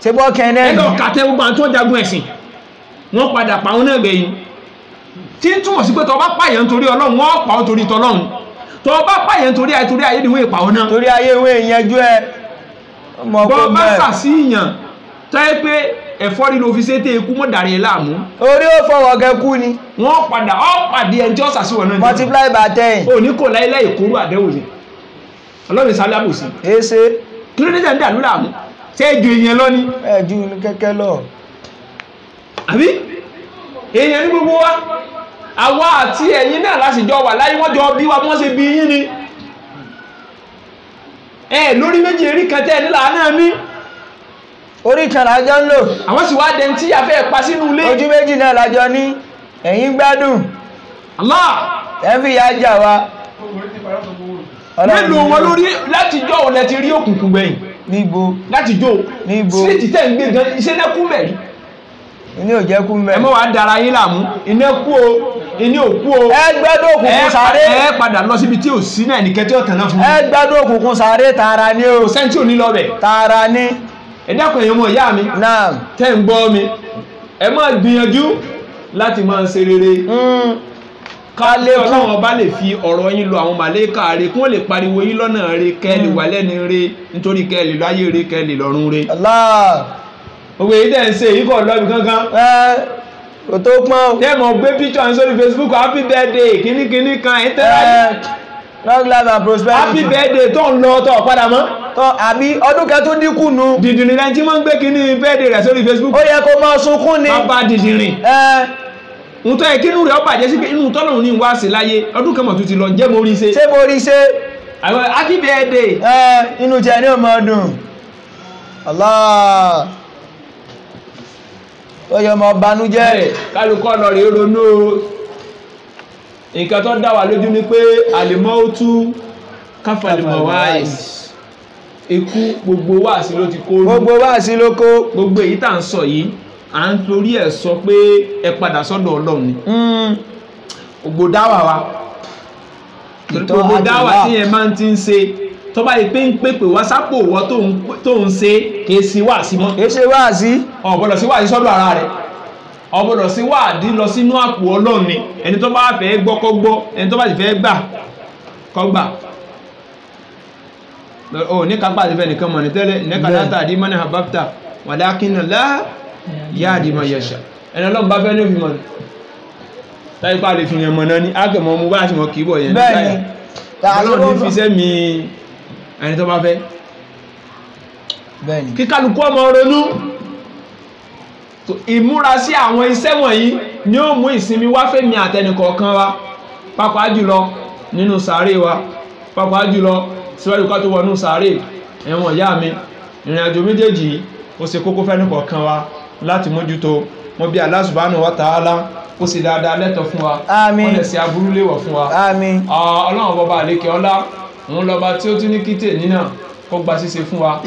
ṣe bọ́ kẹ́ẹ̀ẹ́ ẹgbẹ́ ọ̀kàtẹ́ gbogbo àwọn tó jagun ẹ̀sìn wọ́n padà pa wọn náà gbẹ̀yìn tí ń túmọ̀ sí pé tọ́ bá pààyàn nítorí Ọlọ́run wọ́n pa ọ́ torí tọ́lọ́run tọ́ bá pààyàn torí ayé ìwé ìpà wọn náà torí ayé ìwé ìyẹnjú ẹ bọ́ bá sàsí ìyàn táyé pé ẹ̀fọ́rí ló fi ṣe tẹ́ ikú mọ́ dàrí ẹ̀ láàmú orí ó fọwọ́ gẹkú ni wọ́n padà pàdé ẹni tí ó sàsí wọn náà multiply by 10 ò ní kò láíláí ìkóró àdẹ́wò ni Ọlọ́run ìsàlẹ̀ àbòsí èsè kí ló dé tẹ̀ ń dà lórí àmú ṣé ju èèyàn lọ ni ẹ̀jú kẹ́kẹ́ lọ àbí èèyàn ní gbogbo wa àwa àti ẹ̀yin náà láti jọ wà láyé wọ́n jọ bí wa wọ́n ṣe bí yín ni lórí méjì erí kẹtẹ́ nílà náà ní orí kan lájọ ń lò àwọn sì wá dẹni tí a fẹ́ pa sínú ilé ojú méjì náà lájọ ní ẹ̀yin gbádùn Allah ẹ̀fì yà jà wa mélòó wọn lórí láti jọ òun lẹ ti rí òkùnkùn gbẹ̀yìn níbo láti jọ níbo sí ti tẹ́ ń gbé gan iṣẹ́ náà kú mẹ́rin iní ò jẹ́ kú mẹ́ ẹ mọ́ wàá dára yín láàmú iná kú o iní ò kú o ẹ gbádùn òkùnkùn sáré ẹ padà lọ síbi tí ò sí náà ní kẹtí ọ̀tàn náà fún ẹ gbádùn òkùnkùn sáré tààrà ní o sẹ́ńtì ò ní lọ bẹ̀ tààrà ní ẹ dákun èèyàn mọ̀ ìyá mi náà tẹ́ ń gbọ́ mi ẹ máa gbìyànjú láti máa ṣe rere kálé Ọlọ́run ọba lè fi ọ̀rọ̀ yín lọ àwọn màlẹ́kà rẹ̀ kí wọ́n lè pariwo yín lọ́nà rẹ̀ kẹ́lì wà lẹ́ni rẹ̀ nítorí kẹ́lì láyé rẹ̀ kẹ́lì lọ́run rẹ̀. Allah gbogbo èyí tẹ̀ ń ṣe èyí kọ̀ lọ́bì kankan. kò tó pọ́n. tẹ́mọ̀ gbé picture ní sórí Facebook happy birthday kíníkíní kan ẹ̀ tẹ́lá long life and prosperity. happy birthday tó ń lọ tó padà mọ́. tó àbí ọdún kan tó dínkù nu. dìdìrín lẹ́yìn tí wọ́n ń gbé kíní birthday rẹ̀ sórí Facebook. ó yẹ kó máa sunkún ni. bàbá dìdìrín. n tọ́ yẹ kí inú rẹ̀ ó bàjẹ́ sí pé inú tọ́lọ́run ní wá sí láyé ọdún kan mọ̀ tó ti lọ jẹ́ mo rí ṣe. ṣé mo rí ṣe. àwọn happy birthday. inú tiẹ̀ ní ọmọ ọdún. Allah tó yẹ ọmọ banújẹ́. kálukọ́ lọ rí ronú nǹkan tó dá wa lójú ni pé àlèmọ́ ó tú káfàlìmọ̀ wáìs ikú gbogbo wáàsí ló ti kó rú. gbogbo wáàsí ló kó. gbogbo èyí tà ń sọ yìí à ń torí ẹ̀ sọ pé ẹ padà sọ́dọ̀ Ọlọ́run ni gbogbo dáwà wa gbogbo dáwà tí ẹ máa ti ń ṣe tó bá yìí pé ń pèpè wá sápò wọ́ tó ń ṣe kìí sí wáàsí mọ́ kìí ṣe wáàsí ọ̀bọ̀lọ̀ sí wáàsí sọ́dọ̀ ara rẹ̀ ọ̀bọ̀lọ̀ sí wáàdí lọ sínú àpò Ọlọ́run ni ẹni tó bá fẹ́ gbọ́ kó gbọ́ ẹni tó bá sì fẹ́ gbà kó gbà o ní kápá àti fẹ́ nìkan mọ̀ ní tẹ́lẹ̀ nẹ́kàdátà àdímọ́ni àbáptà wàlákínà láà yá àdìmọ̀ yẹ̀ṣà ẹni Ọlọ́run bá fẹ́ ní òfin mọ̀ táyípa lè fi yẹn mọ̀ náà ní ágẹ̀mọ̀ mú bá àti mọ̀ kìí bọ̀ yẹn bẹ́ẹ̀ni Ọlọ́run ní fi sẹ́mi ẹni tó bá fẹ́ bẹ́ẹ̀ni kí kálukú ọmọ ronú ìmúra sí àwọn iṣẹ́ wọ̀nyí ni ó mú ìsinmi wá fẹ́mi àtẹnìkọ̀ọ̀kan wa pàápàá jùlọ nínú sàárè wa pàápàá jùlọ síwájú ká tó wọnú sàárè ẹ̀wọ̀n ìyá mi ìrìn àjò méjèèjì ó ṣe kókó fẹ́nìkọ̀ọ̀kan wa láti mójútó mọ́ bí Allah subhanahu wa ta'ala kó sì dáadáa lẹ́tọ̀ fún wa àmín ó lè ṣe aburú léwọ̀ fún wa àmín ọlọ́run bọba àlékè ọlá òun lọba tí ó tún ní kíté nínà kó gba ṣíṣe fún wa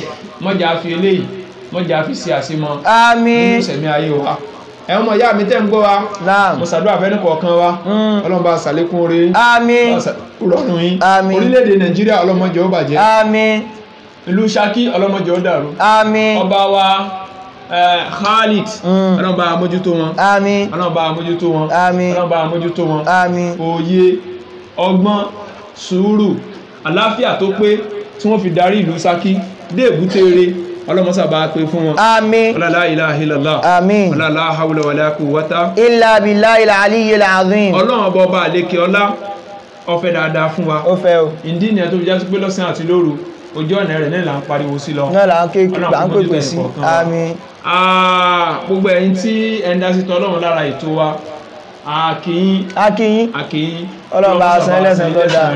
mọ́jà fi eléyìí mọ́jà fi ṣe àṣemọ́ àmín nínú ìṣẹ̀mí ayé wa ẹ̀wọ̀n mọ̀ ìyá mi tẹ́ ń gbọ́ wa Naam. mo ṣàdúrà fẹ́ ní kọ̀ọ̀kan wa ọlọ́run bá ṣàlékún oore Àmín. rọrùn yín Àmín. orílẹ̀-èdè Nàìjíríà ọlọ́mọjọ́ ó bàjẹ́ Àmín. ìlú Ṣakí ọlọ́mọjọ́ ó dàrú Àmín. ọba wa Khalid ọlọ́run bá mójútó wọn Àmín. ọlọ́run bá mójútó wọn Àmín. ọlọ́run bá mójútó wọn Àmín. òye ọgbọ́n sùúrù àláfíà tó pé tí wọ́n fi darí ìlú Ṣakí dé èbúté rere ọlọ́mọsà bá pé fún wọn Àmín. la ilaha illallah Àmín. la hawla wala quwwata Illa billahil aliyyil azim. ọlọ́run ọba ọba àlékè ọlá ó fẹ́ dáadáa fún wa Ó fẹ́ o. ìdí ni ẹ̀ tó fi já sí pé lọ́sàn àti lóru ojú ọ̀nà rẹ̀ náà là ń pariwo sí lọ Náà là ń pèpè sí. Àmín. gbogbo ẹ̀yin tí ẹ̀ ń dá sí tọ́lọ́run lára ètò wa akíyín Akíyín. Ọlọ́run bá san ẹlẹ́san tó dáa.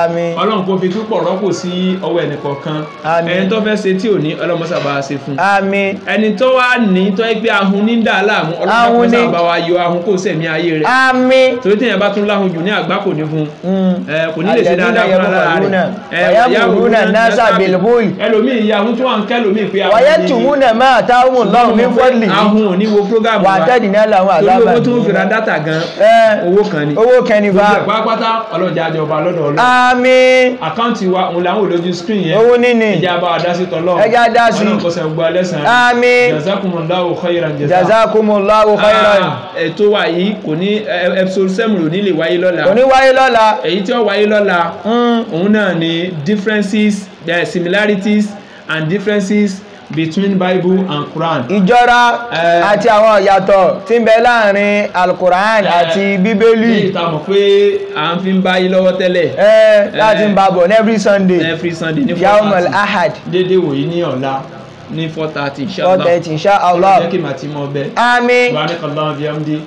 Àmín. ọlọ́run kò fi túpọ̀ rọ́pò sí ọwọ́ ẹnìkọ̀ọ̀kan Àmín. ẹni tó fẹ́ ṣe tí ò ní ọlọ́mọsà bá ṣe fún Àmín. ẹni tó wá ní tó ẹgbẹ́ ahun ní dà láàmú Ahun ni. ọlọ́mọsà bá wa yọ ahun kò sẹ̀mí ayé rẹ̀ Àmín. torí téèyàn bá tún láhun jù ní àgbá kò ní fún kò ní lè ṣe dáadáa fún ara rẹ̀ Wayamuruna nasa bilbul. ẹlòmíì ìyá ahun tó wà ń kẹ́lòmíì pé Wayatumuna ma atahumullahu min fadlihi. ahun ò ní wo prógámù Wa tadina lahu torí azaban. owó tó ń fira dátà gan owó kan ni Owó kan ni gbogbo ẹ̀ fa. pátápátá ọlọ́jà àjọba lọ́dọ̀ ọlọ́run Àmín. àkáǹtì wa òun làwọn olójú screen yẹn Owó níní. ìjà bá wa dá sí tọ́lọ́ Ẹja dá sí. ọlọ́run kó ṣe gbogbo alẹ́sàn Àmín. jazakumullahu khairan Jazakumullahu khairan. ètò wa yìí kò ní episode 7 ò ní lè wáyé lọ́la Kò ní wáyé lọ́la. èyí tí ó wáyé lọ́la òun náà ni differences similarities and differences between Bible and Quran. Ìjọra àti àwọn ìyàtọ̀ tí ń bẹ láàrin Al-Qur'an àti Bíbélì. ní ìta mọ̀ pé à ń fi ń báyìí lọ́wọ́ tẹ́lẹ̀. Láti ń bá bọ̀ ní every Sunday. Every Sunday ní 4:30. Yawmul Ahad. Dédé wòyí ní ọ̀la ní 4:30 inshallah. 4:30 inshallah. Jẹ́ kí màá ti mọ bẹ́ẹ̀. Àmín. Subhanakallahumma wa bihamdik.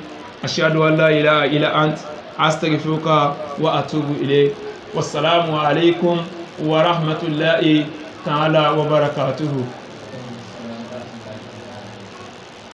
Ashhadu an la ilaha illa ant. Astaghfiruka wa atubu ilayk. Wassalamu alaikum wa rahmatullahi ta'ala wa barakatuhu.